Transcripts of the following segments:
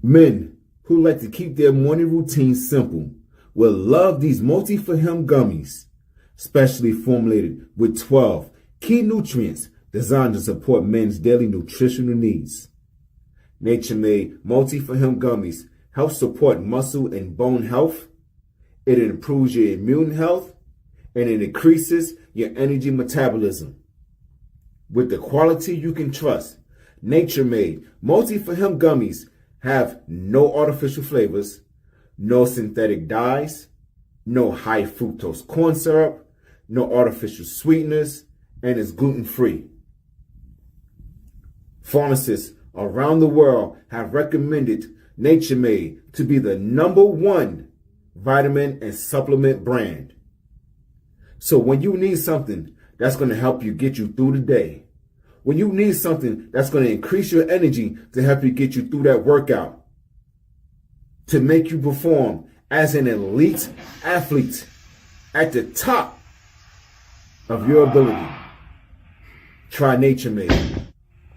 Men who like to keep their morning routine simple will love these multi-for-him gummies, specially formulated with 12 key nutrients designed to support men's daily nutritional needs. Nature-made multi-for-him gummies help support muscle and bone health. It improves your immune health, and it increases your energy metabolism. With the quality you can trust, nature-made multi-for-him gummies have no artificial flavors, no synthetic dyes, no high fructose corn syrup, no artificial sweeteners, and is gluten-free. Pharmacists around the world have recommended Nature Made to be the #1 vitamin and supplement brand. So when you need something that's going to help you get you through the day, when you need something that's going to increase your energy to help you get you through that workout, to make you perform as an elite athlete at the top of your ability, try Nature Made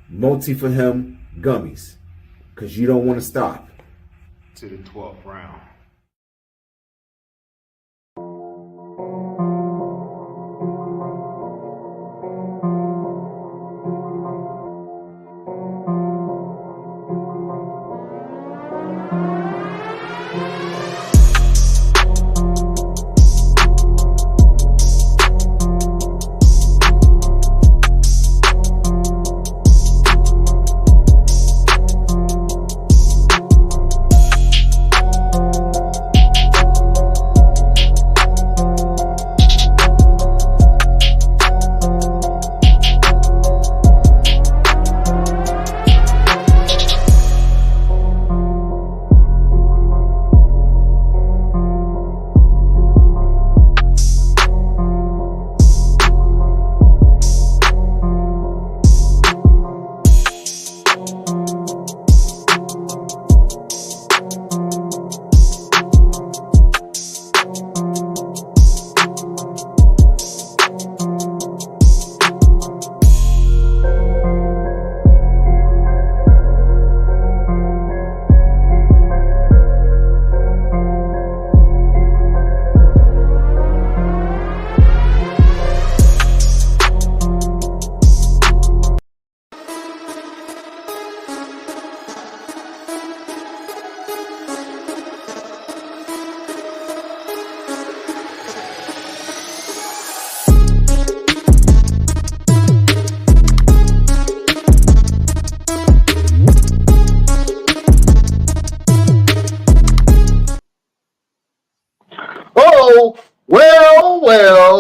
multi-for-him gummies, because you don't want to stop. To the 12th round.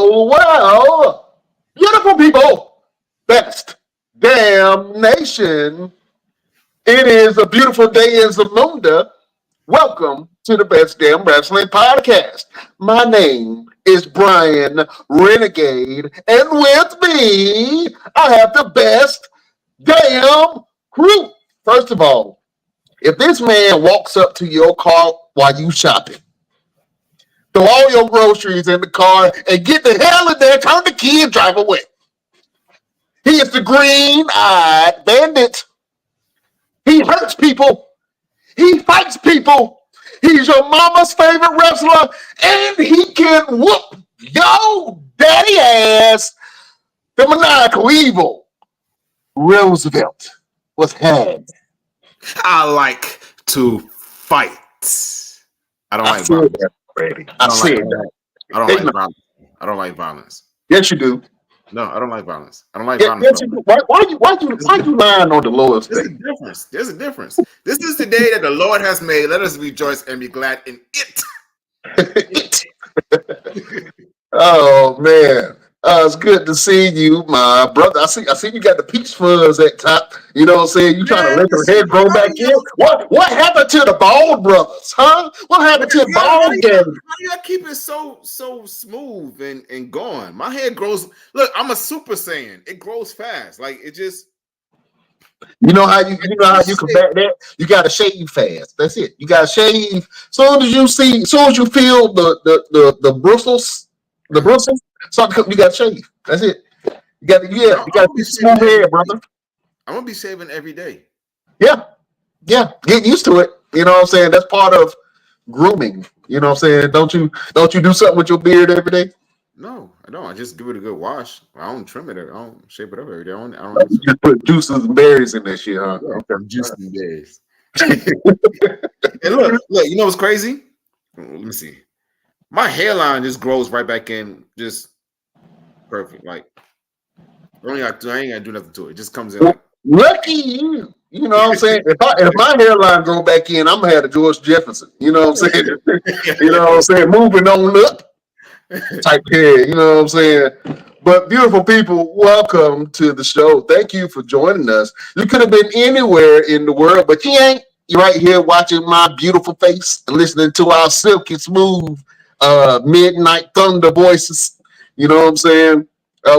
Well, beautiful people, best damn nation. It is a beautiful day in Zamunda. Welcome to the Best Damn Wrestling Podcast. My name is Bryan Renegade, and with me, I have the best damn crew. First of all, if this man walks up to your car while you shopping, throw all your groceries in the car and get the hell in there, turn the key and drive away. He is the green-eyed bandit. He hurts people. He fights people. He's your mama's favorite wrestler, and he can whoop your daddy ass. The maniacal evil Roosevelt was had. I like to fight. I don't like violence. I don't like violence. Yes, you do. No, I don't like violence. I don't like violence. Yes, you do. Why you lying on the Lord's Day? There's a difference. This is the day that the Lord has made. Let us rejoice and be glad in it. Oh man. It's good to see you, my brother. I see you got the peach fuzz at top. You know what I'm saying? You trying to let your head grow back in? What happened to the bald brothers, huh? What happened to the bald gang? How do y'all keep it so smooth and going? My hair grows. Look, I'm a Super Saiyan. It grows fast. Like it just. You know how you combat that? You gotta shave fast. That's it. You gotta shave. Soon as you feel the bristles, something you gotta shave. That's it. You gotta be smooth hair, brother. I'm gonna be shaving every day. Yeah. Get used to it. You know what I'm saying? That's part of grooming. You know what I'm saying? Don't you do something with your beard every day? No, I don't. I just give it a good wash. I don't trim it. I don't shape it up every day. I don't You just put juices and berries in that shit, huh? yeah, Okay. juicing days. And look, you know what's crazy? Let me see. My hairline just grows right back in, just perfect. Like I ain't gotta do nothing to it. It just comes in like Lucky you. You know what I'm saying? If my hairline grow back in, I'm gonna have a George Jefferson. You know what I'm saying? You know what I'm saying? Moving on up type hair. You know what I'm saying? But beautiful people, welcome to the show. Thank you for joining us. You could have been anywhere in the world, but you ain't. You're right here watching my beautiful face and listening to our silky smooth midnight thunder voices. You know what I'm saying?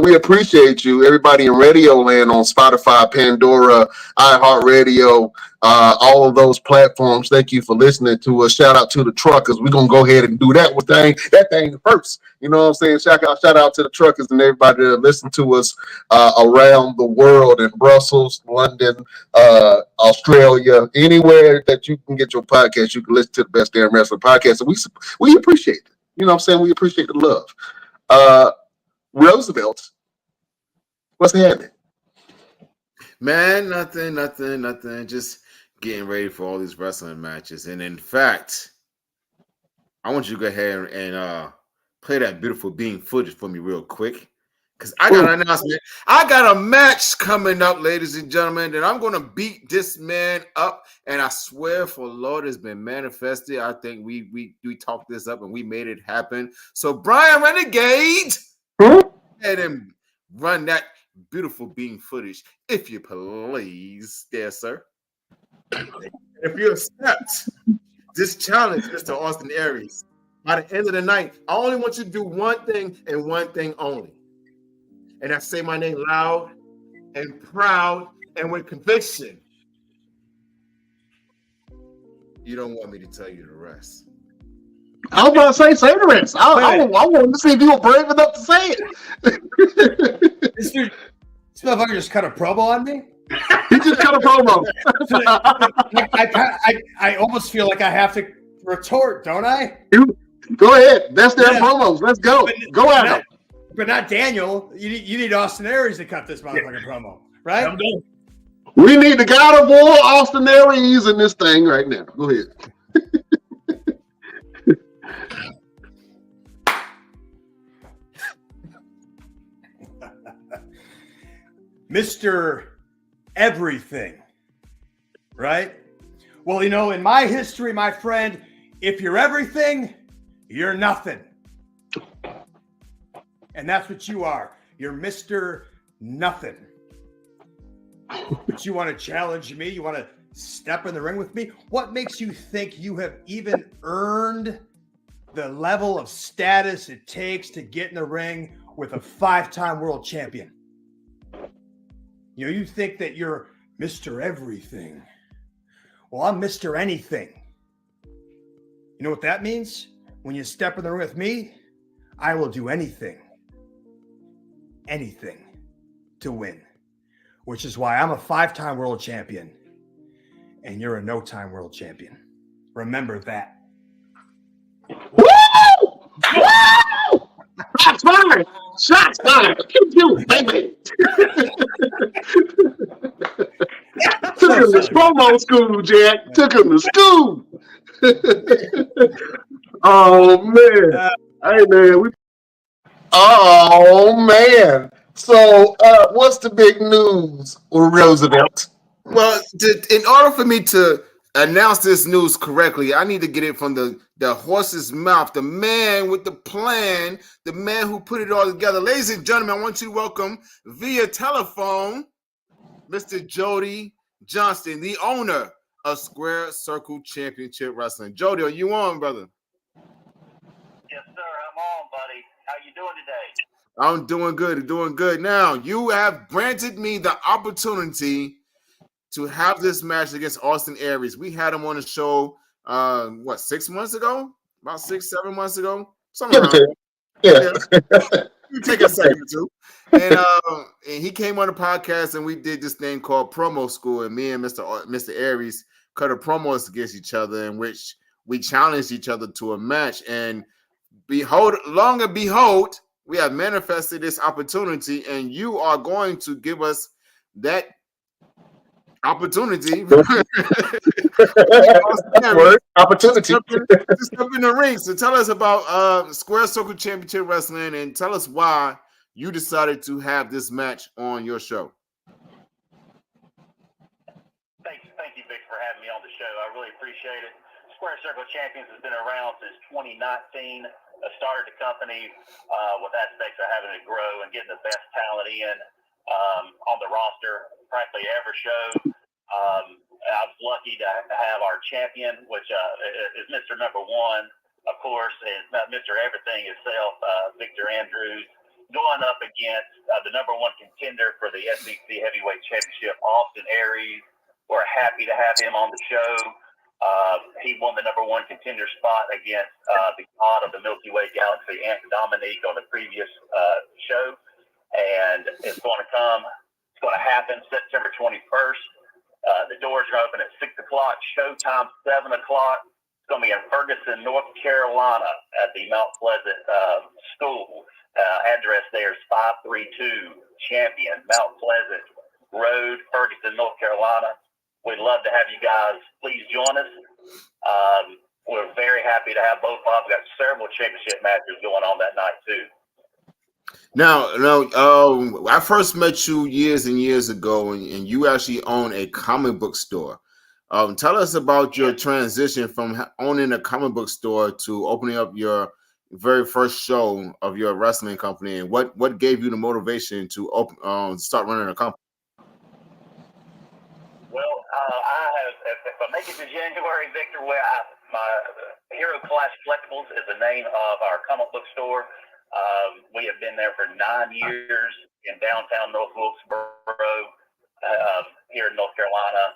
We appreciate you, everybody in Radio Land on Spotify, Pandora, iHeartRadio, all of those platforms. Thank you for listening to us. Shout out to the truckers. We're gonna go ahead and do that thing first. You know what I'm saying? Shout out to the truckers and everybody that listen to us around the world in Brussels, London, Australia, anywhere that you can get your podcast. You can listen to the Best Damn Wrestling Podcast, and we appreciate it. You know what I'm saying? We appreciate the love. Roosevelt, what's happening? man, nothing. Just getting ready for all these wrestling matches. And in fact, I want you to go ahead and play that beautiful being footage for me real quick. Because I got an announcement. I got a match coming up, ladies and gentlemen, that I'm going to beat this man up. And I swear for Lord, it's been manifested. I think we talked this up and we made it happen. So, Brian Renegade, go ahead and run that beautiful being footage, if you please, there, sir. If you accept this challenge, Mr. Austin Aries, by the end of the night, I only want you to do one thing and one thing only. And I say my name loud and proud and with conviction. You don't want me to tell you the rest. I was about to say the rest. I wanted to see if you were brave enough to say it. This motherfucker just cut a promo on me? He just cut a promo. I almost feel like I have to retort, don't I? Go ahead. That's their promos. Let's go. Go at it. But not Daniel. You need Austin Aries to cut this motherfucking promo, right? We need the God of War, Austin Aries, in this thing right now. Go ahead. Mr. Everything, right? Well, you know, in my history, my friend, if you're everything, you're nothing. And that's what you are. You're Mr. Nothing. But you want to challenge me? You want to step in the ring with me? What makes you think you have even earned the level of status it takes to get in the ring with a 5-time world champion? You know, you think that you're Mr. Everything. Well, I'm Mr. Anything. You know what that means? When you step in the ring with me, I will do anything to win, which is why I'm a 5-time world champion and you're a no-time world champion. Remember that. Woo! Woo! Shots fired! Shots fired! Pew, baby! Took him to promo school, Jack. Took him to school. Oh, man. Hey, man. Oh, man. So, what's the big news with Roosevelt? Well, in order for me to announce this news correctly, I need to get it from the horse's mouth, the man with the plan, the man who put it all together. Ladies and gentlemen, I want you to welcome via telephone Mr. Jody Johnston, the owner of Square Circle Championship Wrestling. Jody, are you on, brother? Yes, sir. I'm on, buddy. How you doing today? I'm doing good. Now, you have granted me the opportunity to have this match against Austin Aries. We had him on the show, 6 months ago? About 6-7 months ago? Something around. Yeah. You take a second or two. And he came on the podcast and we did this thing called Promo School. And me and Mr. Aries cut a promos against each other in which we challenged each other to a match. And behold, we have manifested this opportunity, and you are going to give us that opportunity. Word, opportunity. Just step in the ring. So tell us about Square Circle Championship Wrestling, and tell us why you decided to have this match on your show. Thank you, Vic, for having me on the show. I really appreciate it. Square Circle Champions has been around since 2019. I started the company with aspects of having to grow and getting the best talent in on the roster practically every show. I was lucky to have our champion, which is Mr. Number One, of course, and Mr. Everything himself, Victor Andrews, going up against the number one contender for the SEC Heavyweight Championship, Austin Aries. We're happy to have him on the show. He won the number one contender spot against the god of the Milky Way galaxy, Aunt Dominique, on the previous show. And it's going to happen September 21st. The doors are open at 6 o'clock, showtime 7 o'clock. It's going to be in Ferguson, North Carolina at the Mount Pleasant School. Address there is 532 Champion, Mount Pleasant Road, Ferguson, North Carolina. We'd love to have you guys. Please join us. We're very happy to have both of them. We've got several championship matches going on that night, too. Now, I first met you years and years ago, and you actually own a comic book store. Tell us about your transition from owning a comic book store to opening up your very first show of your wrestling company, and what gave you the motivation to start running a company? Well, if I make it to January, Victor, my Hero Class Collectibles is the name of our comic book store. We have been there for 9 years in downtown North Wilkesboro, here in North Carolina.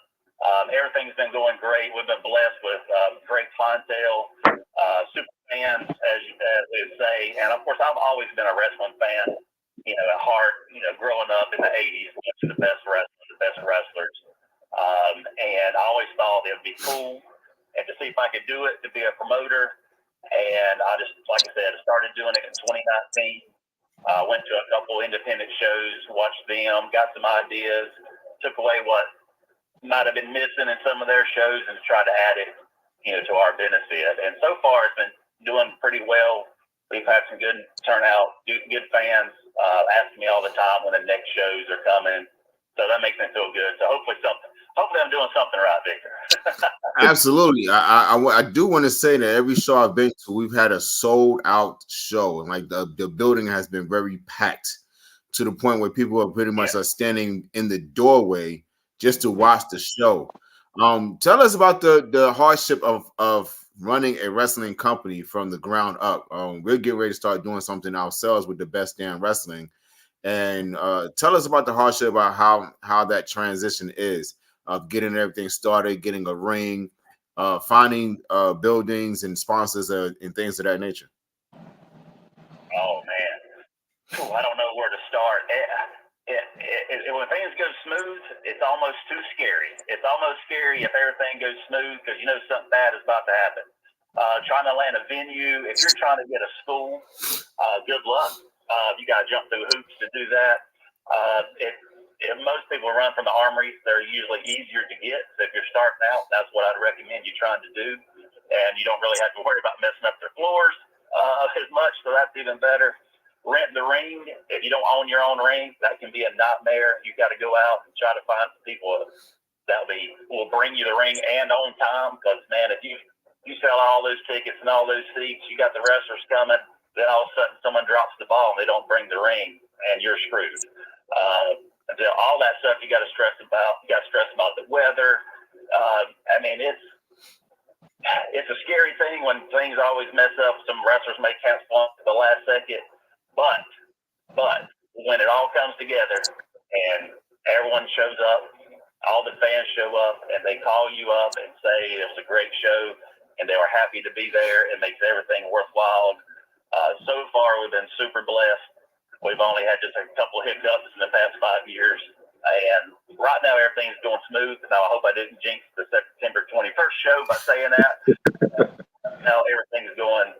Everything's been going great. We've been blessed with great clientele, super fans, as we would say. And of course, I've always been a wrestling fan, at heart, growing up in the 80s, watching the best wrestlers. And I always thought it would be cool and to see if I could do it, to be a promoter. And I just, like I said, started doing it in 2019. Went to a couple independent shows, watched them, got some ideas, took away what might have been missing in some of their shows and tried to add it, to our benefit. And so far, it's been doing pretty well. We've had some good turnout, good fans asking me all the time when the next shows are coming. So that makes me feel good. So hopefully I'm doing something right, Victor. Absolutely. I do want to say that every show I've been to, we've had a sold out show, and like the building has been very packed to the point where people are pretty much are standing in the doorway just to watch the show. Tell us about the hardship of running a wrestling company from the ground up. We're getting ready to start doing something ourselves with the Best Damn Wrestling. And tell us about the hardship, about how that transition is of getting everything started, getting a ring, finding buildings and sponsors and things of that nature. Oh, man. I don't know where to start. When things go smooth, it's almost too scary. It's almost scary if everything goes smooth because something bad is about to happen. Trying to land a venue, if you're trying to get a school, good luck. You got to jump through hoops to do that. If most people run from the armories, they're usually easier to get. So if you're starting out, that's what I'd recommend you trying to do. And you don't really have to worry about messing up their floors as much, so that's even better. Rent the ring. If you don't own your own ring, that can be a nightmare. You've got to go out and try to find some people that will bring you the ring and on time. Because, man, if you sell all those tickets and all those seats, you got the wrestlers coming, then all of a sudden someone drops the ball and they don't bring the ring, and you're screwed. All that stuff you got to stress about. You got to stress about the weather. It's a scary thing when things always mess up. Some wrestlers may cancel at the last second, but when it all comes together and everyone shows up, all the fans show up and they call you up and say it was a great show and they were happy to be there, it makes everything worthwhile. So far, we've been super blessed. We've only had just a couple of hiccups in the past 5 years, And right now, everything's going smooth. Now, I hope I didn't jinx the September 21st show by saying that. Now, everything's going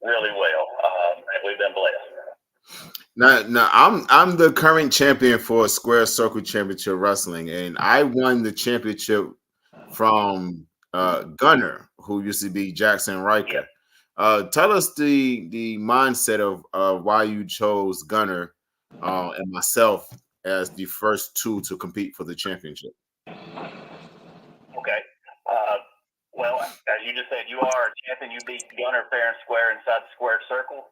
really well, and we've been blessed. Now, I'm the current champion for Square Circle Championship Wrestling, and I won the championship from Gunner, who used to be Jackson Riker. Tell us the mindset of why you chose Gunner and myself as the first two to compete for the championship. Okay. Well, as you just said, you are a champion. You beat Gunner fair and square inside the square circle.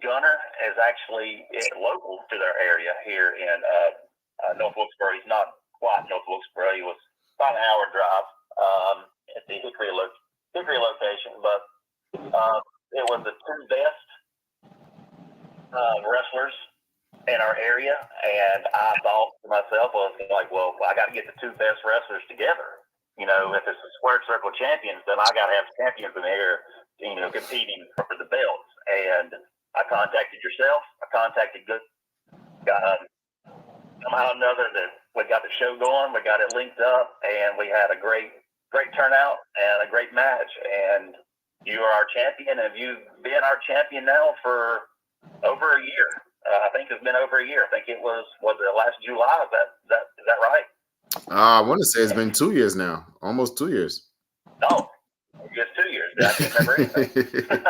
Gunner is actually local to their area here in North Wilkesboro. He's not quite North Wilkesboro. He was about an hour drive at the Hickory location, but it was the two best wrestlers in our area, and I thought to myself, I was like, well, I got to get the two best wrestlers together. You know, if it's the square circle champions, then I got to have champions in there, you know, competing for the belts. And I contacted yourself. I contacted Good. Somehow or another, that we got the show going. We got it linked up, and we had a great turnout and a great match. And you are our champion, and you've been our champion now for over a year. I think it's been over a year. I think it was it last July? Is that right? I want to say it's been 2 years now, almost 2 years. No, just 2 years. I can't remember anything.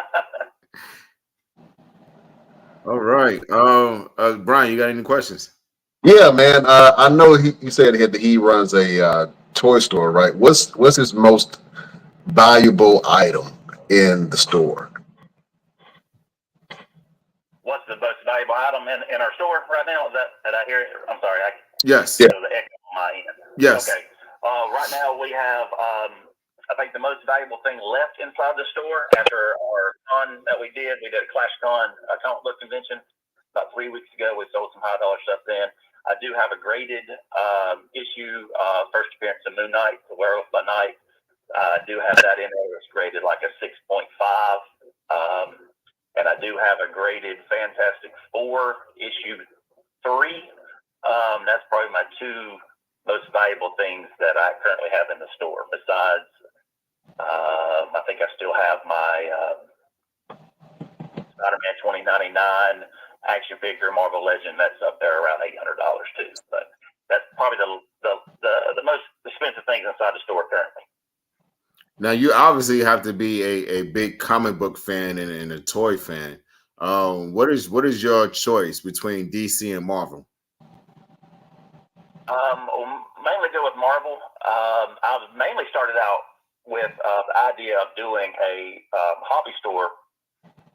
All right, Brian, you got any questions? Yeah, man. I know you said he runs a toy store, right? What's his most valuable item in the store? What's the most valuable item in our store right now? Did I hear it? I'm sorry. Yes. Yeah. The echo on my end. Yes. Okay. Right now we have, I think the most valuable thing left inside the store after our con that we did a Clash Con comic book convention about 3 weeks ago. We sold some high dollar stuff then. I do have a graded issue, first appearance of Moon Knight, The Werewolf by Night. I do have that in there. It's graded like a 6.5. And I do have a graded Fantastic Four issue 3. That's probably my two most valuable things that I currently have in the store. Besides, I think I still have my Spider-Man 2099 action figure Marvel Legend. That's up there around $800 too. But that's probably the most expensive things inside the store currently. Now, you obviously have to be a big comic book fan and a toy fan. What is your choice between DC and Marvel? Mainly go with Marvel. I mainly started out with the idea of doing a hobby store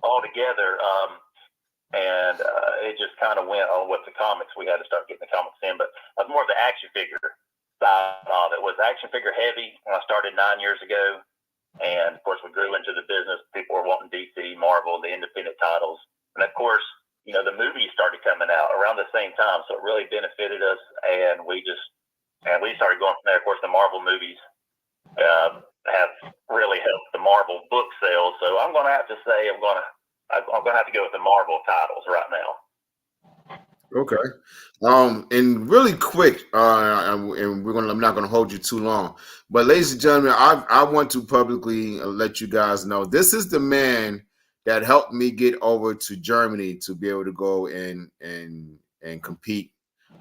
altogether, and it just kind of went on with the comics. We had to start getting the comics in, but I was more of the action figure side of it. Was action figure heavy when I started 9 years ago, and of course we grew into the business. People were wanting DC, Marvel, the independent titles, and of course, you know, the movies started coming out around the same time, so it really benefited us, and we started going from there. Of course, the Marvel movies have really helped the Marvel book sales, so I'm going to have to say I'm going to have to go with the Marvel titles right now. Okay. And really quick, and I'm not going to hold you too long, but ladies and gentlemen, I want to publicly let you guys know this is the man that helped me get over to Germany to be able to go and compete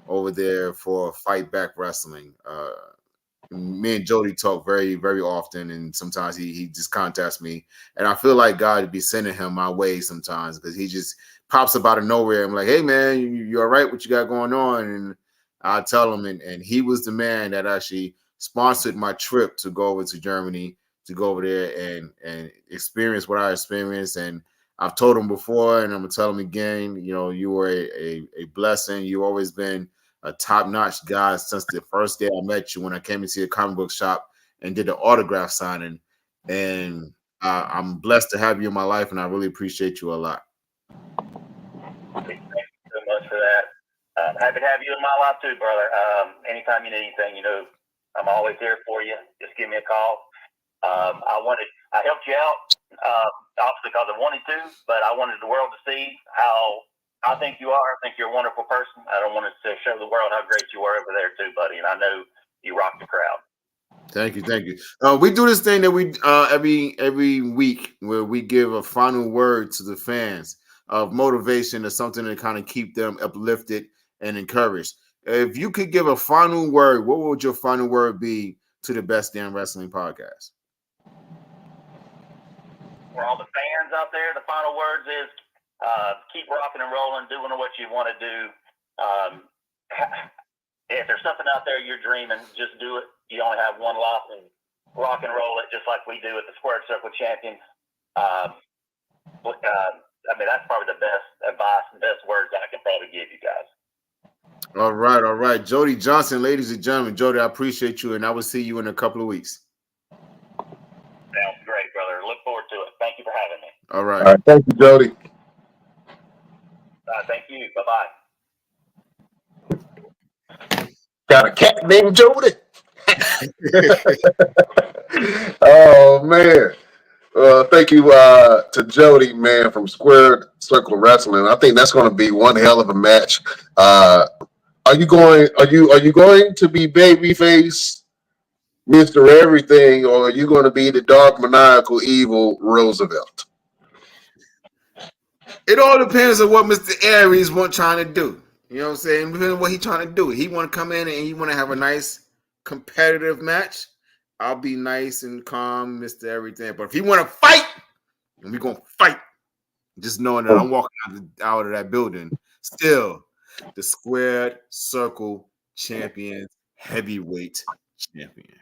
over there for Fight Back Wrestling. Me and Jody talk very, very often, and sometimes he just contacts me, and I feel like God to be sending him my way sometimes because he just pops up out of nowhere. I'm like, hey man, you all right? What you got going on? And I tell him, and he was the man that actually sponsored my trip to go over to Germany, to go over there and experience what I experienced. And I've told him before, and I'm gonna tell him again, you know, you were a blessing. You've always been a top-notch guy since the first day I met you when I came into your comic book shop and did the autograph signing. And I'm blessed to have you in my life, and I really appreciate you a lot. Thank you so much for that. Happy to have you in my life too, brother. Anytime you need anything, you know, I'm always here for you. Just give me a call. I helped you out, obviously because I wanted to, but I wanted the world to see how I think you are. I think you're a wonderful person. I don't want to show the world how great you were over there too, buddy. And I know you rock the crowd. Thank you. We do this thing that we every week where we give a final word to the fans of motivation or something to kind of keep them uplifted and encouraged. If you could give a final word, what would your final word be to the Best Damn Wrestling Podcast? For all the fans out there, the final words is keep rocking and rolling, doing what you want to do. If there's something out there you're dreaming, just do it. You only have one life, and rock and roll it just like we do at the Squared Circle Champions. I mean, that's probably the best advice and best words I can probably give you guys. All right. Jody Johnson, ladies and gentlemen. Jody, I appreciate you, and I will see you in a couple of weeks. Sounds great, brother. Look forward to it. Thank you for having me. All right. All right. Thank you, Jody. Thank you. Bye-bye. Got a cat named Jody. Oh, man. Thank you to Jody, man, from Squared Circle Wrestling. I think that's going to be one hell of a match. Are you going to be babyface Mr. Everything, or are you going to be the dark, maniacal, evil Roosevelt? It all depends on what Mr. Aries trying to do. You know what I'm saying? Depending on what he's trying to do. He want to come in and he want to have a nice competitive match. I'll be nice and calm, Mr. Everything. But if he want to fight, and we're going to fight, just knowing that I'm walking out of that building, still the Squared Circle Champion, heavyweight champion.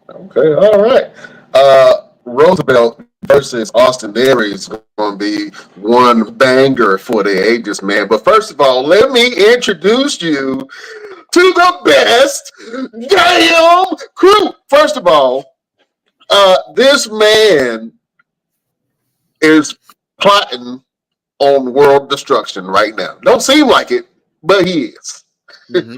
Okay, all right. Roosevelt versus Austin Aries is going to be one banger for the ages, man. But first of all, let me introduce you to the best damn crew. First of all, this man is plotting on world destruction right now. Don't seem like it, but he is. Mm-hmm.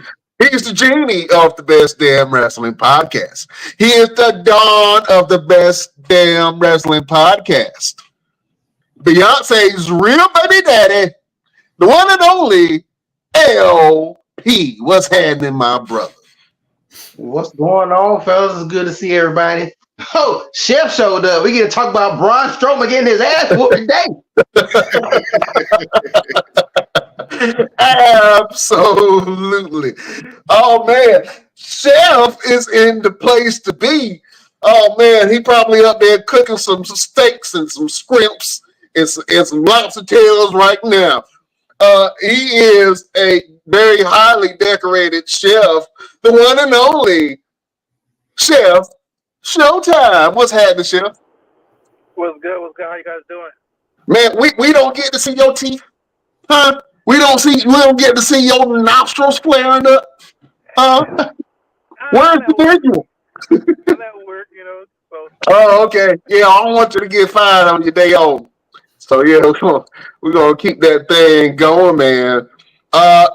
He's the genie of the Best Damn Wrestling Podcast. He is the dawn of the Best Damn Wrestling Podcast. Beyonce's real baby daddy, the one and only LP. What's happening, my brother? What's going on, fellas? It's good to see everybody. Oh, Chef showed up. We get to talk about Braun Strowman getting his ass whooped today. Absolutely. Oh, man. Chef is in the place to be. Oh, man. He probably up there cooking some steaks and some scrimps and some lobster tails right now. He is a very highly decorated chef, the one and only Chef Showtime. What's happening, Chef? What's good? How you guys doing? Man, we don't get to see your teeth, huh? We don't get to see your nostrils flaring up, huh? Where's the visual? I'm at work, So. Oh, okay. Yeah, I don't want you to get fired on your day off. So yeah, we're gonna keep that thing going, man.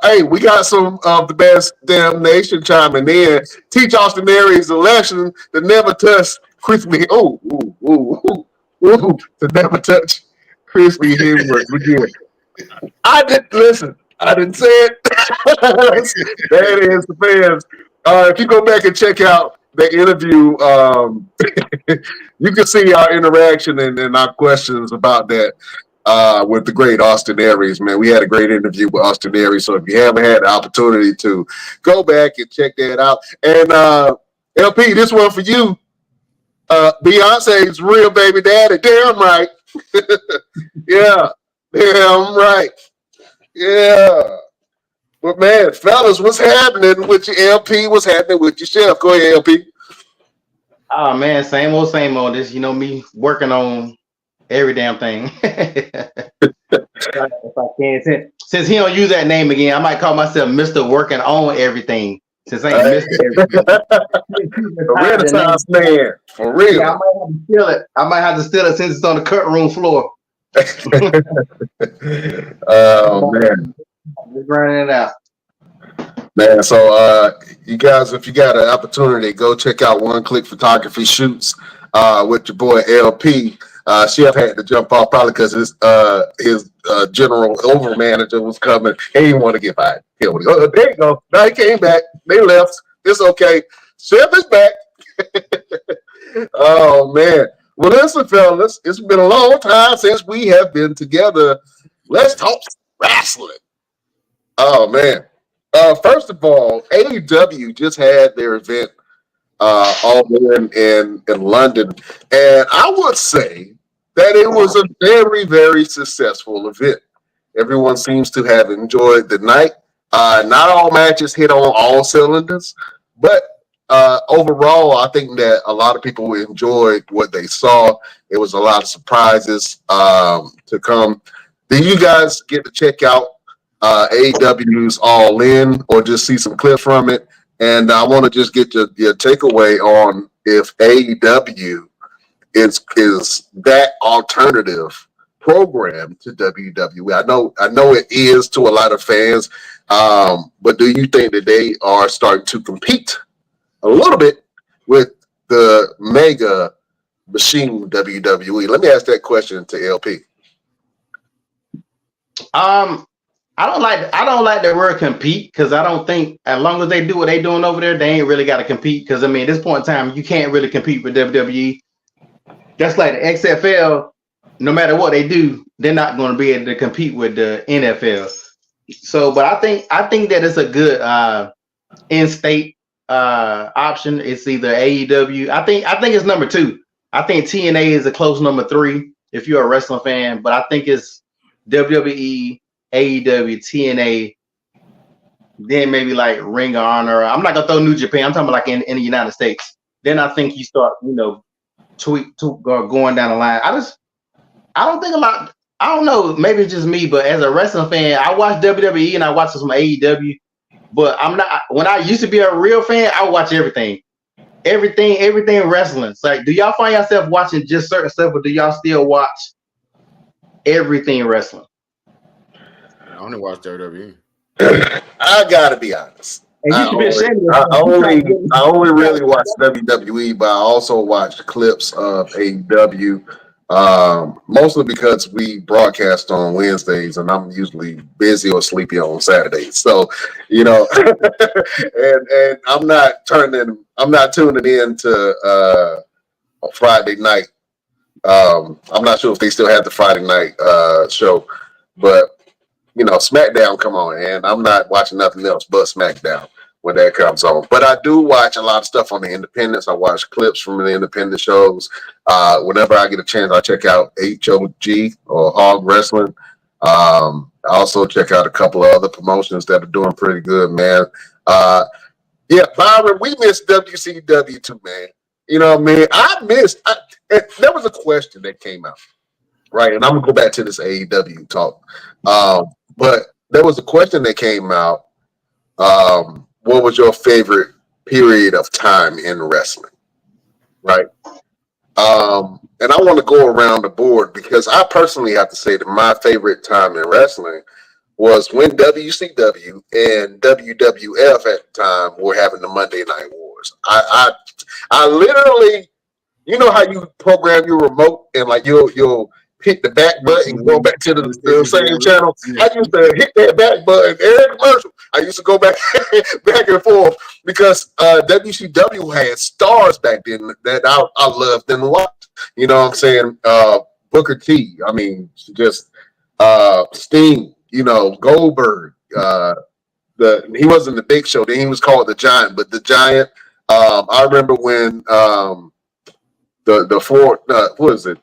Hey, we got some of the Best Damn Nation chiming in. Teach Austin Aries the lesson to never touch crispy. To never touch crispy Hemsworth again. I didn't say it. That is the fans. If you go back and check out the interview, you can see our interaction and our questions about that with the great Austin Aries, man. We had a great interview with Austin Aries, so if you haven't had the opportunity to go back and check that out. And LP, this one for you. Beyonce's real baby daddy. Damn right. Yeah. Damn right. Yeah. But man, fellas, what's happening with your LP? What's happening with your Chef? Go ahead, LP. Oh man, same old. This, me working on every damn thing. If I can, since he don't use that name again, I might call myself Mr. Working on Everything. Since I ain't Mr. Everything. A Renaissance man, for real. Yeah, I might have to steal it since it's on the cut room floor. Oh man. Just running it out. Man, so you guys, if you got an opportunity, go check out One Click Photography Shoots with your boy LP. Chef had to jump off probably because his general over manager was coming. He didn't want to get fired. There you go. Now he came back. They left. It's okay. Chef is back. Oh man. Well, listen, fellas, it's been a long time since we have been together. Let's talk wrestling. Oh man. First of all, AEW just had their event All In London, and I would say that it was a very, very successful event. Everyone seems to have enjoyed the night. Not all matches hit on all cylinders, but overall, I think that a lot of people enjoyed what they saw. It was a lot of surprises to come. Did you guys get to check out AEW's All In or just see some clips from it? And I want to just get your takeaway on if AEW is that alternative program to WWE. I know it is to a lot of fans, but do you think that they are starting to compete a little bit with the mega machine WWE? Let me ask that question to LP. I don't like the word compete because I don't think as long as they do what they doing over there, they ain't really got to compete. Because I mean, at this point in time, you can't really compete with WWE. Just like the XFL, no matter what they do, they're not going to be able to compete with the NFL. So, but I think that it's a good in-state option. It's either AEW. I think it's number 2. I think TNA is a close number 3 if you're a wrestling fan. But I think it's WWE, AEW, TNA, then maybe like Ring of Honor. I'm not gonna throw New Japan. I'm talking about like in the United States. Then I think you start, going down the line. I don't think a lot. I don't know. Maybe it's just me, but as a wrestling fan, I watch WWE and I watch some AEW. But I'm not. When I used to be a real fan, I would watch everything wrestling. It's like, do y'all find yourself watching just certain stuff, or do y'all still watch everything wrestling? I only watch WWE. I gotta be honest. I only really watch WWE, but I also watch clips of AEW. Mostly because we broadcast on Wednesdays, and I'm usually busy or sleepy on Saturdays. So, and I'm not tuning in to Friday night. I'm not sure if they still have the Friday night show, but SmackDown come on, and I'm not watching nothing else but SmackDown when that comes on. But I do watch a lot of stuff on the independents. I watch clips from the independent shows. Whenever I get a chance, I check out HOG or Hog Wrestling. I also check out a couple of other promotions that are doing pretty good, man. Byron, we missed WCW too, man. You know what I mean? There was a question that came out, right? And I'm going to go back to this AEW talk. But there was a question that came out. What was your favorite period of time in wrestling? Right. And I want to go around the board because I personally have to say that my favorite time in wrestling was when WCW and WWF at the time were having the Monday Night Wars. I literally, you know how you program your remote and like you'll hit the back button and go back to the same channel. I used to hit that back button every commercial. I used to go back and forth because WCW had stars back then that I loved and watched. You know what I'm saying? Booker T. I mean, just Sting. Goldberg. He wasn't the Big Show. Then he was called the Giant, but the Giant. I remember when the four. What is it?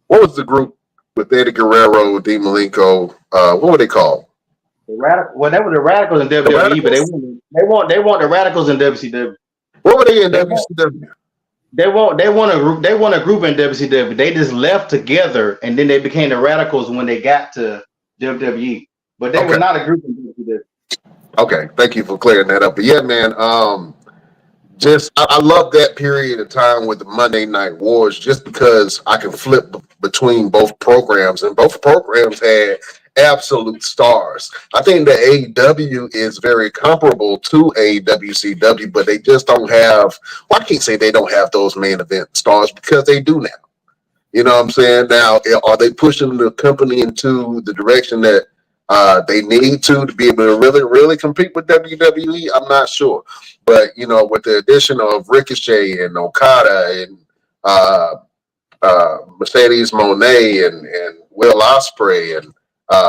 What was the group with Eddie Guerrero, Dean Malenko? What were they called? The Radical. Well, they were the Radicals in WWE, but they want the Radicals in WCW. What were they in WCW? They want a group. They want a group in WCW. They just left together, and then they became the Radicals when they got to WWE. But they were not a group in WCW. Okay, thank you for clearing that up. But yeah, man, I love that period of time with the Monday Night Wars just because I can flip between both programs, and both programs had absolute stars. I think the AEW is very comparable to AWCW, but they just don't have, well, I can't say they don't have those main event stars because they do now. You know what I'm saying? Now, are they pushing the company into the direction that they need to be able to really, really compete with WWE? I'm not sure. But, you know, with the addition of Ricochet and Okada and Mercedes Moné and Will Ospreay and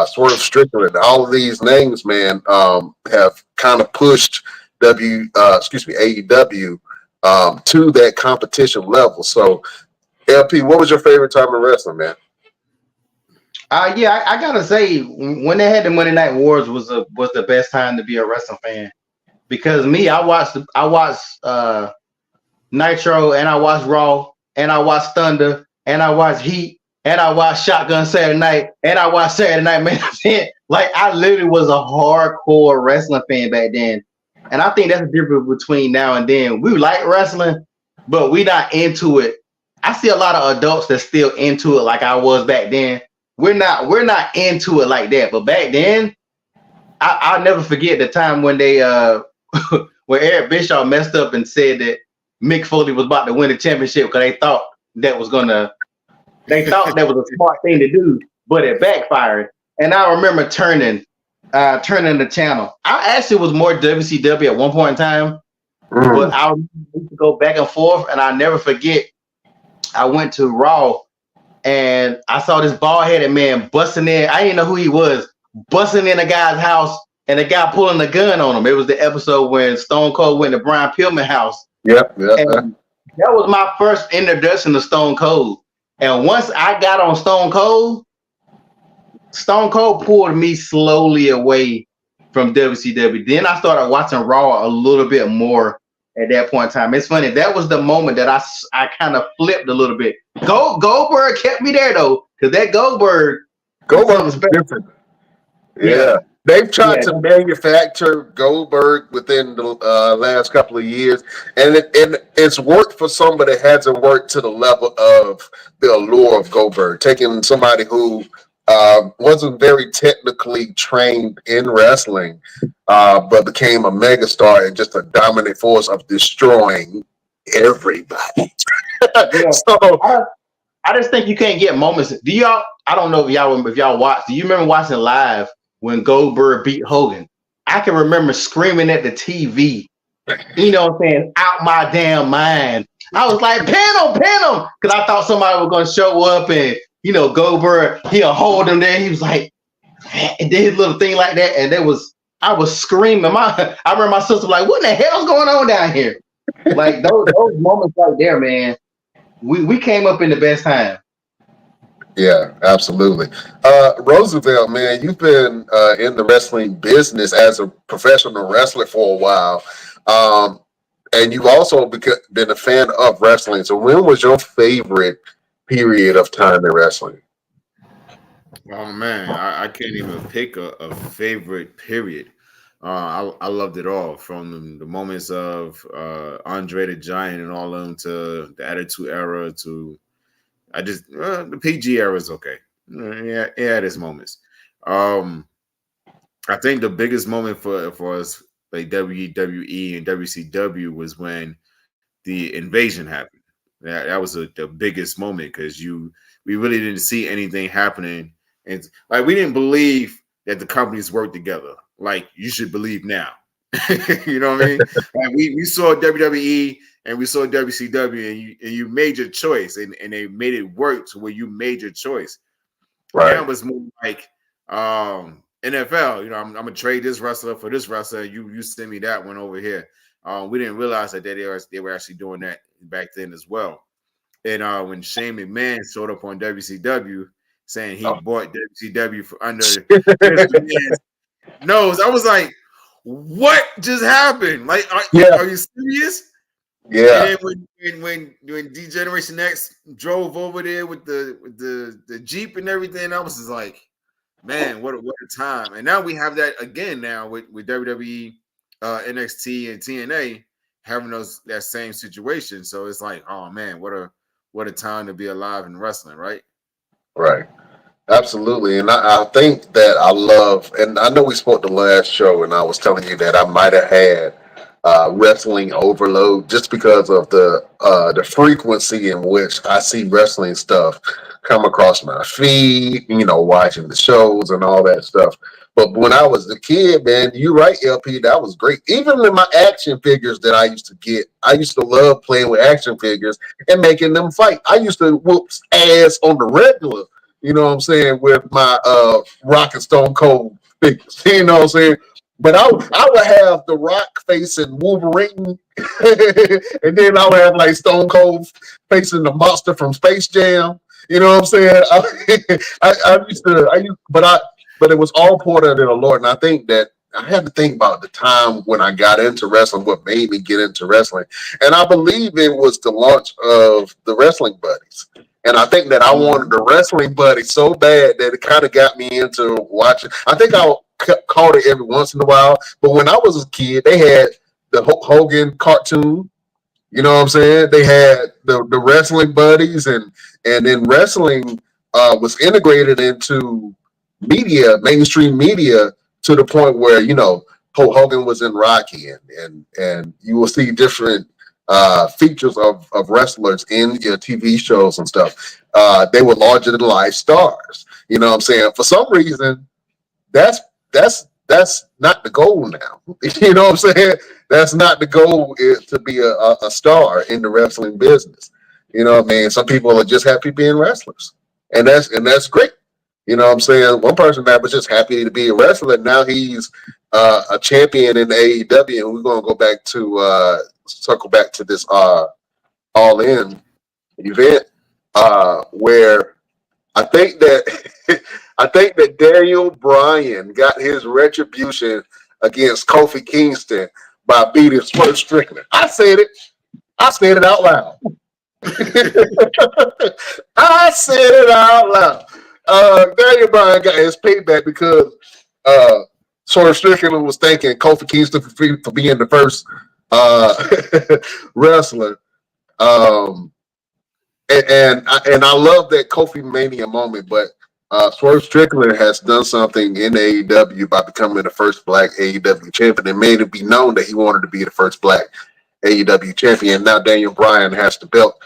Swerve Strickland, all of these names, man, have kind of pushed AEW to that competition level. So, LP, what was your favorite time in wrestling, man? I gotta say, when they had the Monday Night Wars was the best time to be a wrestling fan, because me, I watched Nitro, and I watched Raw, and I watched Thunder, and I watched Heat, and I watched Shotgun Saturday Night, and I watched Saturday Night Main Event. Like, I literally was a hardcore wrestling fan back then, and I think that's the difference between now and then. We like wrestling, but we not into it. I see a lot of adults that's still into it, like I was back then. We're not into it like that. But back then, I'll never forget the time when they where Eric Bischoff messed up and said that Mick Foley was about to win the championship because they thought that was a smart thing to do, but it backfired. And I remember turning the channel. I actually was more WCW at one point in time, but I used to go back and forth, and I'll never forget. I went to Raw, and I saw this bald-headed man busting in. I didn't know who he was, busting in a guy's house, and the guy pulling a gun on him. It was the episode when Stone Cold went to Brian Pillman's house. Yep. And that was my first introduction to Stone Cold. And once I got on Stone Cold pulled me slowly away from WCW. Then I started watching Raw a little bit more at that point in time. It's funny. That was the moment that I kind of flipped a little bit. Goldberg kept me there, though, because that Goldberg was different. Yeah. They've tried to manufacture Goldberg within the last couple of years, and it's worked for some, but it hasn't worked to the level of the allure of Goldberg. Taking somebody who wasn't very technically trained in wrestling, but became a megastar and just a dominant force of destroying everybody. So I just think you can't get moments. I don't know if y'all watched. Do you remember watching live when Goldberg beat Hogan? I can remember screaming at the TV, you know what I'm saying, out my damn mind. I was like, pin him, because I thought somebody was going to show up and, you know, Goldberg, he'll hold him there. He was like, and did his little thing like that. And I was screaming. I remember my sister was like, what in the hell's going on down here? Like those moments right there, man. We came up in the best time. Yeah, absolutely. Roosevelt, man, you've been in the wrestling business as a professional wrestler for a while. And you've also been a fan of wrestling. So when was your favorite period of time in wrestling? Oh, man, I can't even pick a favorite period. I loved it all, from the moments of Andre the Giant and all of them to the Attitude Era to the PG era is okay. Yeah, it had its moments. I think the biggest moment for us, like WWE and WCW, was when the invasion happened. That was the biggest moment, because we really didn't see anything happening, and like we didn't believe that the companies worked together. Like, you should believe now. You know what I mean? Like we saw WWE and we saw WCW, and you made your choice, and they made it work to where you made your choice. Right. Now it was more like NFL. You know, I'm gonna trade this wrestler for this wrestler. You send me that one over here. We didn't realize that they were actually doing that back then as well. And when Shane McMahon showed up on WCW saying he bought WCW for under his nose, I was like, what just happened? Like, are you serious? Yeah. And when D-Generation X drove over there with the Jeep and everything, I was just like, man, what a time. And now we have that again now with WWE, NXT, and TNA having that same situation. So it's like, oh man, what a time to be alive in wrestling, right? Right. Absolutely. And I think that I love, and I know we spoke the last show, and I was telling you that I might have had wrestling overload, just because of the frequency in which I see wrestling stuff come across my feed, watching the shows and all that stuff. But when I was a kid, man, you're right, LP, that was great. Even in my action figures that I used to get, I used to love playing with action figures and making them fight. I used to whoop ass on the regular, you know what I'm saying, with my Rock and Stone Cold figures, you know what I'm saying? But I would have the Rock facing Wolverine, and then I would have like Stone Cold facing the monster from Space Jam. You know what I'm saying? But it was all part of the Lord, and I think that I had to think about the time when I got into wrestling, what made me get into wrestling, and I believe it was the launch of the Wrestling Buddies. And I think that I wanted the Wrestling Buddy so bad that it kind of got me into watching. I think I caught it every once in a while, but when I was a kid, they had the Hulk Hogan cartoon. You know what I'm saying? They had the Wrestling Buddies, and then wrestling was integrated into media, mainstream media, to the point where Hulk Hogan was in Rocky, and you will see different features of wrestlers in your TV shows and stuff. They were larger than life stars. You know what I'm saying? For some reason, that's not the goal now. You know what I'm saying? That's not the goal, is to be a star in the wrestling business. You know what I mean? Some people are just happy being wrestlers, and that's great. You know what I'm saying? One person that was just happy to be a wrestler, now he's a champion in AEW, and we're gonna go back to circle back to this All In event, where I think that Daniel Bryan got his retribution against Kofi Kingston by beating Swerve Strickland. I said it out loud. I said it out loud. Daniel Bryan got his payback because Swerve Strickland was thanking Kofi Kingston for being the first wrestler. And I love that Kofi Mania moment, but Swerve Strickland has done something in AEW by becoming the first black AEW champion and made it be known that he wanted to be the first black AEW champion. Now Daniel Bryan has the belt.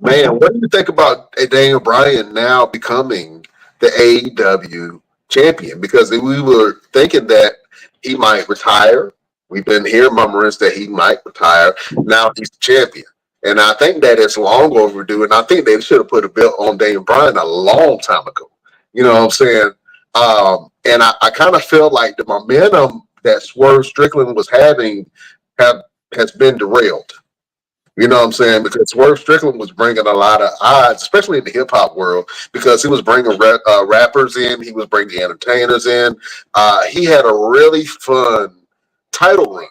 Man, what do you think about Daniel Bryan now becoming the AEW champion? Because we were thinking that he might retire. We've been hearing murmurings that he might retire. Now he's the champion. And I think that it's long overdue. And I think they should have put a belt on Daniel Bryan a long time ago. You know what I'm saying? And I kind of feel like the momentum that Swerve Strickland was having has been derailed. You know what I'm saying? Because Swerve Strickland was bringing a lot of odds, especially in the hip hop world, because he was bringing rappers in, he was bringing entertainers in. He had a really fun title reign,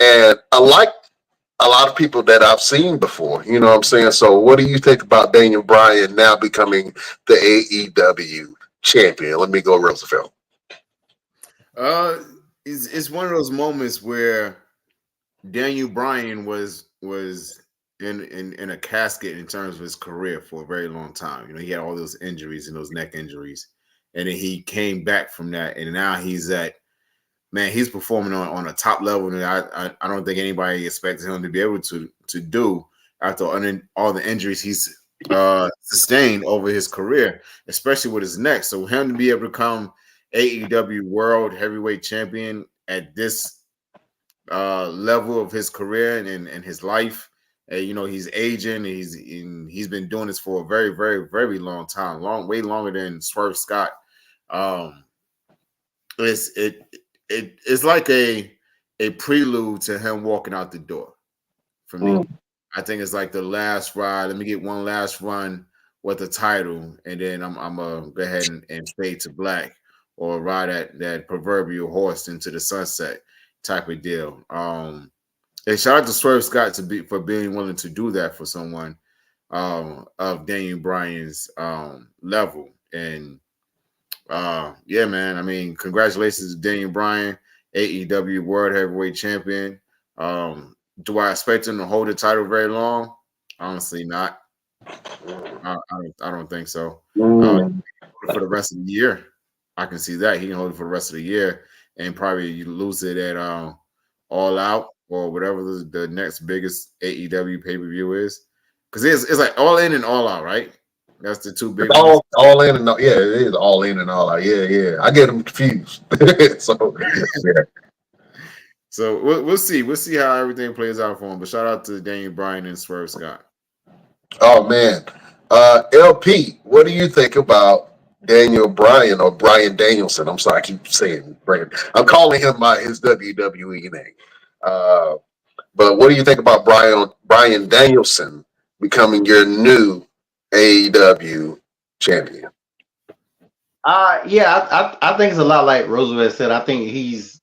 and I like a lot of people that I've seen before. You know what I'm saying? So, what do you think about Daniel Bryan now becoming the AEW champion? Let me go, Roosevelt. It's one of those moments where Daniel Bryan was in a casket in terms of his career for a very long time. You know, he had all those injuries and those neck injuries, and then he came back from that, and now he's performing on a top level that I don't think anybody expected him to be able to do after all the injuries he's sustained over his career, especially with his neck. So him to be able to become AEW World Heavyweight Champion at this level of his career and his life. You know, he's aging. He's been doing this for a very, very, very long time, way longer than Swerve Scott. It's like a prelude to him walking out the door for me. I think it's like the last ride. Let me get one last run with the title, and then I'm gonna go ahead and fade to black or ride that proverbial horse into the sunset type of deal. And shout out to Swerve Scott for being willing to do that for someone of Daniel Bryan's level. And yeah, man. I mean, congratulations to Daniel Bryan, AEW World Heavyweight Champion. Do I expect him to hold the title very long? Honestly, not. I don't think so. For the rest of the year, I can see that he can hold it for the rest of the year, and probably you lose it at All Out or whatever the next biggest AEW pay-per-view is? Because it's like All In and All Out, right? That's the two big ones. All in and all, yeah, it is all in and all out. Yeah. I get them confused. So yeah. So we'll see. We'll see how everything plays out for him. But shout out to Daniel Bryan and Swerve Scott. Oh man. LP, what do you think about Daniel Bryan or Bryan Danielson? I'm sorry, I keep saying Bryan. I'm calling him by his WWE name. But what do you think about Bryan Danielson becoming your new AEW champion? Yeah, I think it's a lot like Roosevelt said. I think he's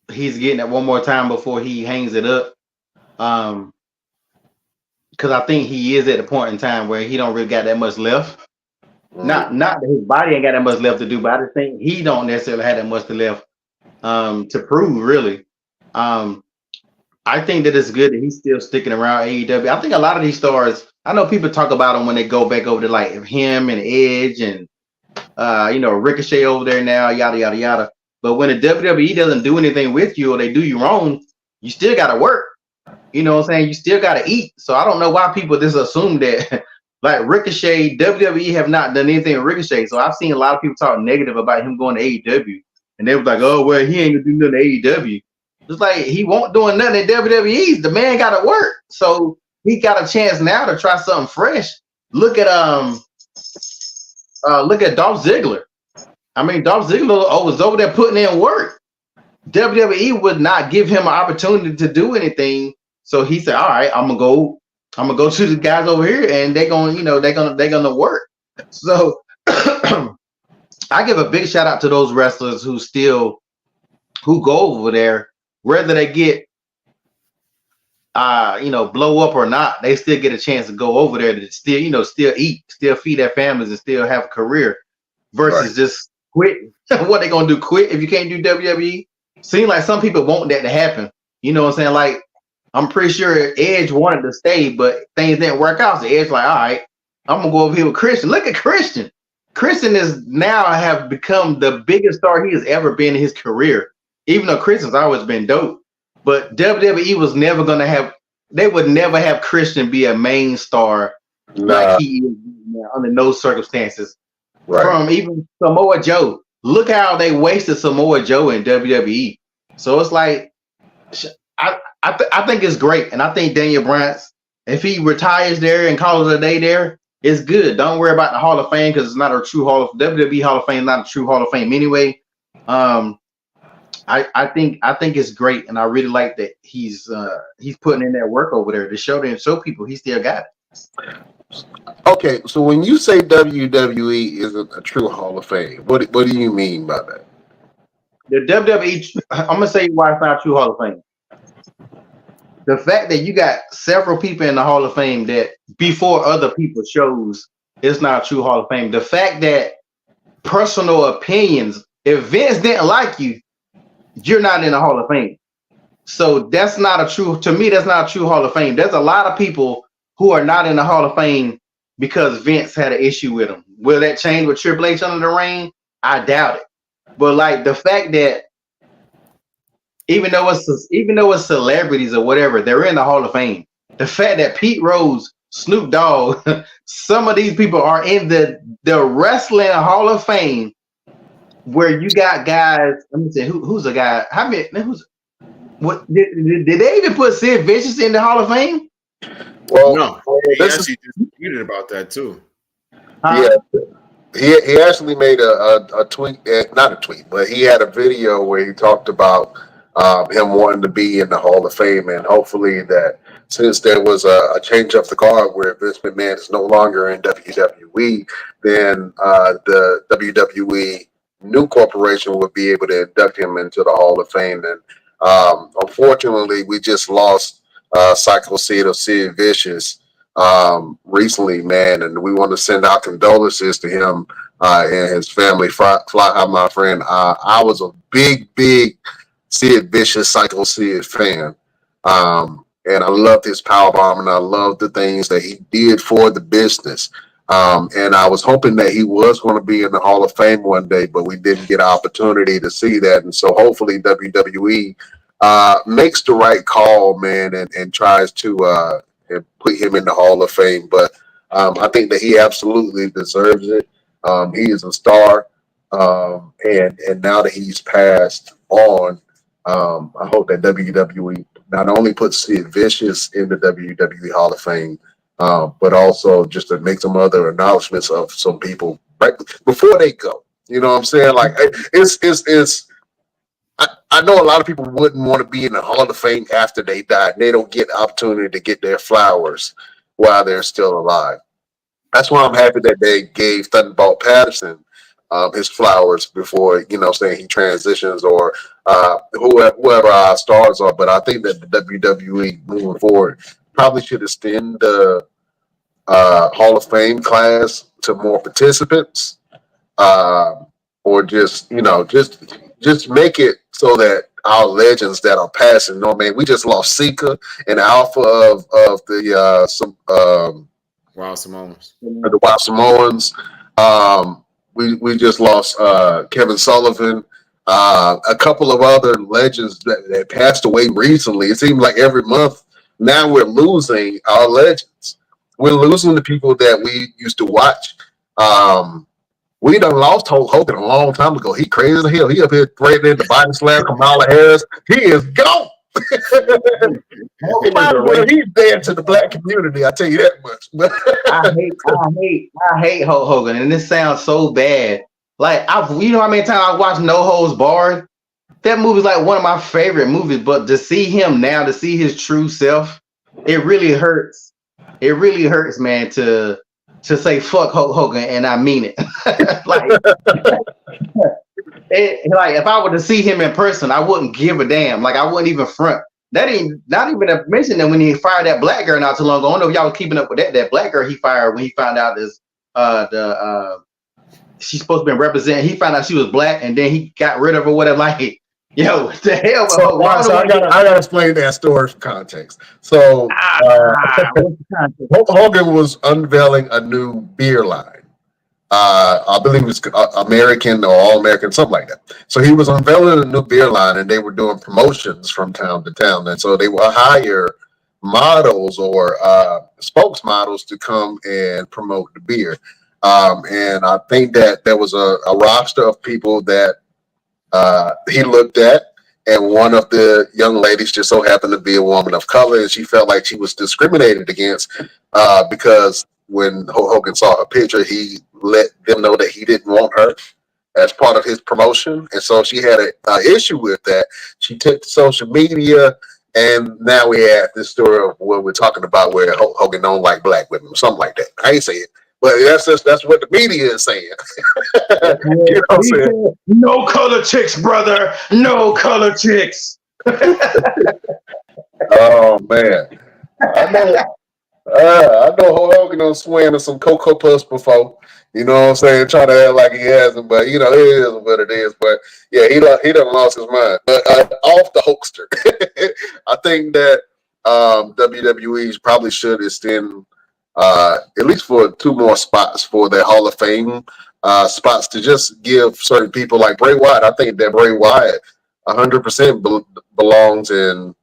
getting it one more time before he hangs it up. Because I think he is at a point in time where he don't really got that much left. Not that his body ain't got that much left to do, but I just think he don't necessarily have that much to left to prove, really. I think that it's good that he's still sticking around AEW. I think a lot of these stars, I know people talk about them when they go back over to like him and Edge and Ricochet over there now, yada yada yada. But when the WWE doesn't do anything with you or they do you wrong, you still gotta work. You know what I'm saying? You still gotta eat. So I don't know why people just assume that like Ricochet, WWE have not done anything with Ricochet. So I've seen a lot of people talk negative about him going to AEW. And they was like, oh well, he ain't gonna do nothing to AEW. It's like he won't doing nothing at WWE. The man gotta work. So he got a chance now to try something fresh. Look at Dolph Ziggler. I mean, Dolph Ziggler was over there putting in work. WWE would not give him an opportunity to do anything. So he said, all right, I'm gonna go to the guys over here and they're gonna work. So I give a big shout out to those wrestlers who go over there, whether they get blow up or not, they still get a chance to go over there to still eat, still feed their families and still have a career versus just quit. What they gonna do? Quit if you can't do WWE? Seems like some people want that to happen. You know what I'm saying? Like, I'm pretty sure Edge wanted to stay, but things didn't work out. So Edge like, all right, I'm gonna go over here with Christian. Look at Christian. Christian is now have become the biggest star he has ever been in his career. Even though Christian's always been dope, but WWE was never gonna have. They would never have Christian be a main star like he is under no circumstances. Right. From even Samoa Joe. Look how they wasted Samoa Joe in WWE. So it's like, I think it's great, and I think Daniel Bryan, if he retires there and calls it a day there, it's good. Don't worry about the Hall of Fame because it's not a true WWE Hall of Fame, not a true Hall of Fame anyway. I think it's great, and I really like that he's putting in that work over there to show people he still got it. Okay, so when you say WWE isn't a true Hall of Fame, what do you mean by that? The WWE, I'm gonna say why it's not a true Hall of Fame. The fact that you got several people in the Hall of Fame that before other people shows it's not a true Hall of Fame. The fact that personal opinions, if Vince didn't like you, you're not in the Hall of Fame. So that's not a true, to me, that's not a true Hall of Fame. There's a lot of people who are not in the Hall of Fame because Vince had an issue with them. Will that change with Triple H under the reign? I doubt it. But like the fact that even though it's celebrities or whatever, they're in the Hall of Fame. The fact that Pete Rose, Snoop Dogg, some of these people are in the Wrestling Hall of Fame, where you got guys. Let me say who's a guy. How many? What did they even put Sid Vicious in the Hall of Fame? Well, no, he actually disputed about that too. Yeah, he actually made a tweet, not a tweet, but he had a video where he talked about him wanting to be in the Hall of Fame, and hopefully that since there was a change of the guard where Vince McMahon is no longer in WWE, then the WWE new corporation would be able to induct him into the Hall of Fame. And unfortunately, we just lost Psycho Sid of Sid Vicious recently, man, and we want to send our condolences to him and his family. Fly High, my friend. I was a big Sid Vicious, Psycho Sid fan, and I loved his powerbomb, and I loved the things that he did for the business. And I was hoping that he was going to be in the Hall of Fame one day, but we didn't get an opportunity to see that. And so hopefully WWE makes the right call, man, and tries to and put him in the Hall of Fame. But I think that he absolutely deserves it. He is a star, and now that he's passed on, I hope that WWE not only puts Sid Vicious in the WWE Hall of Fame, but also just to make some other acknowledgments of some people right before they go. You know what I'm saying? Like it's. I know a lot of people wouldn't want to be in the Hall of Fame after they die. They don't get the opportunity to get their flowers while they're still alive. That's why I'm happy that they gave Thunderbolt Patterson his flowers before, saying he transitions or whoever our stars are. But I think that the WWE moving forward probably should extend the Hall of Fame class to more participants, or just make it so that our legends that are passing. No, man, we just lost Sika and Alpha of the Wild Samoans. the Wild Samoans. We just lost Kevin Sullivan. A couple of other legends that passed away recently. It seems like every month now we're losing our legends. We're losing the people that we used to watch. We done lost Hulk Hogan a long time ago. He crazy as hell. He up here threatening the body slam Kamala Harris. He is gone. He's dead to the black community. I tell you that much. I hate Hulk Hogan, and this sounds so bad. Like you know how many times I watched No Holds Barred? That movie's like one of my favorite movies. But to see him now, to see his true self, it really hurts. It really hurts, man. To say fuck Hulk Hogan, and I mean it. like if I were to see him in person, I wouldn't give a damn. Like I wouldn't even front. That ain't not even a mention that when he fired that black girl not too long ago. I don't know if y'all was keeping up with that black girl he fired when he found out this she's supposed to be representing. He found out she was black, and then he got rid of her. Whatever. Like, yo, what the hell? So I gotta explain that story for context. So Hogan was unveiling a new beer line. I believe it was American or All American, something like that. So he was unveiling a new beer line, and they were doing promotions from town to town. And so they would hire models or spokesmodels to come and promote the beer. And I think that there was a roster of people that he looked at, and one of the young ladies just so happened to be a woman of color, and she felt like she was discriminated against because when Hogan saw her picture, he let them know that he didn't want her as part of his promotion, and so she had an issue with that. She took to social media, and now we have this story of what we're talking about, where Hogan don't like black women, something like that. I ain't say it, but that's what the media is saying. You know what I'm saying? No color chicks, brother. No color chicks. Oh man, I know Hogan done swam in some Cocoa Puffs before. You know what I'm saying? Trying to act like he hasn't, but it is what it is. But yeah, he done lost his mind. But off the Hulkster, I think that WWE probably should extend at least for 2 more spots for their Hall of Fame spots to just give certain people like Bray Wyatt. I think that Bray Wyatt 100% belongs in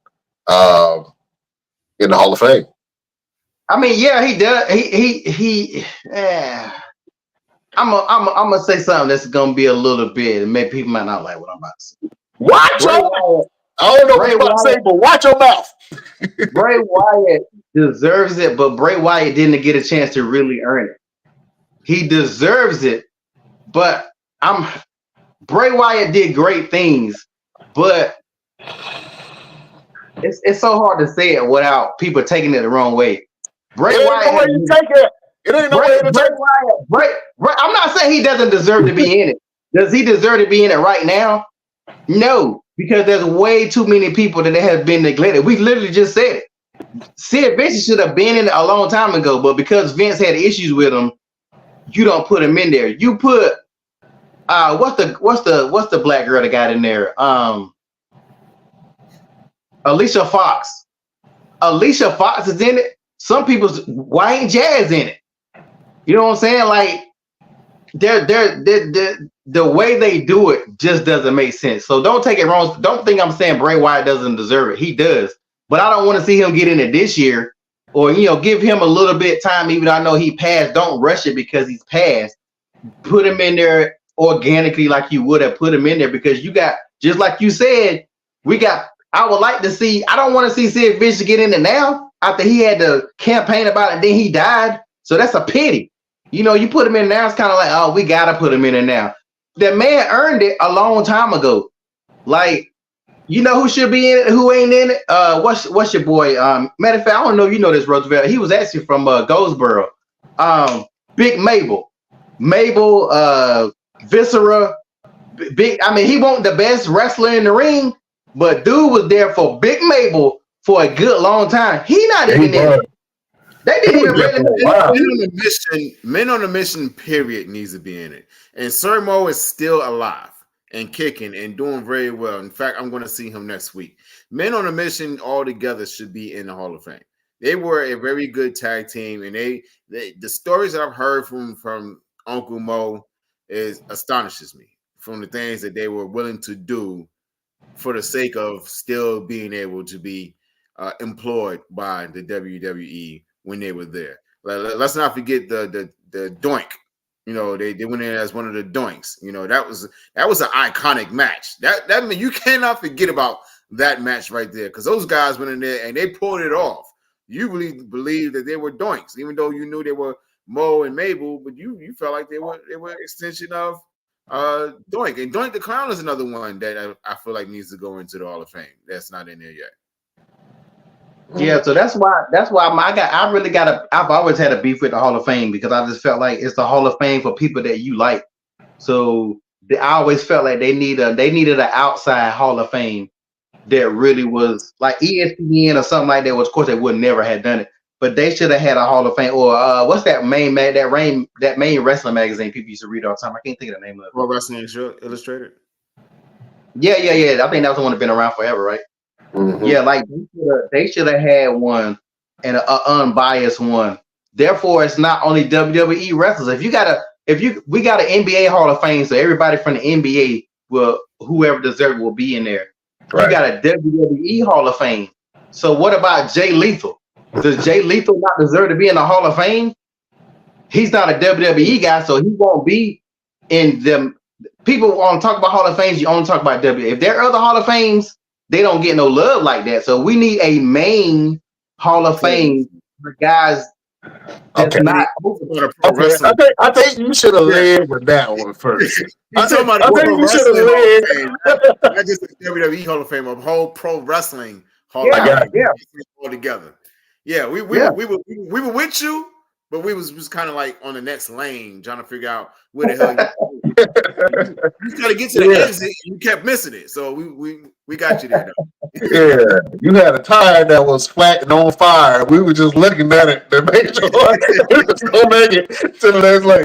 the Hall of Fame. I mean, yeah, he does. I'm gonna say something that's gonna be a little bit. Maybe people might not like what I'm about to say. Watch your mouth. I don't know what you're about to say, but watch your mouth. Bray Wyatt deserves it, but Bray Wyatt didn't get a chance to really earn it. He deserves it, but Bray Wyatt did great things, but it's so hard to say it without people taking it the wrong way. Bray Wyatt. It ain't no way to take it. Bray, I'm not saying he doesn't deserve to be in it. Does he deserve to be in it right now? No, because there's way too many people that have been neglected. We literally just said it. Sid Vicious should have been in it a long time ago, but because Vince had issues with him, you don't put him in there. You put what's the black girl that got in there? Alicia Fox. Alicia Fox is in it. Some people's why ain't Jazz in it? You know what I'm saying? Like, the way they do it just doesn't make sense. So don't take it wrong. Don't think I'm saying Bray Wyatt doesn't deserve it. He does, but I don't want to see him get in it this year, or give him a little bit of time. Even though I know he passed, don't rush it because he's passed. Put him in there organically, like you would have put him in there, because you got, just like you said, I would like to see. I don't want to see Sid Vicious get in it now after he had to campaign about it and then he died. So that's a pity. You put him in now, it's kind of like, oh, we got to put him in there now. The man earned it a long time ago. Like, who should be in it, who ain't in it? What's your boy? Matter of fact, I don't know if you know this, Roosevelt. He was actually from Goldsboro. Big Mabel, Viscera, Big. I mean, he wasn't the best wrestler in the ring, but dude was there for Big Mabel for a good long time. He not even in it. They didn't even really. Men on a mission, period, needs to be in it. And Sermo is still alive and kicking and doing very well. In fact, I'm going to see him next week. Men on a mission altogether should be in the Hall of Fame. They were a very good tag team, and the stories that I've heard from Uncle Mo astonishes me, from the things that they were willing to do for the sake of still being able to be employed by the WWE when they were there. Let's not forget the doink. They went in as one of the doinks. That was an iconic match. That mean you cannot forget about that match right there, because those guys went in there and they pulled it off. You really believe that they were doinks, even though you knew they were Mo and Mabel, but you felt like they were extension of Doink. And Doink the Clown is another one that I feel like needs to go into the Hall of Fame. That's not in there yet. Yeah, so that's why I've always had a beef with the Hall of Fame, because I just felt like it's the Hall of Fame for people that you like. So I always felt like they needed an outside Hall of Fame that really was like ESPN or something like that. Of course, they would never have done it, but they should have had a Hall of Fame, or what's that main wrestling magazine people used to read all the time? I can't think of the name of it. Pro Wrestling Illustrated. Yeah. I think that was the one that's been around forever, right? Mm-hmm. Yeah, like they should have had one, and an unbiased one. Therefore, it's not only WWE wrestlers. We got an NBA Hall of Fame, so everybody from the NBA whoever deserves will be in there. Right. You got a WWE Hall of Fame. So what about Jay Lethal? Does Jay Lethal not deserve to be in the Hall of Fame? He's not a WWE guy, so he won't be in them. People want to talk about Hall of Fames, you only talk about WWE. If there are other Hall of Fames, they don't get no love like that. So we need a main Hall of Fame for guys that's not. Okay. I think you should have led with that one first. I think you should have led. Not just the WWE Hall of Fame, a whole pro wrestling Hall of Fame. Yeah. All together. Yeah, we were with you, but we was kind of like on the next lane, trying to figure out where the hell you got to get to the exit. You kept missing it, so we got you there. Yeah, you had a tire that was flat and on fire. We were just looking at it to make sure it was gonna make it to the next lane.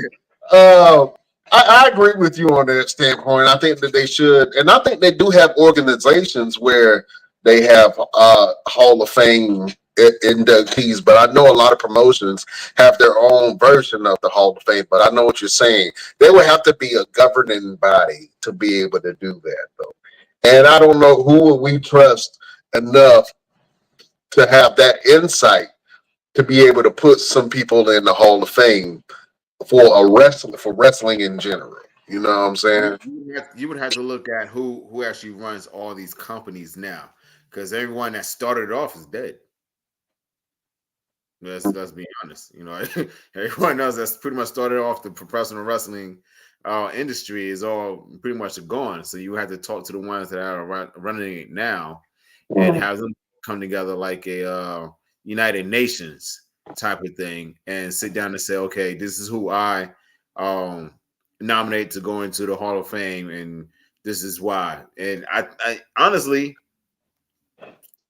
I agree with you on that standpoint. I think that they should, and I think they do have organizations where they have Hall of Fame inductees, but I know a lot of promotions have their own version of the Hall of Fame. But I know what you're saying. There would have to be a governing body to be able to do that, though. And I don't know who would we trust enough to have that insight to be able to put some people in the Hall of Fame for wrestling in general. You know what I'm saying? You would have to look at who actually runs all these companies now, because everyone that started off is dead. Let's be honest. Everyone else that's pretty much started off the professional wrestling industry is all pretty much gone. So you have to talk to the ones that are running it now and have them come together like a United Nations type of thing and sit down and say, okay, this is who I nominate to go into the Hall of Fame, and this is why. And I honestly,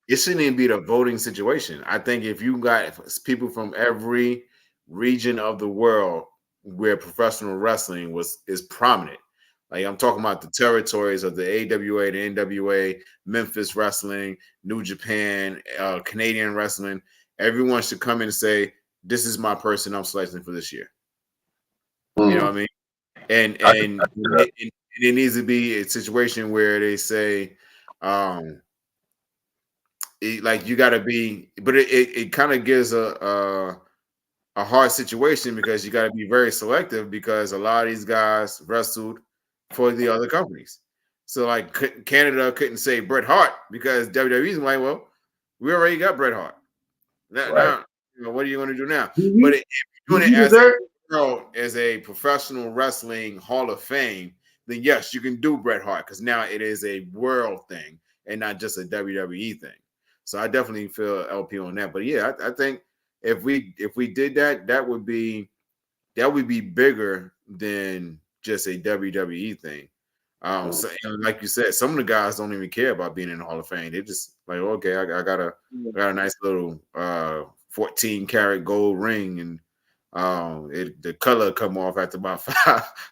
it shouldn't even be the voting situation. I think if you got people from every region of the world where professional wrestling is prominent, like I'm talking about the territories of the AWA, the NWA, Memphis Wrestling, New Japan, Canadian Wrestling, everyone should come in and say, this is my person I'm selecting for this year. You know what I mean? And it needs to be a situation where they say, like you got to be, but it kind of gives a hard situation because you got to be very selective because a lot of these guys wrestled for the other companies. So like Canada couldn't say Bret Hart because WWE's like, well, we already got Bret Hart. Now what are you going to do now? But if you're doing it as a professional wrestling Hall of Fame, then yes, you can do Bret Hart because now it is a world thing and not just a WWE thing. So I definitely feel LP on that. But yeah, I think if we did that, that would be bigger than just a WWE thing. So, and like you said, some of the guys don't even care about being in the Hall of Fame. They just like, okay, I got a nice little 14 karat gold ring, and the color come off after about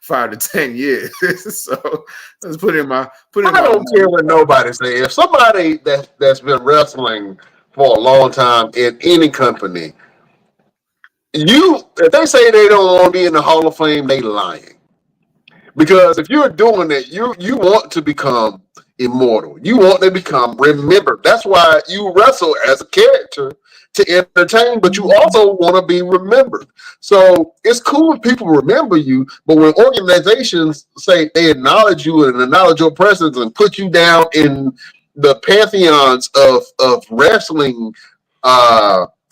five to 10 years. So let's put in my. I don't care what nobody says. If somebody that's been wrestling for a long time in any company, if they say they don't want to be in the Hall of Fame, they lying. Because if you're doing it, you want to become immortal. You want to become remembered. That's why you wrestle as a character to entertain, but you also want to be remembered. So it's cool if people remember you, but when organizations say they acknowledge you and acknowledge your presence and put you down in the pantheons of wrestling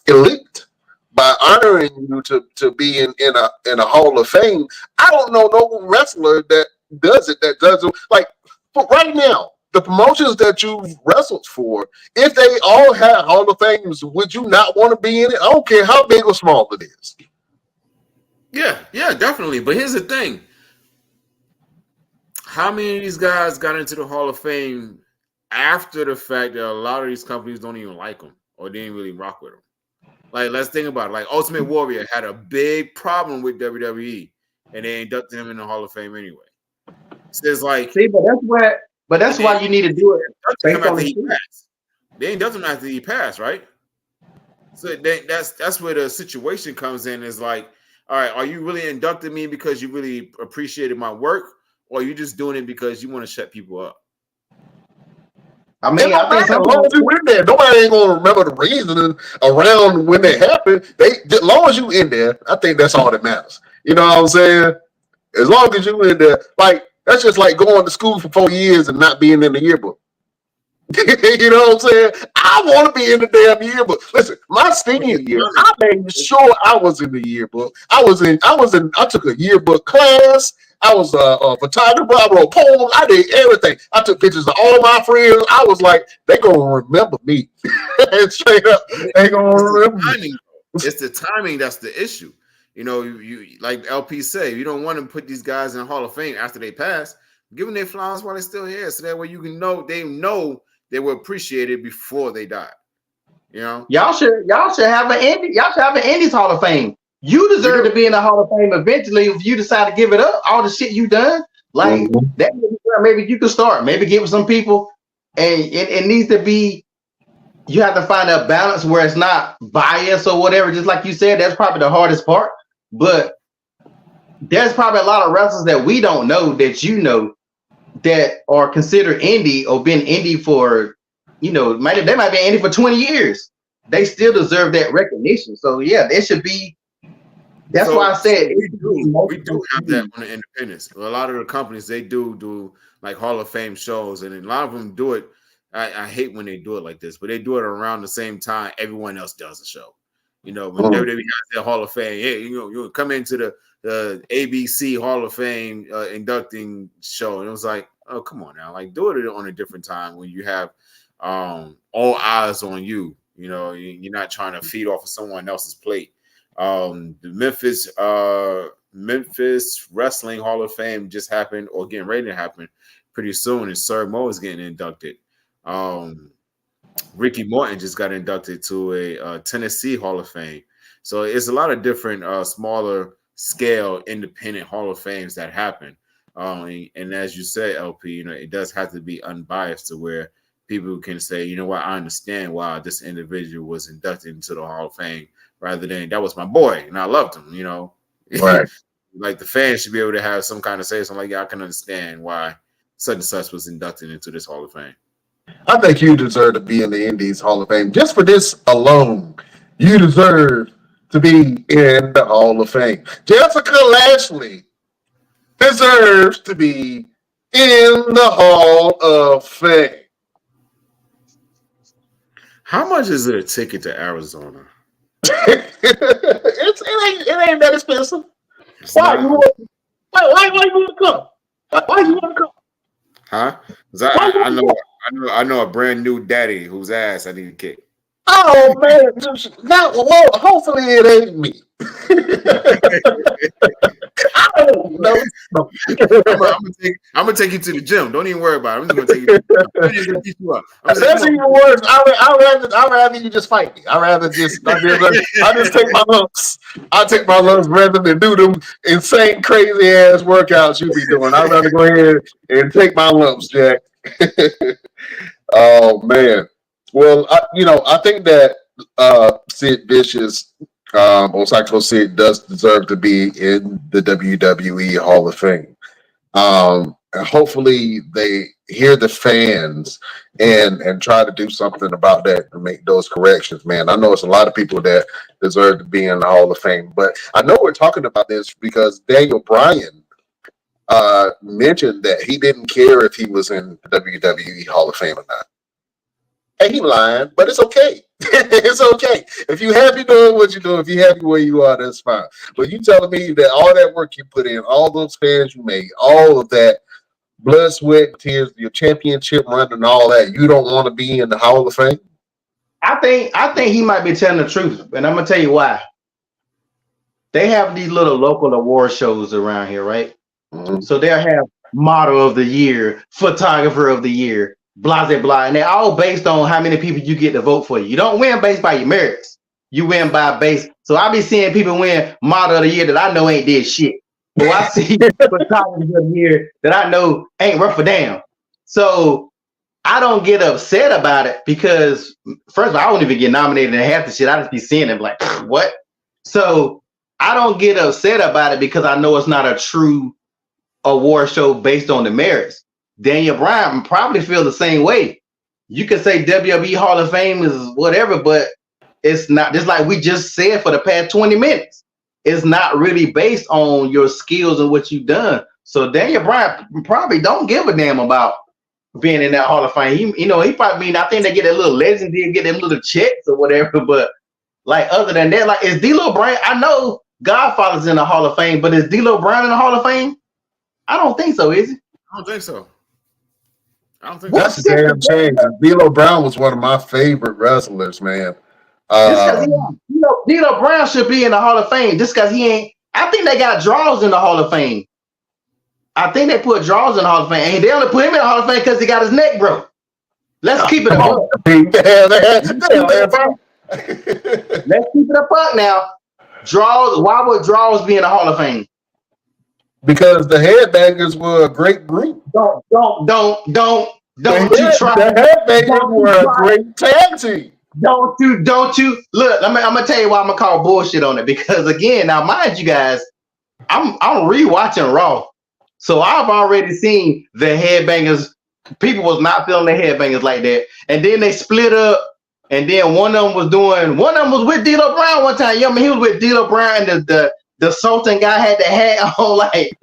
elite by honoring you to be in a Hall of Fame, I don't know no wrestler that does it. That doesn't like. But right now, the promotions that you've wrestled for, if they all had Hall of Fames, would you not want to be in it? I don't care how big or small it is. Yeah, definitely. But here's the thing: how many of these guys got into the Hall of Fame after the fact that a lot of these companies don't even like them or didn't really rock with them? Like, let's think about it. Like, Ultimate Warrior had a big problem with WWE, and they inducted him in the Hall of Fame anyway. So it's like, see, but that's why you need to do it. They inducted him after he passed, right? So that's where the situation comes in. Is like, all right, are you really inducting me because you really appreciated my work, or are you just doing it because you want to shut people up? I mean, I think as long as you in there, nobody ain't gonna remember the reasoning around when it happened. As long as you in there, I think that's all that matters. You know what I'm saying? As long as you in there, like that's just like going to school for 4 years and not being in the yearbook. You know what I'm saying? I want to be in the damn yearbook. Listen, my senior year, I made sure I was in the yearbook. I took a yearbook class. I was a photographer. I wrote poems. I did everything. I took pictures of all my friends. I was like, they gonna remember me. Straight up, they gonna remember me. It's the timing that's the issue. You know, you like LP say, you don't want to put these guys in the Hall of Fame after they pass. Give them their flowers while they're still here, so that way you can know they were appreciated before they died. You know, y'all should have an Indies Hall of Fame. You deserve to be in the Hall of Fame eventually if you decide to give it up. All the shit you done, like that. Maybe you can start. Maybe give some people, and it needs to be. You have to find a balance where it's not bias or whatever. Just like you said, that's probably the hardest part. But there's probably a lot of wrestlers that we don't know that you know that are considered indie or been indie for, they might be indie for 20 years. They still deserve that recognition. So yeah, it should be. That's why I said we do have that on the independents. A lot of the companies, they do like Hall of Fame shows, and a lot of them do it. I hate when they do it like this, but they do it around the same time everyone else does a show. You know, when WWE has their Hall of Fame, hey, you come into the ABC Hall of Fame inducting show, and it was like, oh, come on now, like do it on a different time when you have all eyes on you. You know, you're not trying to feed off of someone else's plate. The Memphis Wrestling Hall of Fame just happened, or getting ready to happen pretty soon, and Sir Mo is getting inducted. Ricky Morton just got inducted to a Tennessee Hall of Fame. So it's a lot of different smaller scale independent Hall of Fames that happen. And as you said, LP, it does have to be unbiased to where people can say, you know what, I understand why this individual was inducted into the Hall of Fame, rather than that was my boy and I loved him, Right. like the fans should be able to have some kind of say. So I'm like, yeah, I can understand why such and such was inducted into this Hall of Fame. I think you deserve to be in the Indies Hall of Fame. Just for this alone, you deserve to be in the Hall of Fame. Jessica Lashley deserves to be in the Hall of Fame. How much is a ticket to Arizona? it ain't that expensive. It's Why not. you want to come? Why you want to come? Huh? 'Cause I know a brand new daddy whose ass I need to kick. Oh man, well, hopefully it ain't me. I don't know. I'm gonna take you to the gym. Don't even worry about it. I'm just gonna take you to the gym. I'm just gonna beat you up. That's even worse. I'd rather you just fight me. I just take my lumps. I take my lumps rather than do them insane, crazy ass workouts you be doing. I'd rather go ahead and take my lumps, Jack. Oh man. Well, I think that Sid Vicious, or Psycho Sid, does deserve to be in the WWE Hall of Fame. Hopefully, they hear the fans and try to do something about that and make those corrections. Man, I know it's a lot of people that deserve to be in the Hall of Fame, but I know we're talking about this because Daniel Bryan mentioned that he didn't care if he was in the WWE Hall of Fame or not. Hey, he lying, but it's okay. It's okay. If you happy doing what you're doing, if you happy where you are, that's fine. But you telling me that all that work you put in, all those fans you made, all of that blood, sweat, tears, your championship run and all that, you don't want to be in the Hall of Fame? I think he might be telling the truth, and I'm gonna tell you why. They have these little local award shows around here, right? Mm-hmm. So they'll have model of the year, photographer of the year, blah, blah, blah. And they're all based on how many people you get to vote for you. You don't win based by your merits. You win by base. So I be seeing people win model of the year that I know ain't did shit. But I see photographer of the year that I know ain't worth a damn. So I don't get upset about it because, first of all, I won't even get nominated in half the shit. I just be seeing it like, what? So I don't get upset about it because I know it's not a true award show based on the merits. Daniel Bryan probably feel the same way. You could say WWE Hall of Fame is whatever, but it's not. Just like we just said for the past 20 minutes, it's not really based on your skills and what you've done. So Daniel Bryan probably don't give a damn about being in that Hall of Fame. He probably I think they get a little legend deal, get them little checks or whatever. But like other than that, like is D'Lo Brown? I know Godfather's in the Hall of Fame, but is D'Lo Brown in the Hall of Fame? I don't think so. Is he? I don't think so. That's a damn shame. D'Lo Brown was one of my favorite wrestlers, man. D'Lo Brown should be in the Hall of Fame just because he ain't. I think they got draws in the Hall of Fame. I think they put draws in the Hall of Fame, and they only put him in the Hall of Fame because he got his neck broke. Let's keep it a buck. Let's keep it a buck now. Draws. Why would draws be in the Hall of Fame? Because the Headbangers were a great group. Don't you try. The Headbangers were a great tag team. Don't you look? I'm gonna tell you why I'm gonna call bullshit on it because again, now mind you guys, I'm rewatching Raw, so I've already seen the Headbangers. People was not feeling the Headbangers like that, and then they split up, and then one of them was with D'Lo Brown one time. Yeah, I mean, he was with D'Lo Brown, and the Sultan guy had the hat on. Like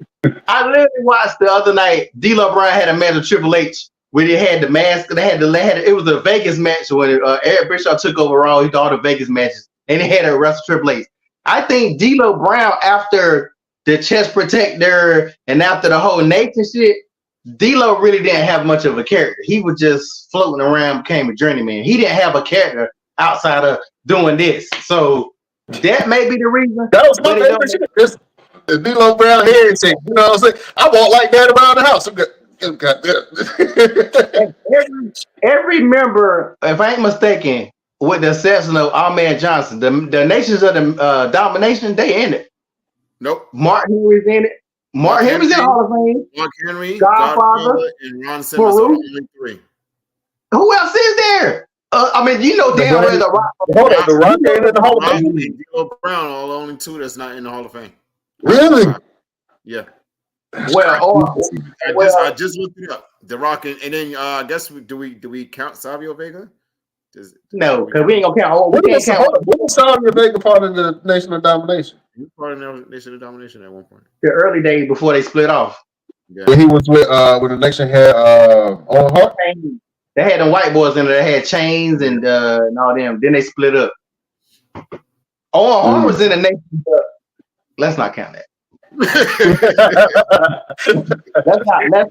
I literally watched the other night. D'Lo Brown had a match with Triple H where they had the mask. It was a Vegas match when Eric Bischoff took over Raw. He did all the Vegas matches, and they had a wrestle Triple H. I think D'Lo Brown, after the chest protector and after the whole Nathan shit, D'Lo really didn't have much of a character. He was just floating around, became a journeyman. He didn't have a character outside of doing this. So that may be the reason. That was my favorite shit. The D'Lo Brown hair shit. You know what I'm saying? I walk like that around the house. Every member, if I ain't mistaken, with the exception of Ahmed Johnson, the Nations of the Domination, they in it. Nope. Mark Henry's in it. Mark Henry's in the Hall of Fame. Mark Henry, Godfather, and Ron Simmons are the only three. Who else is there? I mean, you know damn well the Rock. The Rock ain't in the Hall of Fame. D'Lo Brown are the only two that's not in the Hall of Fame. Really? Yeah. Well, I just looked it up. The Rock and then I guess do we count Savio Vega? No, because we ain't gonna count. What was Savio Vega part of the Nation of Domination? He was part of the Nation of Domination at one point. The early days before they split off. Yeah. When he was with when the Nation had Owen Hart. They had them white boys in there. They had chains and all them. Then they split up. Owen Hart was in the Nation. Let's not count that.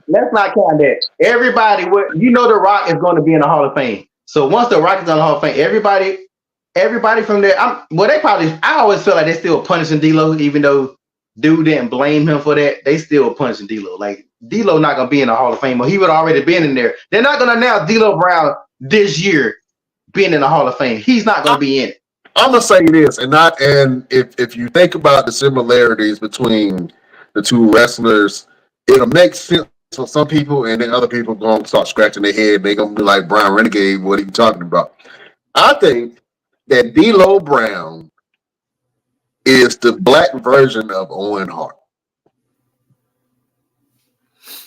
let's not count that. Everybody, the Rock is going to be in the Hall of Fame. So once the Rock is in the Hall of Fame, everybody from there. I always feel like they're still punishing D'Lo, even though dude didn't blame him for that. They still punishing D'Lo. Like D'Lo not gonna be in the Hall of Fame, or he would already been in there. They're not gonna announce D'Lo Brown this year being in the Hall of Fame. He's not gonna be in it. I'm gonna say this, and if you think about the similarities between the two wrestlers, it'll make sense for some people, and then other people gonna start scratching their head. They're gonna be like, Brian Renegade, what are you talking about? I think that D'Lo Brown is the black version of Owen Hart.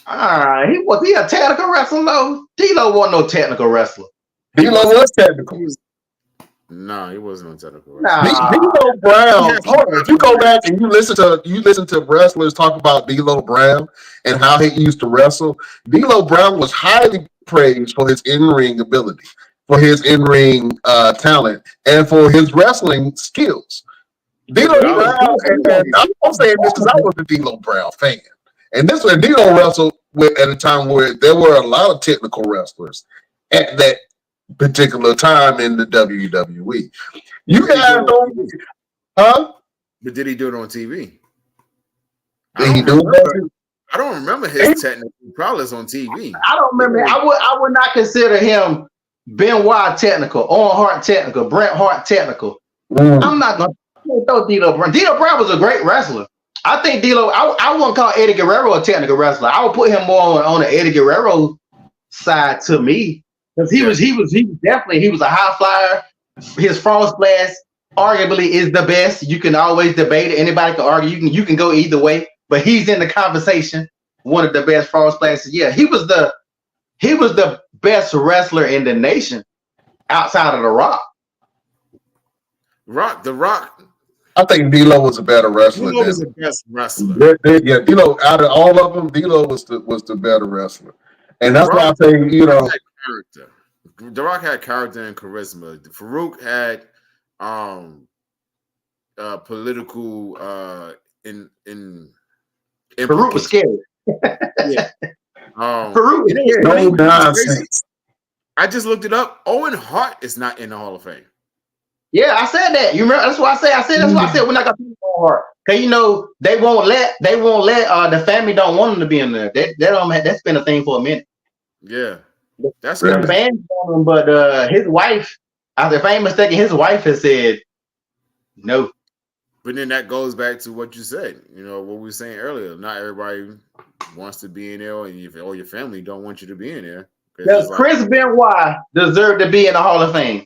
Was he a technical wrestler? No, D'Lo wasn't no technical wrestler. D'Lo was technical. No, he wasn't on technical. D'Lo Brown. If you go back and you listen to wrestlers talk about D'Lo Brown and how he used to wrestle, D'Lo Brown was highly praised for his in-ring ability, for his in-ring talent, and for his wrestling skills. D'Lo Brown, and I'm saying this because I was a D'Lo Brown fan, and this was D'Lo wrestled at a time where there were a lot of technical wrestlers at that particular time in the WWE. You guys don't, huh? But did he do it on TV? Did he do it? I don't remember his technical prowess on TV. I don't remember. I would not consider him Benoit technical, Owen Hart technical, Bret Hart technical. I'm not gonna throw D'Lo Brown. D'Lo Brown was a great wrestler. I think D'Lo. I wouldn't call Eddie Guerrero a technical wrestler. I would put him more on the Eddie Guerrero side to me. Because he was a high flyer. His front splash arguably is the best. You can always debate it. Anybody can argue. You can go either way. But he's in the conversation. One of the best front splashes. Yeah, he was the best wrestler in the nation outside of The Rock. The Rock. I think D'Lo was a better wrestler. D'Lo was the best wrestler. Yeah, D'Lo. Out of all of them, D'Lo was the better wrestler. And that's why I think, character. The Rock had character and charisma. Farouk had political in Farouk was scary. Yeah. Farouk no nonsense. I just looked it up. Owen Hart is not in the Hall of Fame. Yeah, I said that. You remember? That's why I said we're not gonna put Owen Hart. Cause they won't let the family don't want him to be in there. That's been a thing for a minute. Yeah. That's the fans want him, but his wife, if I ain't mistaken, his wife has said no. But then that goes back to what you said. What we were saying earlier. Not everybody wants to be in there, and your family don't want you to be in there. Does Chris Benoit deserve to be in the Hall of Fame?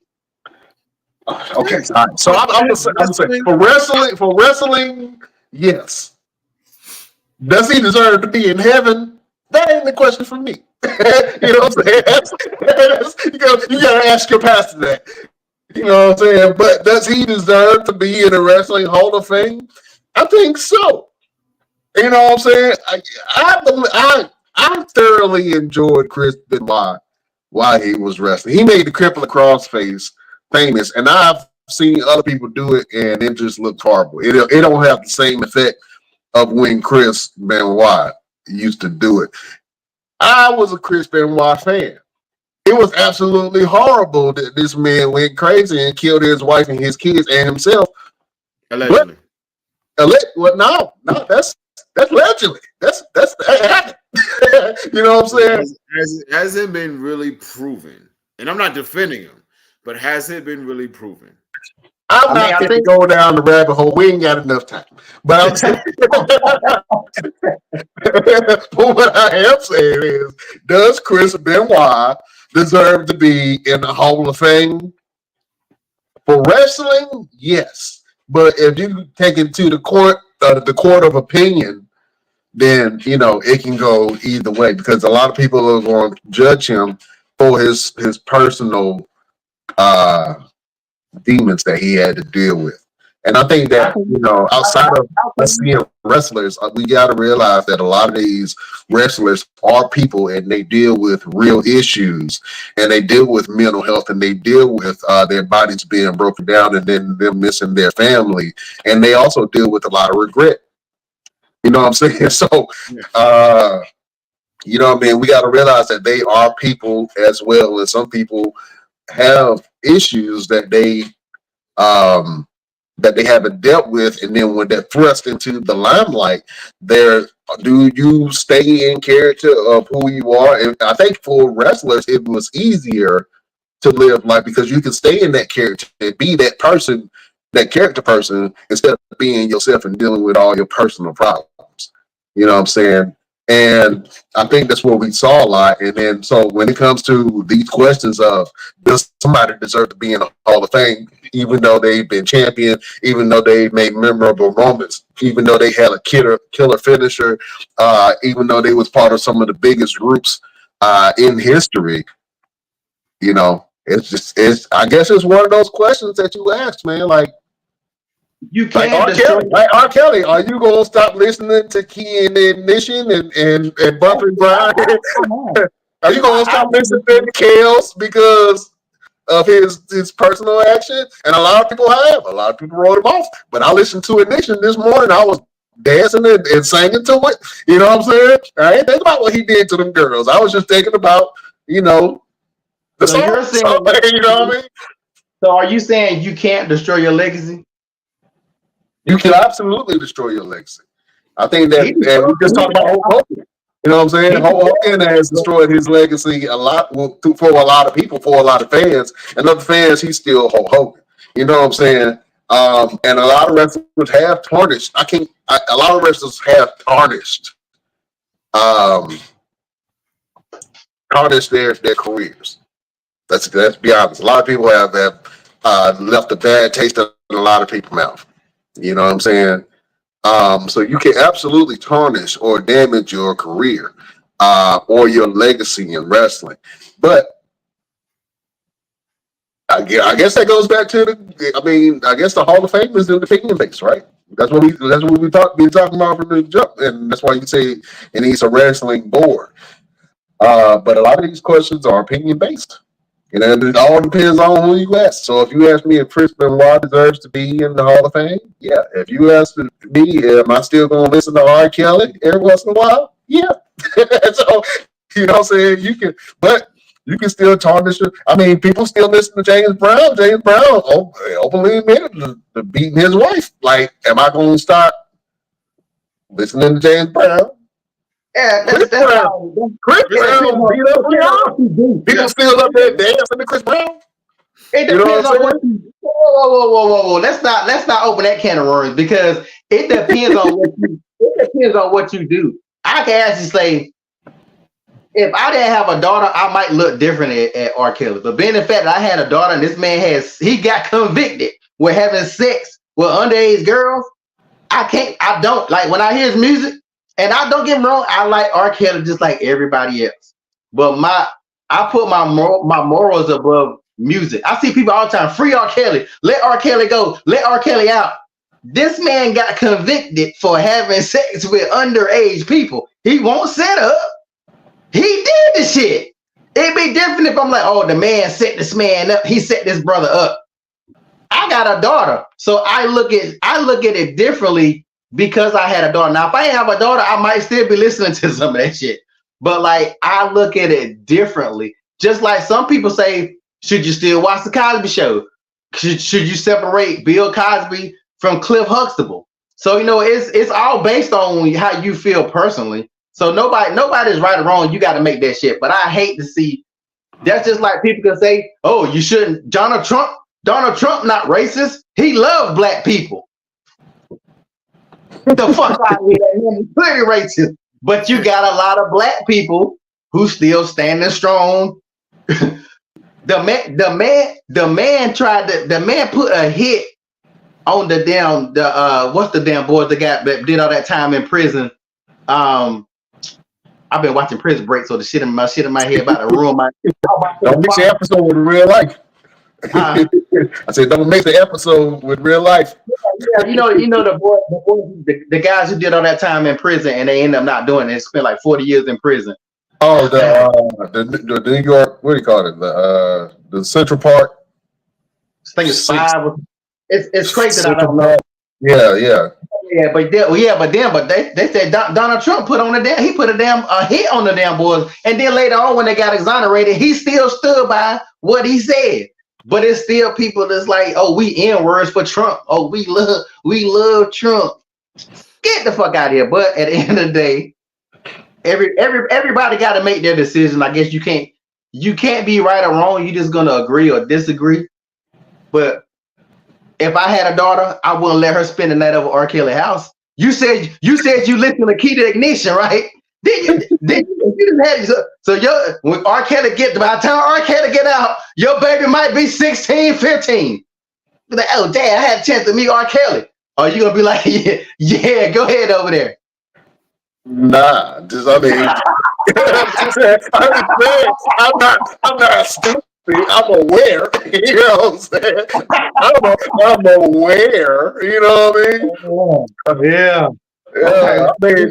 Okay, all right. So I'm gonna say for wrestling, yes. Does he deserve to be in heaven? That ain't the question for me. You know what I'm saying? You gotta ask your pastor that. You know what I'm saying? But does he deserve to be in the Wrestling Hall of Fame? I think so. You know what I'm saying? I thoroughly enjoyed Chris Benoit while he was wrestling. He made the crippling crossface famous, and I've seen other people do it, and it just looked horrible. It don't have the same effect of when Chris Benoit used to do it. I was a Chris Benoit fan. It was absolutely horrible that this man went crazy and killed his wife and his kids and himself. Allegedly. No, that's allegedly. That happened. You know what I'm saying? Has it been really proven? And I'm not defending him, but has it been really proven? I'm not going to go down the rabbit hole. We ain't got enough time. But I'm saying, but what I am saying is, does Chris Benoit deserve to be in the Hall of Fame? For wrestling, yes. But if you take it to the court of opinion, then it can go either way, because a lot of people are going to judge him for his personal demons that he had to deal with. And I think that outside of us seeing wrestlers, we got to realize that a lot of these wrestlers are people, and they deal with real issues, and they deal with mental health, and they deal with their bodies being broken down, and then them missing their family, and they also deal with a lot of regret. You know what I'm saying? So, we got to realize that they are people as well, and some people have issues that they haven't dealt with, and then when they're thrust into the limelight, do you stay in character of who you are? And I think for wrestlers, it was easier to live life because you can stay in that character and be that person, that character person, instead of being yourself and dealing with all your personal problems. You know what I'm saying? And I think that's what we saw a lot. And then, so when it comes to these questions of, does somebody deserve to be in the Hall of Fame, even though they've been champion, even though they've made memorable moments, even though they had a killer finisher, even though they was part of some of the biggest groups in history, I guess it's one of those questions that you ask, man. Like, you can't R. Kelly, are you gonna stop listening to Key and Ignition and Bumping Brian? Are you gonna stop listening to Chaos because of his personal action? And a lot of people have. A lot of people wrote him off. But I listened to Ignition this morning. I was dancing and singing to it. You know what I'm saying? I ain't thinking about what he did to them girls. I was just thinking about, the so song. You know what I mean? So are you saying you can't destroy your legacy? You can absolutely destroy your legacy. I think that, and we just talked about Hulk Hogan. You know what I'm saying? Hulk Hogan has destroyed his legacy a lot for a lot of people, for a lot of fans. And other fans, he's still Hulk Hogan. You know what I'm saying? And a lot of wrestlers have tarnished. A lot of wrestlers have tarnished their careers. Let's be honest. A lot of people have left a bad taste in a lot of people's mouth. You know what I'm saying? So you can absolutely tarnish or damage your career or your legacy in wrestling. But I guess that goes back to I guess the Hall of Fame is the opinion base, right? That's what we've been talking about from the jump, and that's why you say it needs a wrestling board. But a lot of these questions are opinion based. It all depends on who you ask. So if you ask me if Chris Benoit deserves to be in the Hall of Fame, yeah. If you ask me, am I still going to listen to R. Kelly every once in a while? Yeah. So, you know what I'm saying? You can still tarnish it. I mean, people still listen to James Brown. James Brown openly admitted to beating his wife. Like, am I going to start listening to James Brown? Yeah, Chris Brown beat up Rihanna. People still up there dancing to Chris Brown. It depends on what you do. Whoa. Let's not open that can of worms, because it depends on what you do. I can actually say, if I didn't have a daughter, I might look different at R. Kelly. But being the fact that I had a daughter and this man he got convicted with having sex with underage girls, I don't like when I hear his music. And I don't get me wrong, I like R. Kelly just like everybody else. But I put my morals above music. I see people all the time, free R. Kelly, let R. Kelly go, let R. Kelly out. This man got convicted for having sex with underage people. He won't set up. He did the shit. It'd be different if I'm like, oh, the man set this man up. He set this brother up. I got a daughter, so I look at it differently because I had a daughter. Now, if I didn't have a daughter, I might still be listening to some of that shit. But like, I look at it differently. Just like some people say, should you still watch the Cosby Show? Should you separate Bill Cosby from Cliff Huxtable? So it's all based on how you feel personally. So nobody's right or wrong. You got to make that shit. But I hate to see. That's just like people can say, "Oh, you shouldn't." Donald Trump not racist. He loves black people. Get the fuck out of here. That man is clearly racist. But you got a lot of black people who still standing strong. The man put a hit on what's the damn boys that did all that time in prison I've been watching Prison Break, so the shit in my head about to ruin my. Don't mix the episode with real life. I said, don't mix the episode with real life. Yeah, you know the guys who did all that time in prison and they end up not doing it. Spent like 40 years in prison. Oh, the New York, what do you call it? The Central Park. I think it's 5. It's crazy that I don't know. Yeah. But they said Donald Trump put a hit on the damn boys, and then later on when they got exonerated, he still stood by what he said. But it's still people that's like, oh, we N-words for Trump. Oh, we love Trump. Get the fuck out of here. But at the end of the day, everybody got to make their decision. I guess you can't be right or wrong. You're just gonna agree or disagree. But if I had a daughter, I wouldn't let her spend the night over R. Kelly house. You said you listen to Key to Ignition, right? Did you when R. Kelly by the time R. Kelly get out, your baby might be 16, 15. Be like, oh dad, I had a chance to meet R. Kelly. Or you gonna be like, yeah, go ahead over there. Nah, I'm not stupid. I'm aware. You know what I'm saying? I'm aware. You know what I mean? Yeah. Yeah, I mean,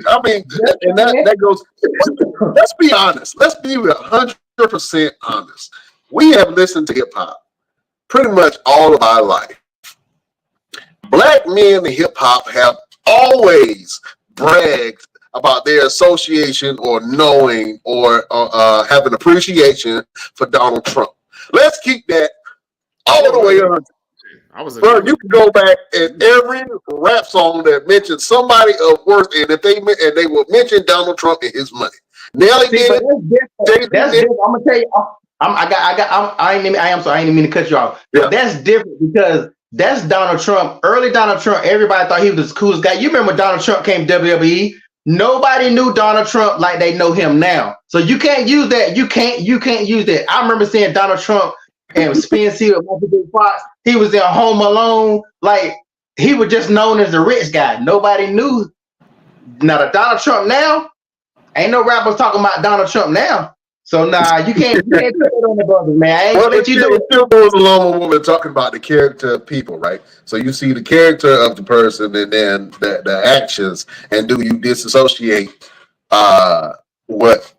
and that goes. Let's be honest. Let's be 100% honest. We have listened to hip hop pretty much all of our life. Black men in hip hop have always bragged about their association or knowing or having appreciation for Donald Trump. Let's keep that all the way on. Bro, you can go back and every rap song that mentions somebody of worth, and if they will mention Donald Trump and his money. Nelly did it. That's different. I'm gonna tell you. I ain't mean to cut you off. Yeah. That's different because that's Donald Trump. Early Donald Trump, everybody thought he was the coolest guy. You remember Donald Trump came to WWE? Nobody knew Donald Trump like they know him now. So you can't use that. You can't use that. I remember seeing Donald Trump and Spin C with Michael J. Fox. He was in Home Alone. Like he was just known as the rich guy. Nobody knew. Now the Donald Trump now, ain't no rappers talking about Donald Trump now. So nah, you can't put it on the brothers, man. I ain't gonna let you do it. It still goes along with women talking about the character of people, right? So you see the character of the person and then the actions, and do you disassociate what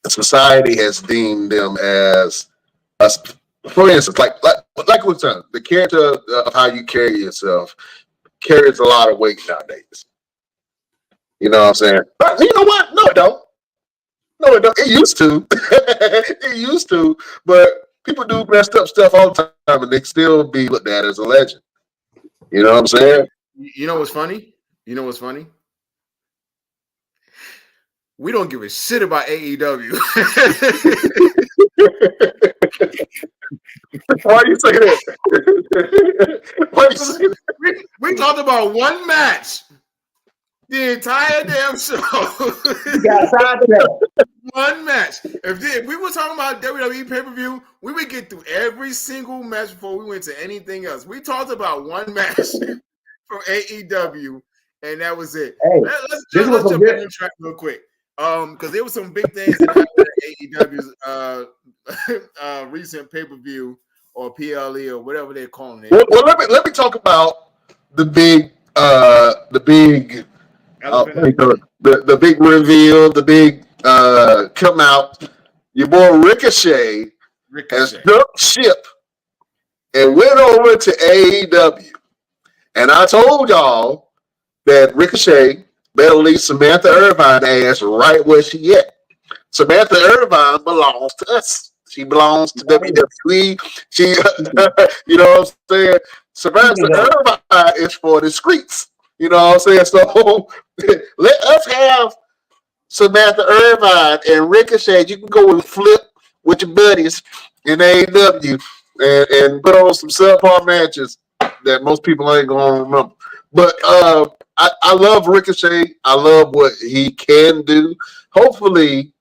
society has deemed them as? For instance, like we're saying, the character of how you carry yourself carries a lot of weight nowadays. You know what I'm saying? But you know what? No, it don't. No, it don't. It used to. It used to. But people do messed up stuff all the time, and they still be looked at as a legend. You know what I'm saying? You know what's funny? We don't give a shit about AEW. Why you say that? Why you say that? We talked about one match. The entire damn show. One match. If we were talking about WWE pay-per-view, we would get through every single match before we went to anything else. We talked about one match from AEW, and that was it. Hey, let's jump on track real quick. Because there were some big things that happened at AEW's recent pay-per-view or PLE or whatever they're calling it. Well, let me talk about the big the big reveal, the big come out. Your boy Ricochet has jumped ship and went over to AEW. And I told y'all that Ricochet better leave Samantha Irvine ass right where she at. Samantha Irvine belongs to us. She belongs to WWE. She, you know what I'm saying? Samantha Irvine is for the streets. You know what I'm saying? So let us have Samantha Irvine and Ricochet. You can go and flip with your buddies in AEW and put on some subpar matches that most people ain't going to remember. But I love Ricochet. I love what he can do. Hopefully,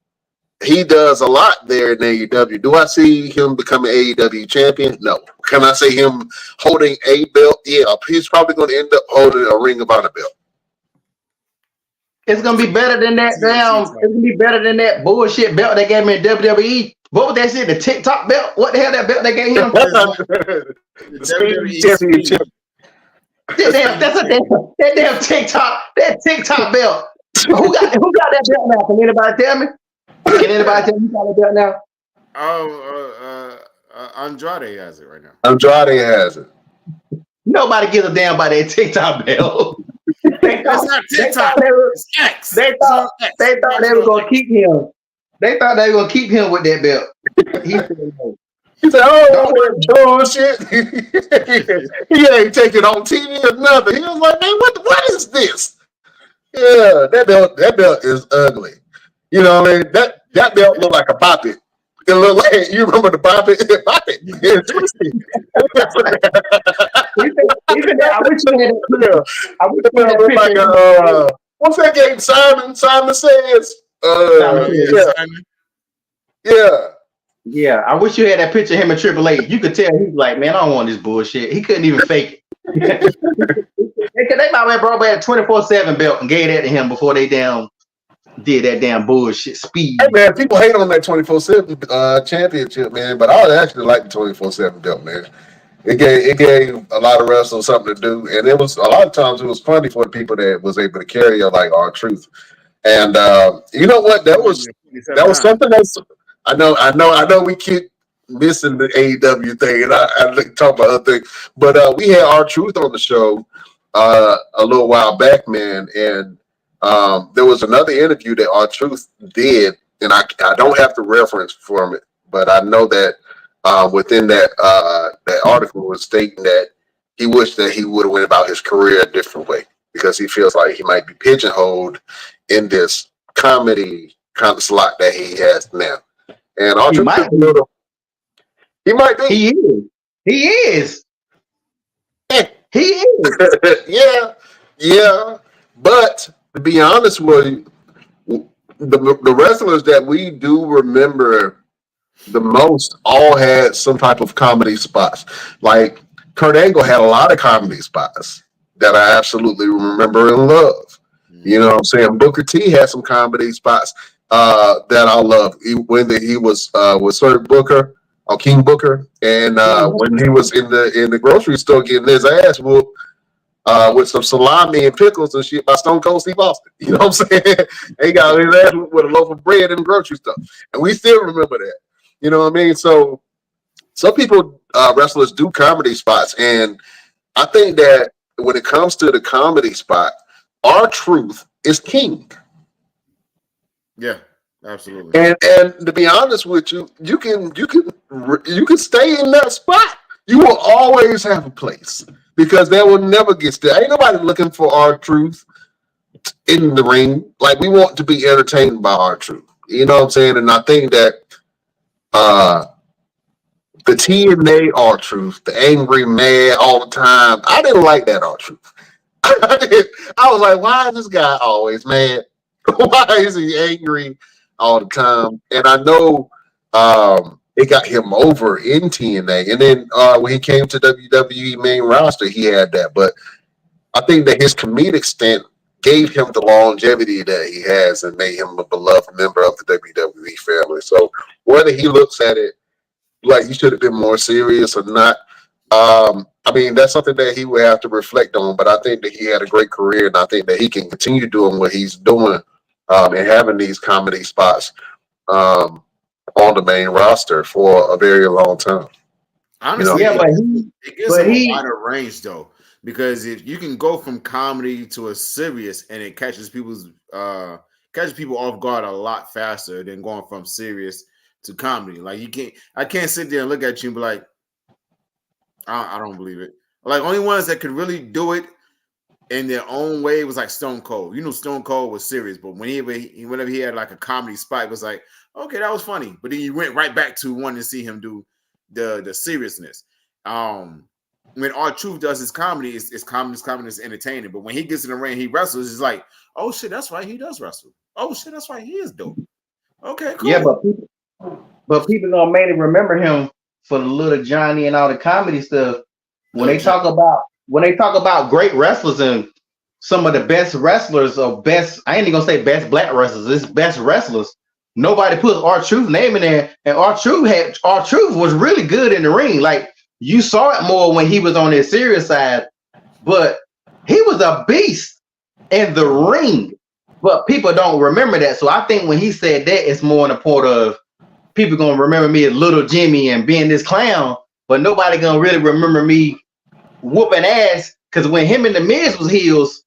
he does a lot there in AEW. Do I see him becoming AEW champion? No. Can I say him holding a belt? Yeah, he's probably going to end up holding a Ring of Honor belt. It's gonna be better than that damn. It's gonna be better than that bullshit belt they gave me in WWE. What was that shit? The TikTok belt? What the hell that belt they gave him? The WWE Championship. That damn TikTok belt. Who got that belt now? Can anybody tell me? Can anybody tell me who got that belt now? Oh, Andrade has it right now. Andrade has it. Nobody gives a damn about that TikTok belt. That's not TikTok. It's X. They thought they were gonna keep him. They thought they were gonna keep him with that belt. He said no. He said, "Oh, bullshit." He ain't taking on TV or nothing. He was like, "Man, what is this?" Yeah, that belt is ugly. You know what I mean? That belt looked like a poppet. It looked like, you remember the poppet? Poppet. Yeah, twisted. Even that, I wish you had that. I wish you had that picture. What's that game? Simon Says. Yeah. I wish you had that picture of him and Triple H. You could tell he's like, man, I don't want this bullshit. He couldn't even fake it. They might have brought back a 24/7 belt and gave that to him before they did that damn bullshit speed. Hey man, people hate on that 24/7 championship, man, but I would actually like the 24/7 belt, man. It gave a lot of wrestlers something to do, and it was a lot of times it was funny for the people that was able to carry it, like R-Truth. And you know what? That was something else. I know we keep missing the AEW thing, and I talk about other things, but we had R-Truth on the show a little while back, man, and there was another interview that R-Truth did, and I don't have the reference from it, but I know that within that article was stating that he wished that he would have went about his career a different way because he feels like he might be pigeonholed in this comedy kind of slot that he has now. And R-Truth he might be. He is. He is. Yeah. But to be honest with you, the wrestlers that we do remember the most all had some type of comedy spots. Like Kurt Angle had a lot of comedy spots that I absolutely remember and love. You know what I'm saying? Booker T had some comedy spots that I love. When he was with Swerve Booker or King Booker, and when he was in the grocery store getting his ass whooped with some salami and pickles and shit by Stone Cold Steve Austin. You know what I'm saying? He got his ass with a loaf of bread and grocery stuff, and we still remember that. You know what I mean? So some people, wrestlers, do comedy spots, and I think that when it comes to the comedy spot, R-Truth is king. Yeah, absolutely. And to be honest with you, you can stay in that spot. You will always have a place because that will never get still. Ain't nobody looking for R-Truth in the ring. Like, we want to be entertained by R-Truth. You know what I'm saying? And I think that the TNA R-Truth, the angry, mad all the time, I didn't like that R-Truth. I was like, why is this guy always mad? Why is he angry all the time? And I know it got him over in TNA. And then when he came to WWE main roster, he had that. But I think that his comedic stint gave him the longevity that he has and made him a beloved member of the WWE family. So whether he looks at it like he should have been more serious or not, I mean, that's something that he would have to reflect on. But I think that he had a great career, and I think that he can continue doing what he's doing and having these comedy spots on the main roster for a very long time. Honestly, Yeah, it gives him a wider range, though, because if you can go from comedy to a serious, and it catches people off guard a lot faster than going from serious to comedy. Like, I can't sit there and look at you and be like, I don't believe it. Like, only ones that could really do it in their own way was like Stone Cold. You know, Stone Cold was serious, but whenever he had like a comedy spot, it was like, okay, that was funny. But then you went right back to wanting to see him do the seriousness. When R-Truth does his comedy, it's comedy, it's entertaining. But when he gets in the ring, he wrestles, it's like, oh shit, that's right, he does wrestle. Oh shit, that's right, he is dope. Okay, cool. Yeah, but people don't mainly remember him for the Little Johnny and all the comedy stuff. When they talk about great wrestlers and some of the best wrestlers or best, I ain't even gonna say best black wrestlers, it's best wrestlers. Nobody puts R-Truth name in there, and R-Truth was really good in the ring. Like, you saw it more when he was on his serious side, but he was a beast in the ring. But people don't remember that. So I think when he said that, it's more in the point of people gonna remember me as Little Jimmy and being this clown, but nobody gonna really remember me whooping ass. Because when him and the Miz was heels,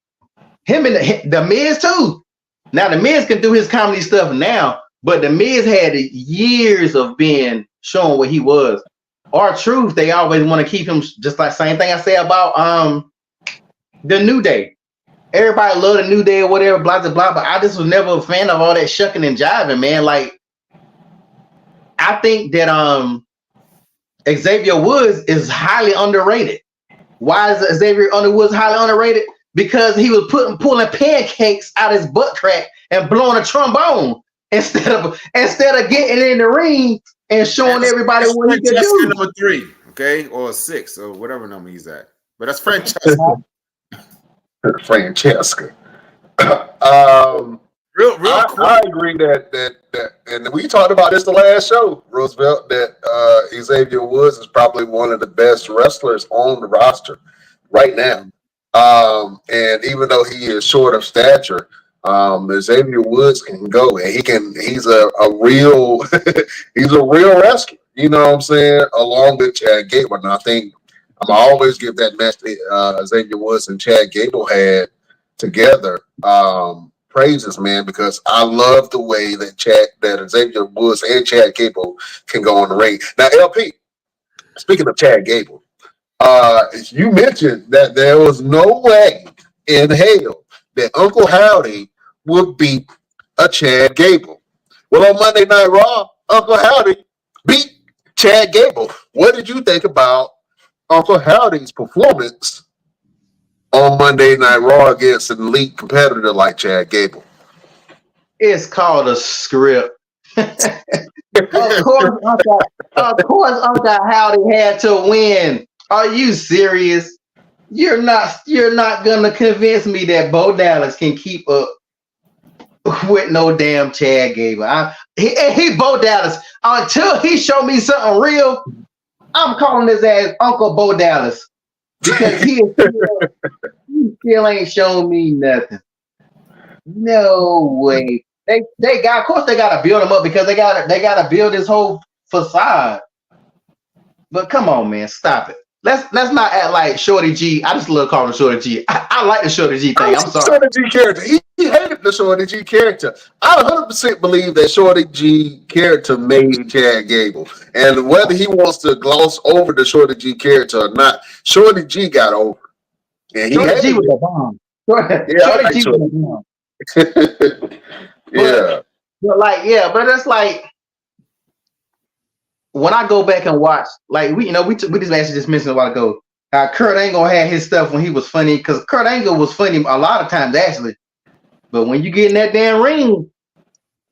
him and the Miz too. Now the Miz can do his comedy stuff now, but the Miz had years of being shown what he was. R-Truth, they always want to keep him just like same thing I say about the New Day. Everybody love the New Day or whatever, blah blah blah. But I just was never a fan of all that shucking and jiving, man. Like, I think that Xavier Woods is highly underrated. Why is Xavier Woods highly underrated? Because he was pulling pancakes out his butt crack and blowing a trombone instead of getting in the ring and showing everybody what he can do. Number 3, okay, or 6, or whatever number he's at. But that's Francesca. Francesca. Real quick. I agree that and we talked about this the last show, Roosevelt, that Xavier Woods is probably one of the best wrestlers on the roster right now. And even though he is short of stature, Xavier Woods can go, and he's a real he's a real wrestler. You know what I'm saying? Along with Chad Gable. And I think I'm always give that match Xavier Woods and Chad Gable had together praises, man, because I love the way that Xavier Woods and Chad Gable can go on the ring. Now, LP, speaking of Chad Gable, you mentioned that there was no way in hell that Uncle Howdy would beat a Chad Gable. Well, on Monday Night Raw, Uncle Howdy beat Chad Gable. What did you think about Uncle Howdy's performance on Monday Night Raw against an elite competitor like Chad Gable? It's called a script. Of course, Uncle Howdy had to win. Are you serious? You're not gonna convince me that Bo Dallas can keep up with no damn Chad Gable. He Bo Dallas until he showed me something real. I'm calling his ass Uncle Bo Dallas because he still ain't shown me nothing. No way. They got to build him up because they got to build this whole facade. But come on, man, stop it. Let's not act like Shorty G. I just love calling him Shorty G. I like the Shorty G thing. I'm sorry. Shorty G character. He hated the Shorty G character. I 100% believe that Shorty G character made Chad Gable. And whether he wants to gloss over the Shorty G character or not, Shorty G got over. And Shorty G was a bomb. Shorty G was a bomb. Yeah. But it's like when I go back and watch, like we just actually just mentioned a while ago, how Kurt Angle had his stuff when he was funny, because Kurt Angle was funny a lot of times actually. But when you get in that damn ring,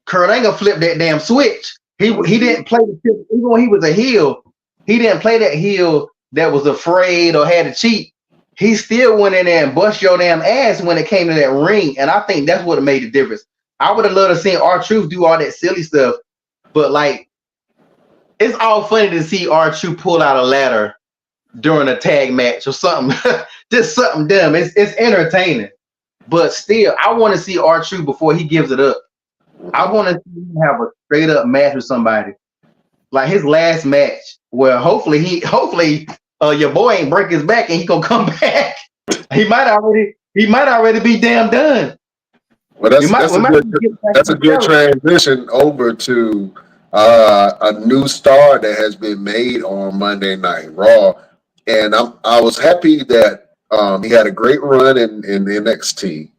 Kurt Angle flipped that damn switch. He didn't play even when he was a heel. He didn't play that heel that was afraid or had to cheat. He still went in there and bust your damn ass when it came to that ring, and I think that's what made the difference. I would have loved to see R-Truth do all that silly stuff, but like, it's all funny to see R-Truth pull out a ladder during a tag match or something, just something dumb. It's entertaining, but still, I want to see R-Truth before he gives it up. I want to see him have a straight up match with somebody, like his last match, where hopefully your boy ain't break his back and he gonna come back. He might already be damn done. Well, that's a good transition over to a new star that has been made on Monday Night Raw, and I was happy that he had a great run in NXT,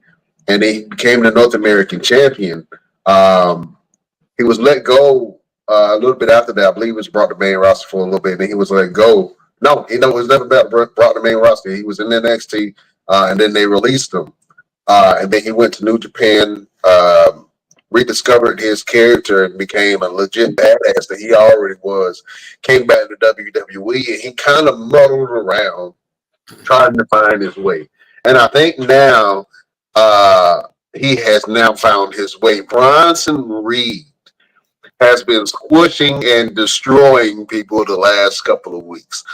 and he became the North American champion. He was let go a little bit after that. I believe he was brought to the main roster for a little bit, and then he was let go. No, it was never brought to the main roster. He was in NXT, and then they released him. And then he went to New Japan, rediscovered his character, and became a legit badass that he already was. Came back to WWE, and he kind of muddled around trying to find his way. And I think now he has now found his way. Bronson Reed has been squishing and destroying people the last couple of weeks.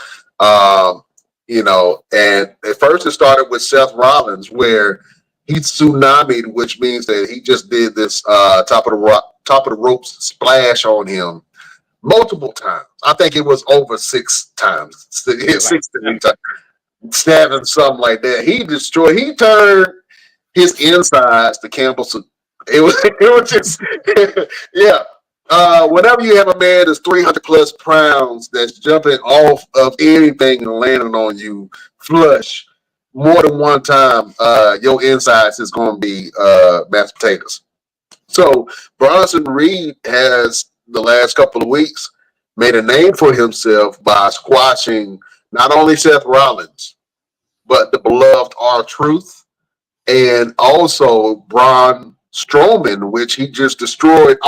You know, and at first it started with Seth Rollins, where he tsunamied, which means that he just did this top of the ropes splash on him multiple times. I think it was over 6 times, 16 times, 7, something like that. He turned his insides to Campbell's. It was just, yeah. Whenever you have a man that's 300 plus pounds that's jumping off of anything and landing on you flush more than one time, your insides is going to be mashed potatoes. So Bronson Reed has, the last couple of weeks, made a name for himself by squashing not only Seth Rollins, but the beloved R-Truth, and also Braun Strowman, which he just destroyed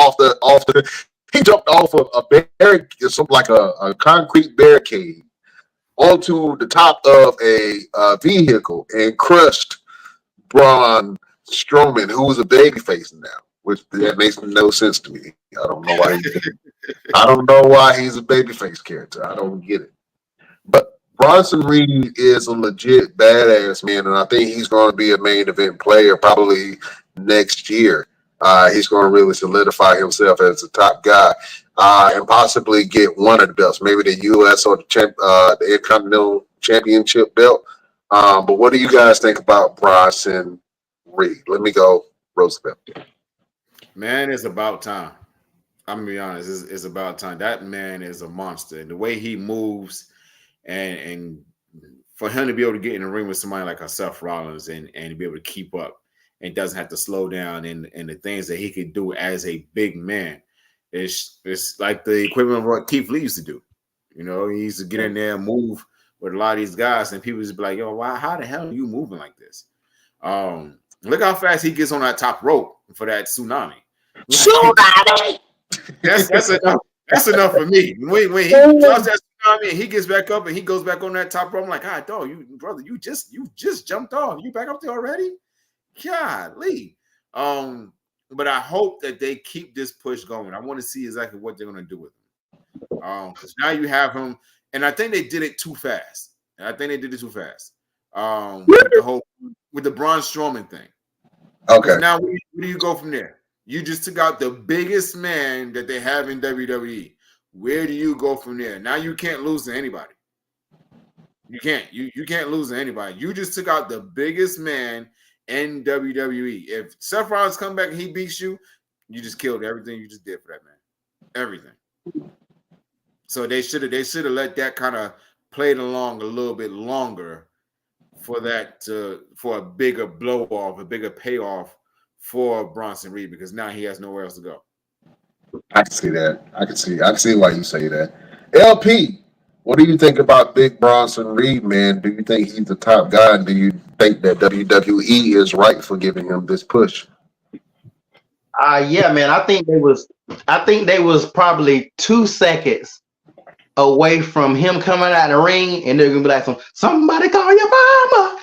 he jumped off of a barricade, something like a concrete barricade, onto the top of a vehicle and crushed Braun Strowman, who is a babyface now, which that makes no sense to me. I don't know why he's a babyface character. I don't get it. But Bronson Reed is a legit badass man, and I think he's going to be a main event player probably next year. He's going to really solidify himself as a top guy and possibly get one of the belts, maybe the U.S. or the Intercontinental Championship belt. But what do you guys think about Bronson Reed? Let me go, Roosevelt. Man, it's about time. I'm going to be honest. It's about time. That man is a monster. And the way he moves and for him to be able to get in the ring with somebody like Seth Rollins and be able to keep up and doesn't have to slow down and the things that he could do as a big man, it's like the equivalent of what Keith Lee used to do. You know, he used to get in there and move with a lot of these guys, and people just be like, yo, how the hell are you moving like this? Look how fast he gets on that top rope for that tsunami. That's enough. That's enough for me. When he drops that tsunami and he gets back up and he goes back on that top rope, I'm like, ah, dog, you just jumped off. You back up there already? Golly. But I hope that they keep this push going. I want to see exactly what they're going to do with him. Because now you have him, and I think they did it too fast. With the Braun Strowman thing. Okay. Now where do you go from there? You just took out the biggest man that they have in WWE. Where do you go from there? Now you can't lose to anybody. You can't. You can't lose to anybody. You just took out the biggest man in WWE. If Seth Rollins come back and he beats you, you just killed everything you just did for that man. Everything. So they should have let that kind of played along a little bit longer for that for a bigger blow off, a bigger payoff for Bronson Reed, because now he has nowhere else to go. I can see that. I can see why you say that. LP, what do you think about Big Bronson Reed, man? Do you think he's the top guy? And do you think that WWE is right for giving him this push? Yeah, man. I think they was probably 2 seconds away from him coming out the ring, and they're gonna be like, "Somebody call your mama."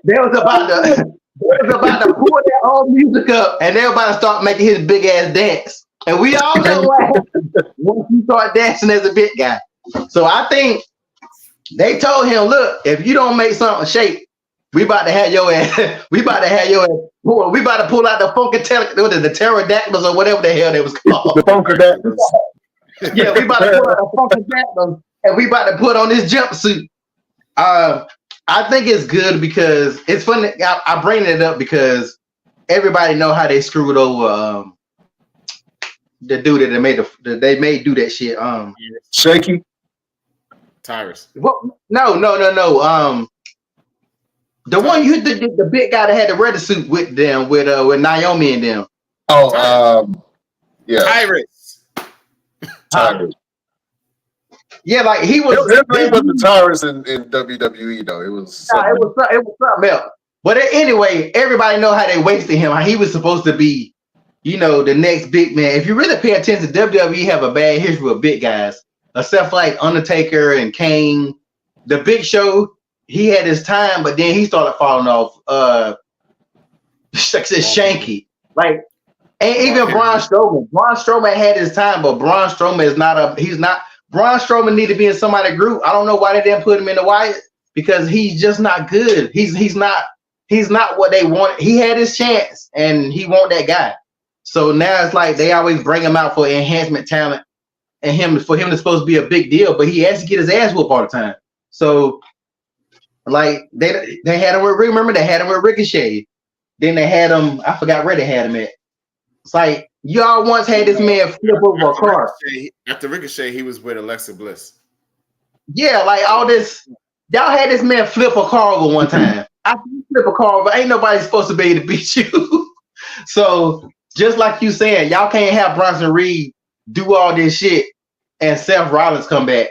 They was about to pull their own music up, and they were about to start making his big ass dance. And we all know what happens once you start dancing as a big guy. So I think they told him, "Look, if you don't make something shake, we about to have your ass. We about to have your ass. We about to pull out the the pterodactyls or whatever the hell they was called. The funkadactyls. Yeah, we about to pull out the pterodactyls, and we about to put on this jumpsuit." I think it's good because it's funny. I bring it up because everybody know how they screwed over the dude that they made do that shit. Shaky Tyrus. Well, no. The one the big guy that had the red suit with them with Naomi and them. Oh, yeah, Tyrus. Yeah, like he was. His name wasn't Tyrus in WWE though. It was something else. But anyway, everybody know how they wasted him. How he was supposed to be, the next big man. If you really pay attention, WWE have a bad history with big guys, except like Undertaker and Kane. The Big Show, he had his time, but then he started falling off. Shanky. Like, and even Braun Strowman. Braun Strowman had his time, but Braun Strowman is not Braun Strowman need to be in somebody's group. I don't know why they didn't put him in the Wyatt, because he's just not good. He's not what they want. He had his chance and he want that guy. So now it's like they always bring him out for enhancement talent, and for him to supposed to be a big deal, but he has to get his ass whooped all the time. So like they had him with, remember they had him with Ricochet. Then they had him, I forgot where they had him at. It's like, y'all once had this man flip over a car. After Ricochet, he was with Alexa Bliss. Yeah, like all this, y'all had this man flip a car over one time. After you flip a car over, ain't nobody supposed to be able to beat you. So just like you said, y'all can't have Bronson Reed do all this shit and Seth Rollins come back.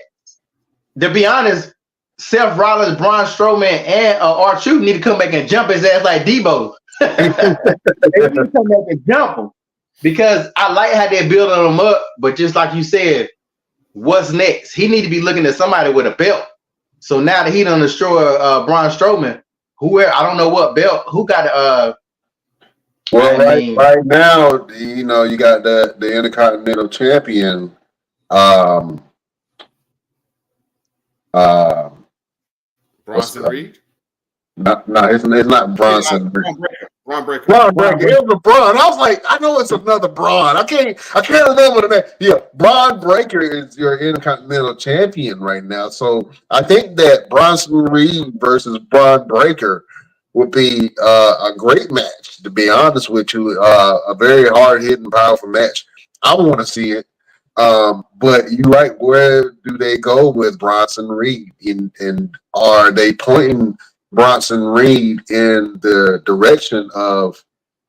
To be honest, Seth Rollins, Braun Strowman, and R-Truth need to come back and jump his ass like Debo. They need to come back and jump him, because I like how they're building him up. But just like you said, what's next? He need to be looking at somebody with a belt. So now that he done destroy Braun Strowman, I don't know what belt. Who got well, right now, you know, you got the Intercontinental Champion. Bronson Reed? No, it's not Bronson. Braun Breaker. It was Braun. I was like, I know it's another Braun. I can't remember the name. Yeah, Braun Breaker is your Intercontinental Champion right now. So I think that Bronson Reed versus Braun Breaker would be a great match, to be honest with you. A very hard-hitting, powerful match. I want to see it. But you're right, where do they go with Bronson Reed? And are they pointing Bronson Reed in the direction of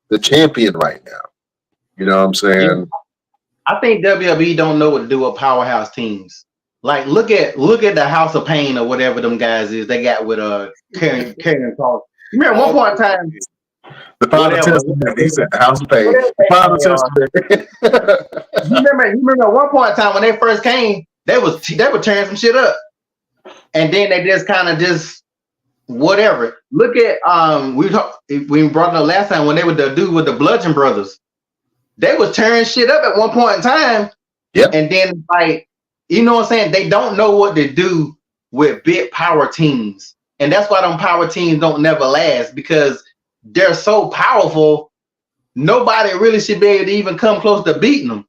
the champion right now? You know what I'm saying? I think WWE don't know what to do with powerhouse teams. Like, look at the House of Pain or whatever them guys is they got with Karrion Kross. Remember one point in time, the Final Testament. He said the House of Pain. Final Testament. You remember at one point in time when they first came, they were tearing some shit up, and then they just kind of just whatever. Look at we brought it up last time when they were the dude with the Bludgeon Brothers. They was tearing shit up at one point in time. Yep. And then, like, you know what I'm saying? They don't know what to do with big power teams. And that's why them power teams don't never last, because they're so powerful, nobody really should be able to even come close to beating them.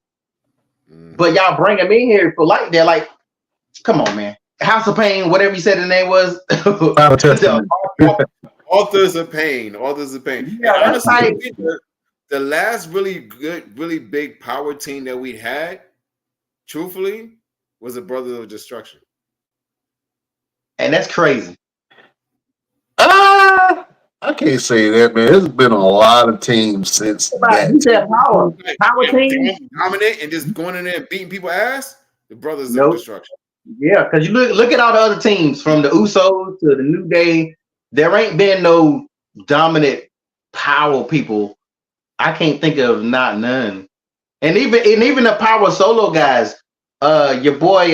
But y'all bring them in here for like, they're like, come on, man. House of Pain, whatever you said the name was. Authors of Pain. Yeah, honestly, the last really good, really big power team that we had, truthfully, was the Brothers of Destruction. And that's crazy. I can't say that, man. There's been a lot of teams since that. You said power team, dominant and just going in there and beating people's ass. The Brothers of Destruction. Yeah, because you look at all the other teams, from the Usos to the New Day. There ain't been no dominant power people. I can't think of none. And even the power solo guys. Your boy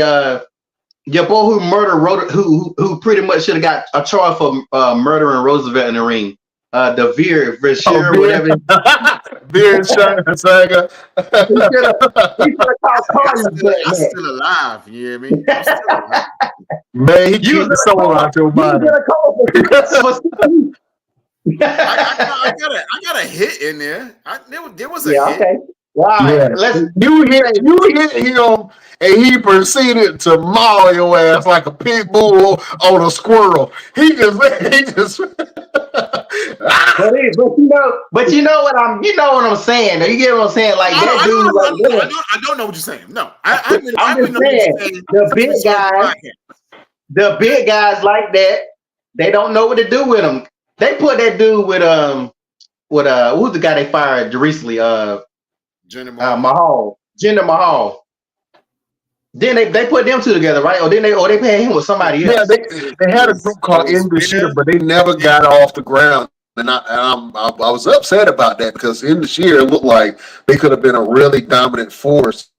who murdered who pretty much should have got a charge for murdering Roosevelt in the ring. The Veer, whatever. Veer Saga. He should have called Carlos. I'm still alive. You hear me? I'm still alive. Man, he keeps the soul out your body. I got a hit in there. There was a hit. Okay. Wow. Yeah. You hit him, and he proceeded to maul your ass like a pit bull on a squirrel. He just. But you know what I'm saying. You get what I'm saying? Like that dude. I don't know what you're saying. No, I'm just saying the big guys like that. They don't know what to do with them. They put that dude with who's the guy they fired recently? Jinder Mahal. Then they put them two together, right? Or they paired him with somebody else. Yeah, they had a group called In the Sheer, but they never got off the ground. And I was upset about that, because In the Sheer looked like they could have been a really dominant force,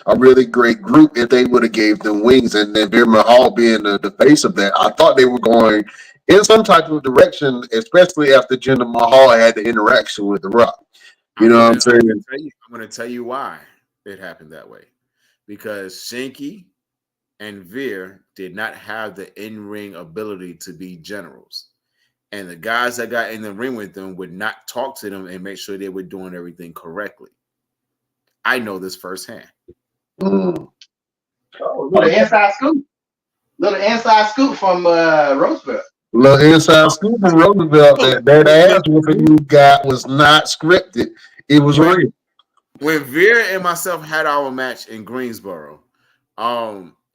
a really great group if they would have gave them wings. And then Veer Mahal being the face of that, I thought they were going in some type of direction, especially after Jinder Mahal had the interaction with The Rock. You know what I'm saying? I'm going to tell you why it happened that way. Because Shanky and Veer did not have the in-ring ability to be generals. And the guys that got in the ring with them would not talk to them and make sure they were doing everything correctly. I know this firsthand. Mm. Oh, little inside scoop from Roosevelt. Little inside scoop from Roosevelt that ass whooping you got was not scripted. It was real. When Veer and myself had our match in Greensboro,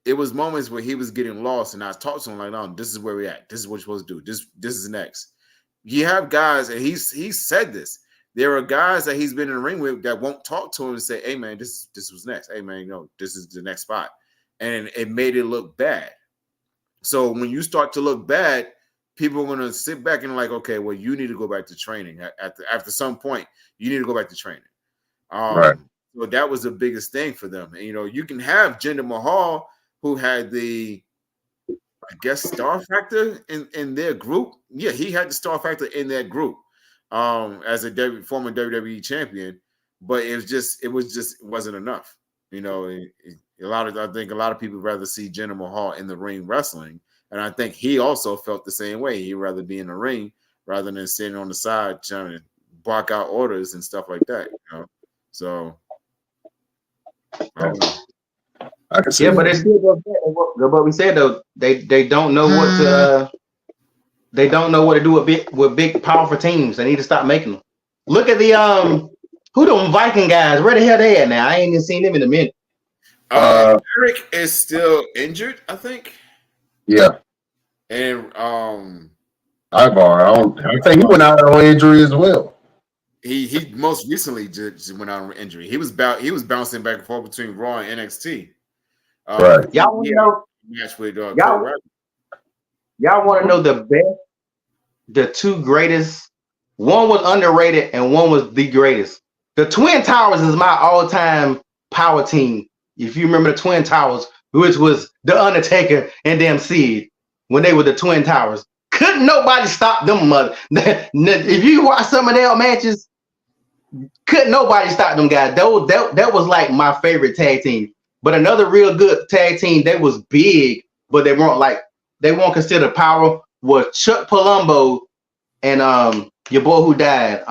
it was moments where he was getting lost, and I talked to him like, "No, this is where we at. This is what you're supposed to do. This is next." You have guys, and he said this. There are guys that he's been in the ring with that won't talk to him and say, "Hey man, this was next. Hey man, this is the next spot," and it made it look bad. So when you start to look bad, people are going to sit back and like, okay, well, you need to go back to training. After some point, you need to go back to training. Right. So that was the biggest thing for them. And, you can have Jinder Mahal, who had the, I guess, star factor in their group. Yeah, he had the star factor in that group as a former WWE champion, but it wasn't enough. I think a lot of people rather see Jinder Mahal in the ring wrestling. And I think he also felt the same way. He'd rather be in the ring rather than sitting on the side trying to block out orders and stuff like that. So I don't know. I can see but they still go back. But we said though, they don't know what to they don't know what to do with big powerful teams. They need to stop making them. Look at the who them Viking guys? Where the hell they at now? I ain't even seen them in a minute. Eric is still injured, I think. Yeah. And I think he went out on injury as well. He most recently just went out on injury. He was bouncing back and forth between Raw and NXT. Right. Y'all want to know? Match with Y'all want to know the best, the two greatest? One was underrated and one was the greatest. The Twin Towers is my all-time power team. If you remember the Twin Towers, which was The Undertaker and them Sid, when they were the Twin Towers. Couldn't nobody stop them, mother. If you watch some of their matches, couldn't nobody stop them guys. That was like my favorite tag team. But another real good tag team that was big, but they weren't considered power, was Chuck Palumbo and your boy who died.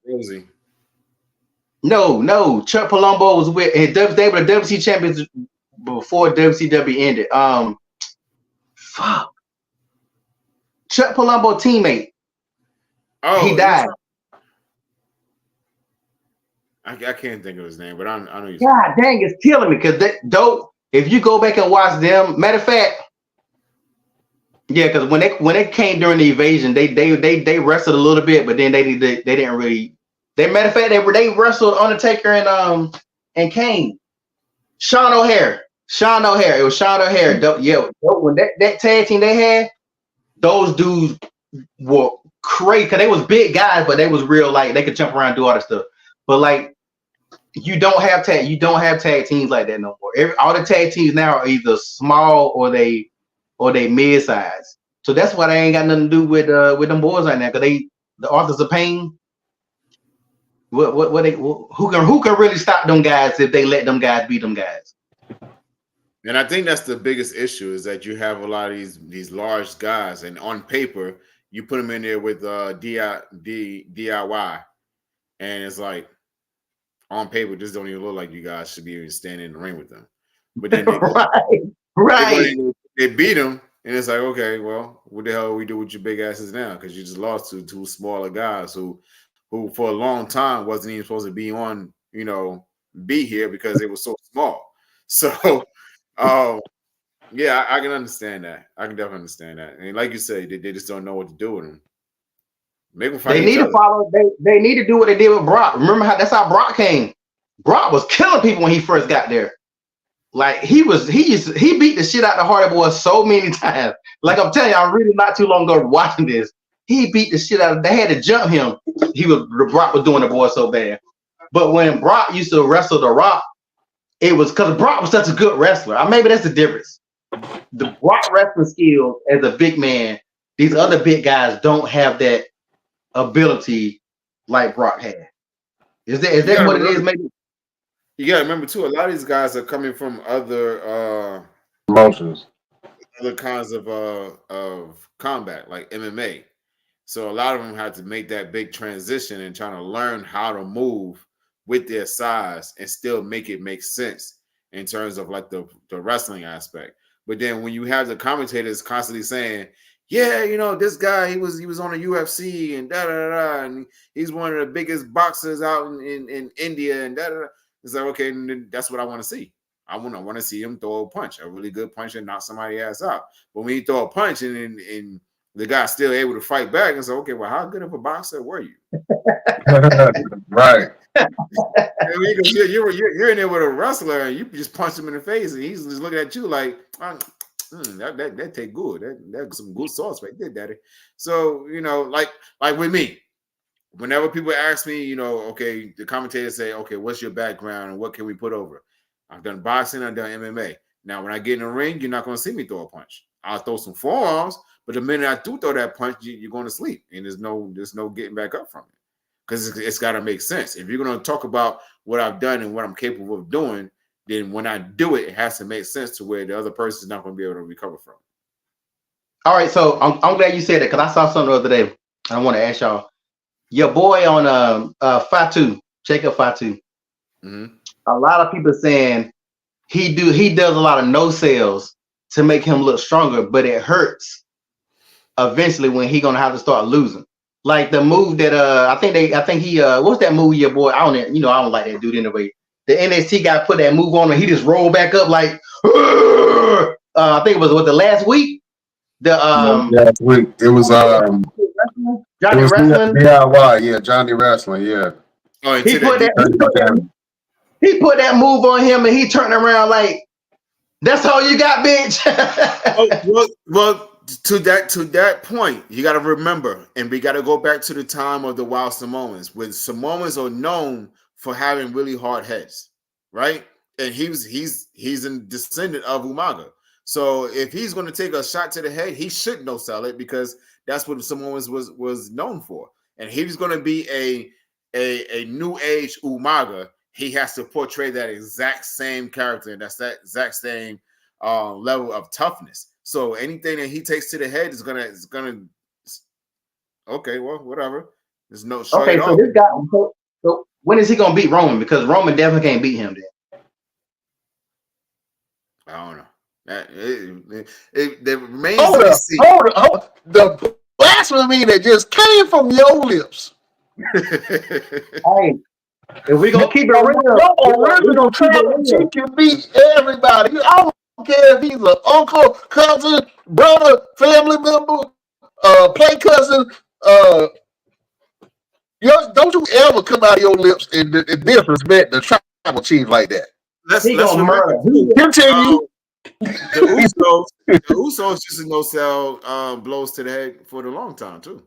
Rosie. No, Chuck Palumbo was with and they were the WC champions before WCW ended. Fuck. Chuck Palumbo teammate. Oh, he died. I can't think of his name, but I know you. God dang, it's killing me because if you go back and watch them, matter of fact, yeah, because when they came during the invasion, they wrestled a little bit, but then they didn't really. Matter of fact, they wrestled Undertaker and Kane. Sean O'Hare. It was Sean O'Hare. When that tag team they had, those dudes were crazy because they was big guys, but they was real like they could jump around and do all that stuff. But like you don't have tag teams like that no more. All the tag teams now are either small or they mid size. So that's why they ain't got nothing to do with them boys right now because the Authors of Pain. Who can really stop them guys if they let them guys beat them guys? And I think that's the biggest issue is that you have a lot of these large guys, and on paper you put them in there with DIY, and it's like on paper this don't even look like you guys should be even standing in the ring with them. But then right. They beat them, and it's like, okay, well, what the hell do we do with your big asses now? Because you just lost to two smaller guys who for a long time wasn't even supposed to be on, be here because they were so small. So, yeah, I can understand that. I can definitely understand that. And like you say, they just don't know what to do with them. Make them fight. They need to follow. They need to do what they did with Brock. Remember that's how Brock came. Brock was killing people when he first got there. Like he beat the shit out of the Hardy Boys so many times. Like I'm telling you, I'm really not too long ago watching this. He beat the shit out of. They had to jump him. Brock was doing the boy so bad. But when Brock used to wrestle The Rock, it was because Brock was such a good wrestler. Maybe that's the difference. The Brock wrestling skills as a big man these other big guys don't have that ability like Brock had. Is that what it is? Maybe you gotta remember too. A lot of these guys are coming from other Emotions. other kinds of combat, like MMA. So a lot of them had to make that big transition and trying to learn how to move with their size and still make it make sense in terms of like the wrestling aspect. But then when you have the commentators constantly saying, yeah, you know, this guy, he was on the UFC and da da da, and he's one of the biggest boxers out in India and da da da. It's like, okay, that's what I want to see. I want to see him throw a punch, a really good punch, and knock somebody ass out. But when you throw a punch and the guy's still able to fight back, and say, okay, well, how good of a boxer were you? Right. Because you're in there with a wrestler, and you just punch him in the face, and he's just looking at you like, that take good. That's some good sauce right there, daddy. So, you know, like with me, whenever people ask me, you know, okay, the commentators say, okay, what's your background and what can we put over? I've done boxing, I've done MMA. Now, when I get in the ring, you're not going to see me throw a punch. I'll throw some forearms, but the minute I do throw that punch, you're going to sleep, and there's no getting back up from it, because it's got to make sense. If you're going to talk about what I've done and what I'm capable of doing, then when I do it, it has to make sense to where the other person is not going to be able to recover from it. All right, so I'm glad you said that, because I saw something the other day. I want to ask y'all. Your boy on Fatu, Jacob Fatu. Mm-hmm. A lot of people saying he does a lot of no sales to make him look stronger, but it hurts eventually when he gonna have to start losing. Like the move that I think he what's that move your boy? I don't like that dude anyway. The NXT guy put that move on and he just rolled back up like I think it was the last week. Last week it was Johnny Wrestling. DIY, Johnny Wrestling, yeah. Oh, He put that move on him and he turned around like, that's all you got, bitch. well, to that point, you got to remember, and we got to go back to the time of the Wild Samoans, when Samoans are known for having really hard heads, right? And he's a descendant of Umaga. So if he's going to take a shot to the head, he should no sell it, because that's what Samoans was known for. And he was going to be a new age Umaga. He has to portray that exact same character, and that's that exact same level of toughness. So anything that he takes to the head is gonna okay, well, whatever. There's no okay. So this guy. So when is he gonna beat Roman? Because Roman definitely can't beat him then. I don't know. It remains Hold to be up. seen. The blasphemy that just came from your lips. Hey, if we gonna keep it real, original tribal chief can beat everybody. I don't care if he's an uncle, cousin, brother, family member, play cousin. Don't you ever come out of your lips and disrespect the tribal chief like that. Let's remember. Continue. The Usos used to no sell blows to the head for the long time too.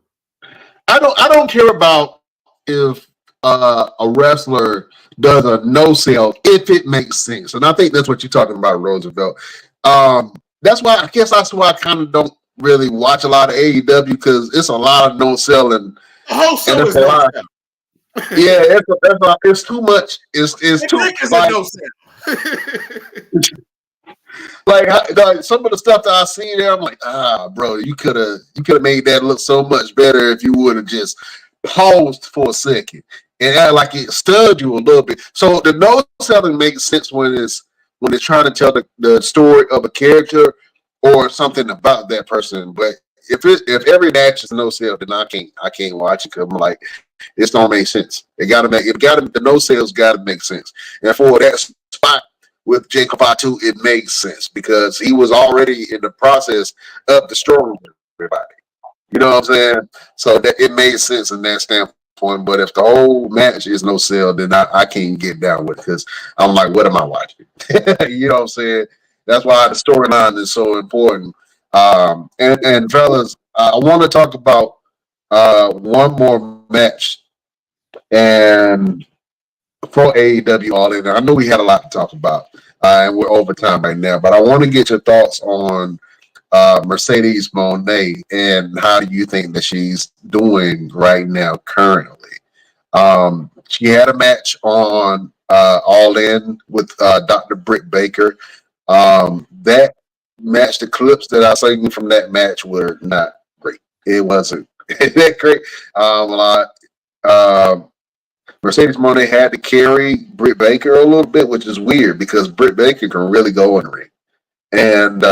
I don't care about if a wrestler does a no sell if it makes sense, and I think that's what you're talking about, Roosevelt. That's why I kind of don't really watch a lot of AEW, because it's a lot of no selling. Also, it's no sell. Yeah, it's too much. It's too much. No sell. Like some of the stuff that I see there, I'm like, bro, you could have made that look so much better if you would have just paused for a second and act like it stunned you a little bit. So the no selling makes sense when it's trying to tell the story of a character or something about that person. But if every match is no sell, then I can't watch it, because I'm like, it's don't make sense. The no sales gotta make sense. And for that spot with Jacob Fatu, it makes sense, because he was already in the process of destroying everybody. You know what I'm saying? So that it made sense in that standpoint. But if the whole match is no sell, then I can't get down with it, because I'm like, what am I watching? You know what I'm saying? That's why the storyline is so important. And fellas, I want to talk about one more match, and for AEW All In. I know we had a lot to talk about, and we're over time right now, but I want to get your thoughts on Mercedes Moné, and how do you think that she's doing right now currently? She had a match on All In with Dr. Britt Baker. That match, the clips that I seen from that match were not great. It wasn't that great. Mercedes Moné had to carry Britt Baker a little bit, which is weird because Britt Baker can really go in the ring. And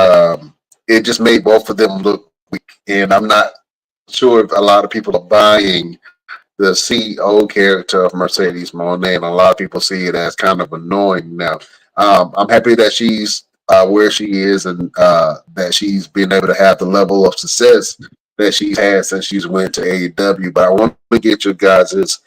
it just made both of them look weak. And I'm not sure if a lot of people are buying the CEO character of Mercedes Moné, and a lot of people see it as kind of annoying now. I'm happy that she's where she is and that she's been able to have the level of success that she's had since she's went to AEW. But I want to get your guys'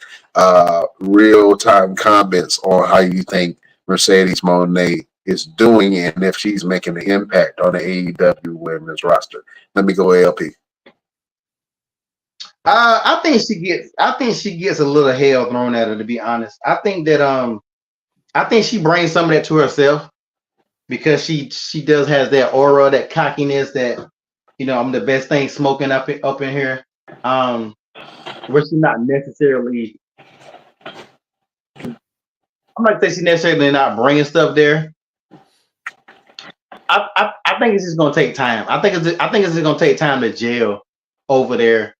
real-time comments on how you think Mercedes Moné is doing and if she's making an impact on the AEW women's roster. Let me go LP. I think she gets a little hell thrown at her, to be honest. I think she brings some of that to herself because she does has that aura, that cockiness, that I'm the best thing smoking up in here. Where she's not necessarily, I'm not saying she's necessarily not bringing stuff there. I think it's just gonna take time. I think it's just gonna take time to gel over there.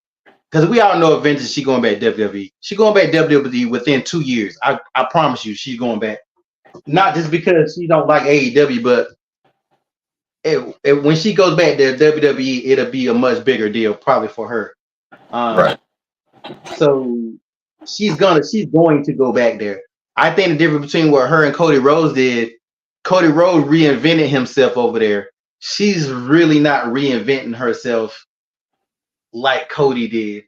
Because we all know eventually she's going back to WWE. She's going back to WWE within 2 years. I promise you, she's going back. Not just because she don't like AEW, but when she goes back to WWE, it'll be a much bigger deal probably for her. Right. So she's going to go back there. I think the difference between what her and Cody Rhodes did, Cody Rhodes reinvented himself over there. She's really not reinventing herself like Cody did.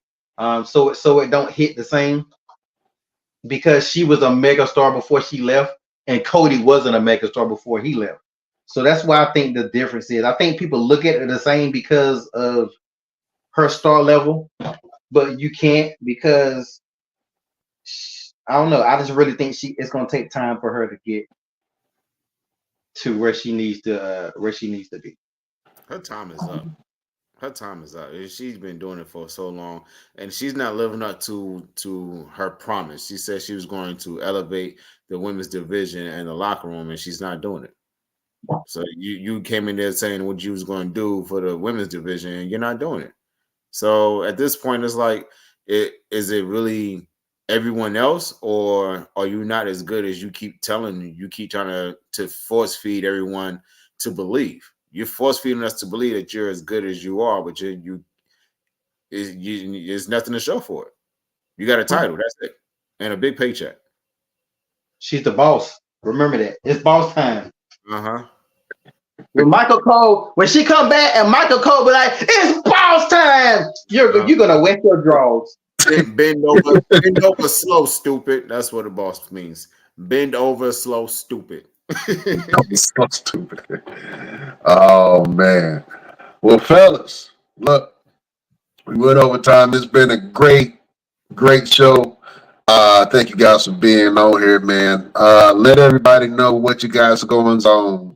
So it don't hit the same because she was a mega star before she left and Cody wasn't a mega star before he left. So that's why I think the difference is. I think people look at it the same because of her star level, but you can't because I don't know. I just really think it's going to take time for her to get to where she needs to be. Her time is up. Her time is up. She's been doing it for so long, and she's not living up to her promise. She said she was going to elevate the women's division and the locker room, and she's not doing it. So you came in there saying what you was going to do for the women's division, and you're not doing it. So at this point, it's like, is it really everyone else, or are you not as good as you keep telling? You keep trying to force feed everyone to believe. You're force feeding us to believe that you're as good as you are, but there's nothing to show for it. You got a title, that's it, and a big paycheck. She's the boss. Remember that. It's boss time. When she come back and Michael Cole be like, "It's boss time," you're gonna wet your drawers. Bend over, slow, stupid. That's what a boss means. Bend over, slow, stupid. So stupid. Oh man. Well, fellas, look, we went over time. It's been a great show. Thank you guys for being on here, man. Let everybody know what you guys are going on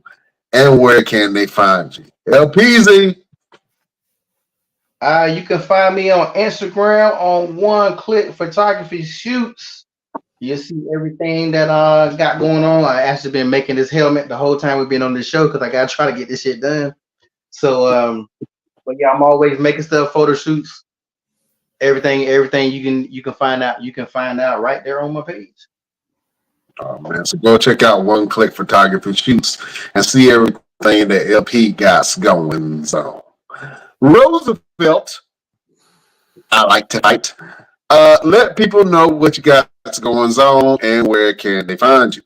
and where can they find you. LPZ. You can find me on Instagram on One Click Photography Shoots. You'll see everything that got going on. I actually been making this helmet the whole time we've been on this show because I gotta try to get this shit done. So but yeah, I'm always making stuff, photo shoots, everything you can find out right there on my page. Oh man, so go check out One Click Photography Shoots and see everything that LP got going on. Roosevelt, I like to fight. Let people know what you got going on and where can they find you.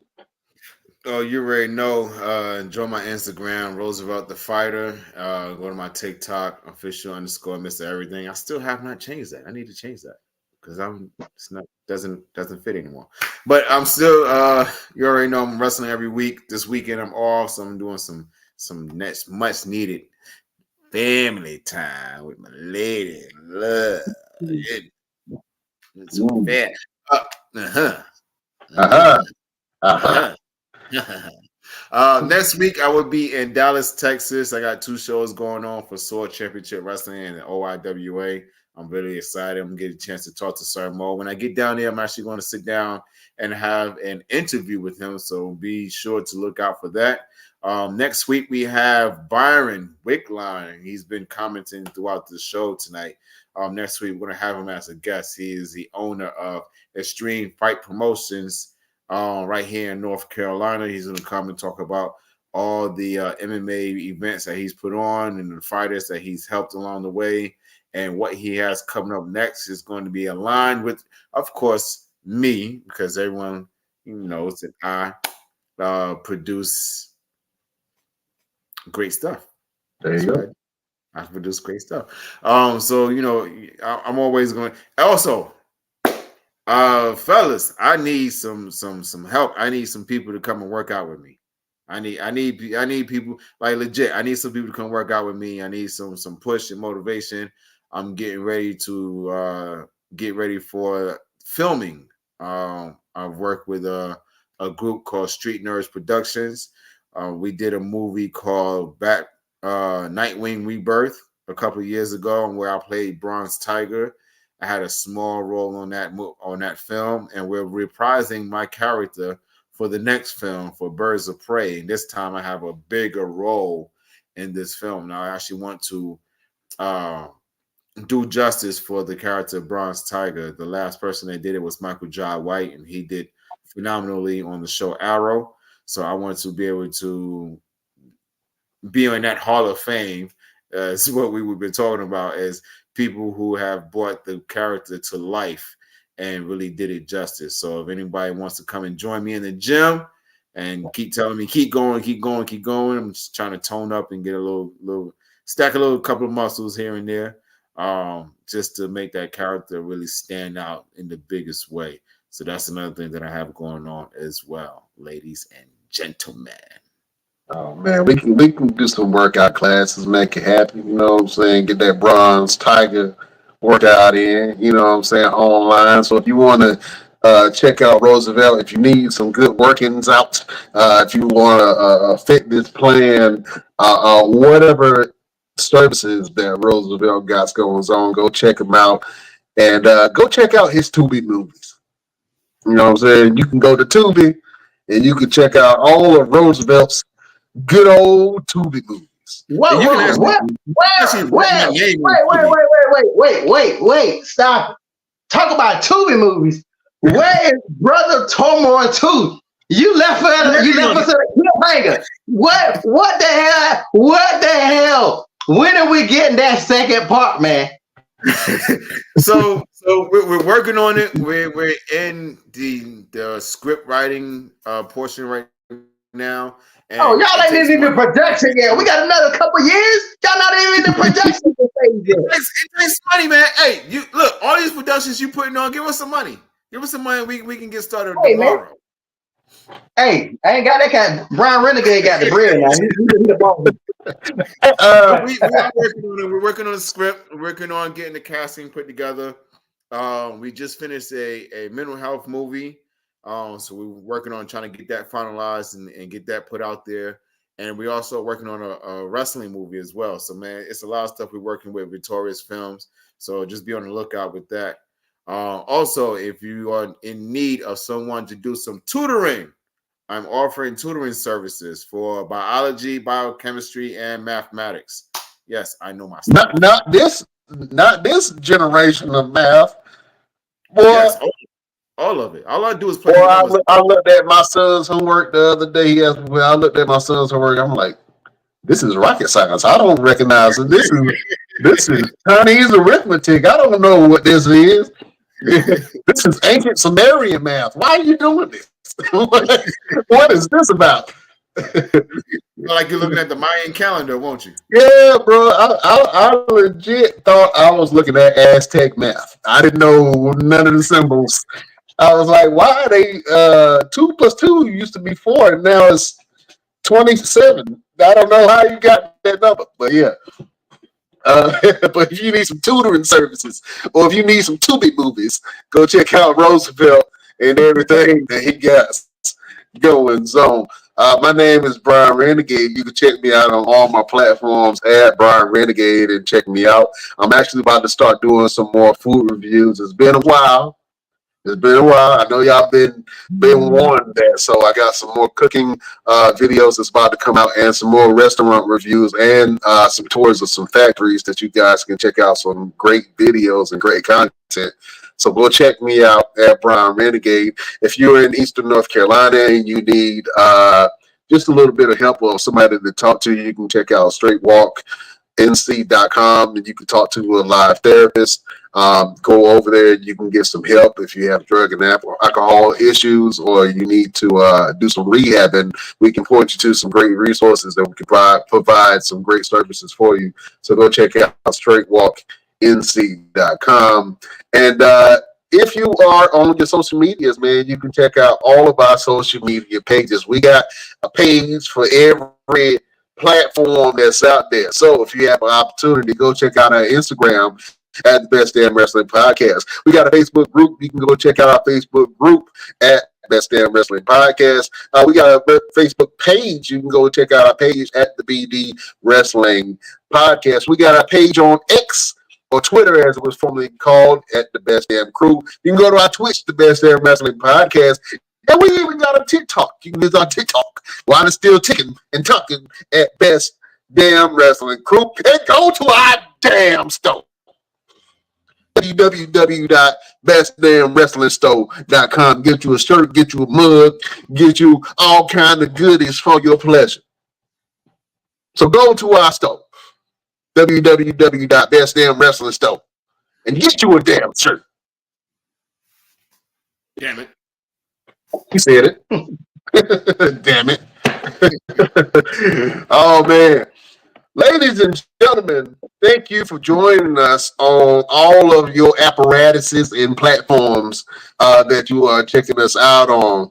Oh, you already know. Enjoy my Instagram, Roosevelt the Fighter. Go to my TikTok, official _ Mr. Everything. I still have not changed that. I need to change that because doesn't fit anymore. But I'm still. You already know I'm wrestling every week. This weekend I'm off, so I'm doing some much needed family time with my lady. Love. It's fat. Next week, I will be in Dallas, Texas. I got 2 shows going on for Sword Championship Wrestling and the OIWA. I'm really excited. I'm getting a chance to talk to Sir Mo. When I get down there, I'm actually going to sit down and have an interview with him. So be sure to look out for that. Next week, we have Byron Wickline. He's been commenting throughout the show tonight. Next week, we're going to have him as a guest. He is the owner of Extreme Fight Promotions right here in North Carolina. He's going to come and talk about all the MMA events that he's put on and the fighters that he's helped along the way. And what he has coming up next is going to be aligned with, of course, me, because everyone knows that I produce great stuff. There you go. I produce great stuff. So I'm always going. Also, fellas, I need some help. I need some people to come and work out with me. I need people, like, legit. I need some people to come work out with me. I need some push and motivation. I'm getting ready to get ready for filming. I've worked with a group called Street Nerds Productions. We did a movie called Nightwing Rebirth a couple of years ago, where I played Bronze Tiger. I had a small role on that film, and we're reprising my character for the next film for Birds of Prey. And this time I have a bigger role in this film. Now I actually want to do justice for the character Bronze Tiger. The last person that did it was Michael Jai White, and he did phenomenally on the show Arrow. So I want to be able to be in that Hall of Fame. Is what we've been talking about, as people who have brought the character to life and really did it justice. So if anybody wants to come and join me in the gym and keep telling me, keep going, I'm just trying to tone up and get a little stack a little couple of muscles here and there, just to make that character really stand out in the biggest way. So that's another thing that I have going on as well, ladies and gentlemen. Oh man, we can do some workout classes, make it happen. You know what I'm saying? Get that Bronze Tiger workout in. You know what I'm saying? Online. So if you want to check out Roosevelt, if you need some good workings out, if you want a fitness plan, whatever services that Roosevelt got going on, go check him out, and go check out his Tubi movies. You know what I'm saying? You can go to Tubi and you can check out all of Roosevelt's good old Tubi movies. Wait, stop. Talk about Tubi movies. Where is Brother Tomor 2? You left us at a cliffhanger. What the hell? When are we getting that second part, man? So we're working on it. We're in the script writing portion right now. And y'all ain't even in production yet. We got another couple years. Y'all not even in the production phase yet. It takes money, man. Hey, you look, all these productions you putting on, give us some money. Give us some money. We can get started tomorrow. Man. Hey, I ain't got that kind. Brian Renegade got the bread now. We're working on the script. We're working on getting the casting put together. We just finished a mental health movie. So we're working on trying to get that finalized and get that put out there. And we're also working on a wrestling movie as well. So, man, it's a lot of stuff we're working with Victorious Films. So just be on the lookout with that. Also, if you are in need of someone to do some tutoring, I'm offering tutoring services for biology, biochemistry, and mathematics. Yes, I know my stuff. Not this generation of math. Boy, yes, all of it. All I do is play. I looked at my son's homework the other day. He asked me, I looked at my son's homework. I'm like, this is rocket science. I don't recognize it. This is Chinese arithmetic. I don't know what this is. This is ancient Sumerian math. Why are you doing this? What is this about? Like you're looking at the Mayan calendar, won't you? Yeah, bro. I legit thought I was looking at Aztec math. I didn't know none of the symbols. I was like, why are they 2 + 2 used to be 4 and now it's 27. I don't know how you got that number, but yeah. But if you need some tutoring services or if you need some Tubi movies, go check out Roosevelt and everything that he got going on. My name is Bryan Renegade. You can check me out on all my platforms at Bryan Renegade and check me out. I'm actually about to start doing some more food reviews. It's been a while. I know y'all been warned that, so I got some more cooking videos that's about to come out, and some more restaurant reviews, and some tours of some factories that you guys can check out. Some great videos and great content. So go check me out at Bryan Renegade. If you're in Eastern North Carolina and you need just a little bit of help or somebody to talk to, you can check out straightwalknc.com, and you can talk to a live therapist. Go over there. You can get some help if you have drug and alcohol issues, or you need to do some rehab, and we can point you to some great resources that we can provide some great services for you. So go check out straightwalknc.com. And if you are on your social medias, man, you can check out all of our social media pages. We got a page for every platform that's out there. So if you have an opportunity, go check out our Instagram at the Best Damn Wrestling Podcast. We got a Facebook group. You can go check out our Facebook group at Best Damn Wrestling Podcast. We got a Facebook page. You can go check out our page at the BD Wrestling Podcast. We got a page on X, or Twitter as it was formerly called, at the Best Damn Crew. You can go to our Twitch, the Best Damn Wrestling Podcast. And we even got a TikTok. You can visit our TikTok while it's still ticking and talking at Best Damn Wrestling Crew. And go to our damn store. www.bestdamnwrestlingstore.com. Get you a shirt, get you a mug, get you all kind of goodies for your pleasure. So go to our store, www.bestdamnwrestlingstore, and get you a damn shirt. Damn it. He said it. Damn it. Oh, man. Ladies and gentlemen, thank you for joining us on all of your apparatuses and platforms that you are checking us out on.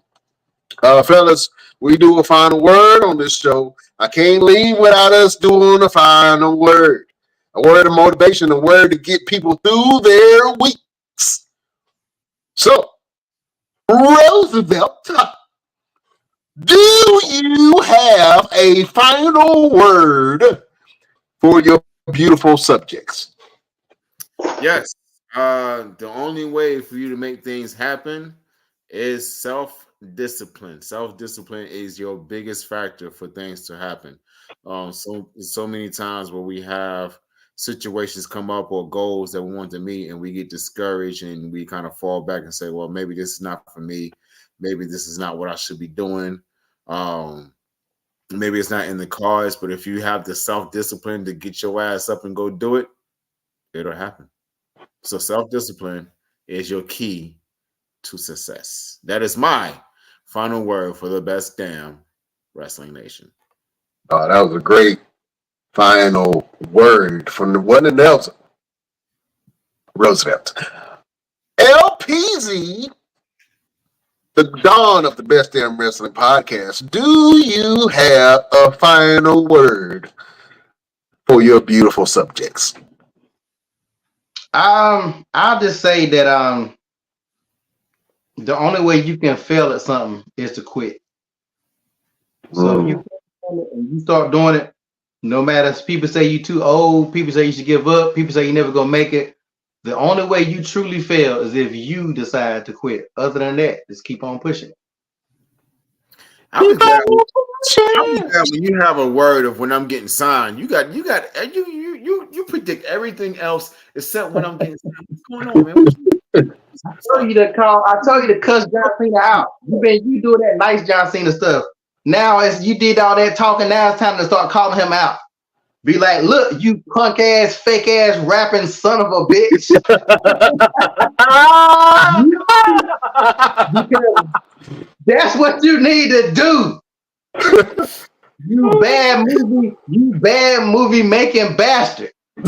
Fellas, we do a final word on this show. I can't leave without us doing a final word. A word of motivation, a word to get people through their weeks. So, Roosevelt, do you have a final word for your beautiful subjects? Yes. The only way for you to make things happen is self-discipline. Self-discipline is your biggest factor for things to happen. So many times where we have situations come up or goals that we want to meet, and we get discouraged and we kind of fall back and say, well, maybe this is not for me. Maybe this is not what I should be doing. Maybe it's not in the cards, but if you have the self-discipline to get your ass up and go do it, it'll happen. So self-discipline is your key to success. That is my final word for the Best Damn Wrestling Nation. Oh, that was a great final word from the one and Nelson Roosevelt. LPZ, the dawn of the Best Damn Wrestling Podcast. Do you have a final word for your beautiful subjects? I'll just say that the only way you can fail at something is to quit. So if you and you start doing it, no matter if people say you too old, people say you should give up, people say you're never gonna make it. The only way you truly fail is if you decide to quit. Other than that, just keep on pushing. I was glad when you have a word of when I'm getting signed. You predict everything else except when I'm getting signed. What's going on, man? I told you to cuss John Cena out. You doing that nice John Cena stuff. Now as you did all that talking, now it's time to start calling him out. Be like, look, you punk ass, fake ass, rapping son of a bitch. Because that's what you need to do. You bad movie making bastard. You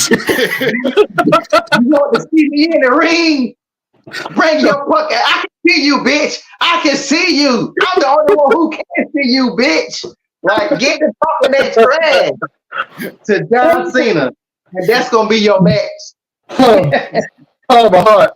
want to see me in the ring? Bring your punk ass. I can see you, bitch. I can see you. I'm the only one who can see you, bitch. Like, get the talking that trash to John Cena, and that's gonna be your match. Oh, my heart.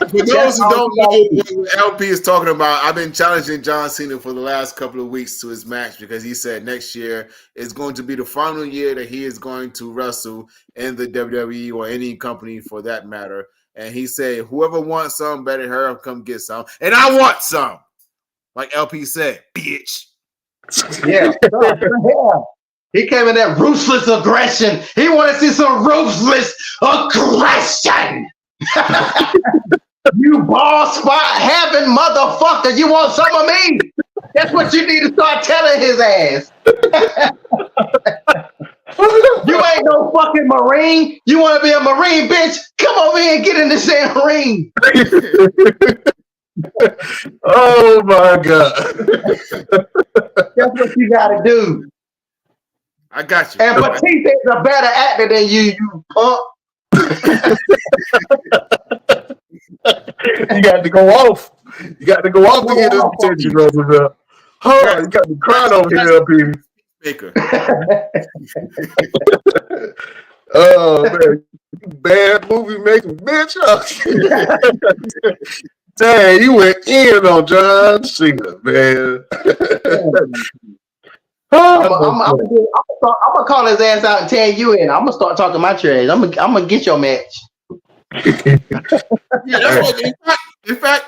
For those who don't know what LP is talking about, I've been challenging John Cena for the last couple of weeks to his match because he said next year is going to be the final year that he is going to wrestle in the WWE or any company for that matter. And he said, whoever wants some, better hurry up, come get some. And I want some. Like LP said, bitch. Yeah. He came in that ruthless aggression. He wanted to see some ruthless aggression. You ball spot having motherfucker. You want some of me? That's what you need to start telling his ass. You ain't no fucking Marine. You want to be a Marine, bitch? Come over here and get in the same ring. Oh my God. That's what you got to do. I got you. And Batista is a better actor than you punk. You got to go off. You got to go off to get this attention, Roosevelt. Oh, you got me crying over here, LP. Maker. Oh man, you bad movie making bitch. Dang, you went in on John Cena, man. I'm gonna call his ass out and tell you in. I'm gonna start talking my trash. I'm gonna get your match. Yeah, that's what, in fact,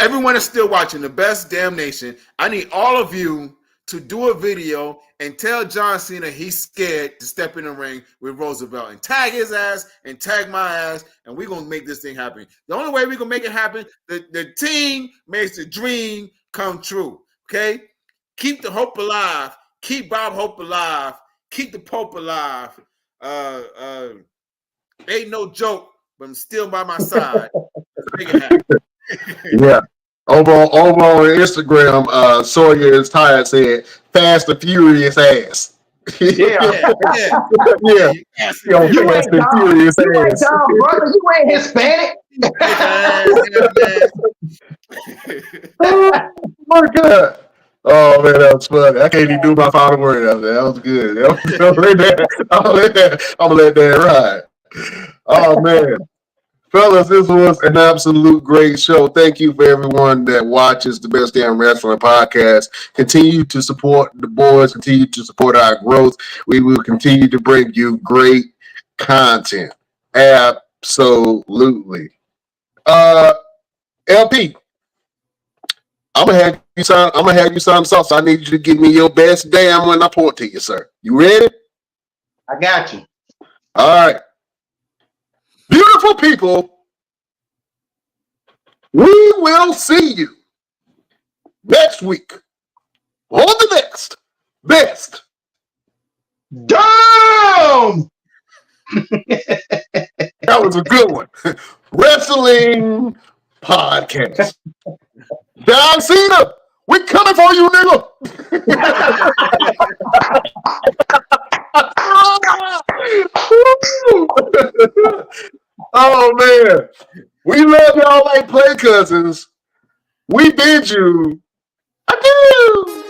everyone is still watching the Best Damn Nation. I need all of you to do a video and tell John Cena he's scared to step in the ring with Roosevelt and tag his ass and tag my ass, and we're gonna make this thing happen. The only way we're gonna make it happen, the team makes the dream come true. Okay, keep the hope alive. Keep Bob Hope alive. Keep the Pope alive. Ain't no joke, but I'm still by my side. Make it happen. Yeah. Over on Instagram, Sawyer is tired said, "Fast and Furious ass." Yeah. Yeah. Yo, You Fast ain't and Furious ass. Tom, brother. You ain't Hispanic. Oh my God. Oh man, that was funny. I can't even do my final word out there. That was good. I'm gonna let that ride. Oh man. Fellas, this was an absolute great show. Thank you for everyone that watches the Best Damn Wrestling Podcast. Continue to support the boys. Continue to support our growth. We will continue to bring you great content. Absolutely. LP, I'm gonna have you sign sauce. I need you to give me your best damn when I pour it to you, sir. You ready? I got you. All right. Beautiful people, we will see you next week on the next Best Damn! That was a good one. Wrestling podcast. John Cena, we coming for you, nigga. Oh man, we love y'all like play cousins. We bid you adieu.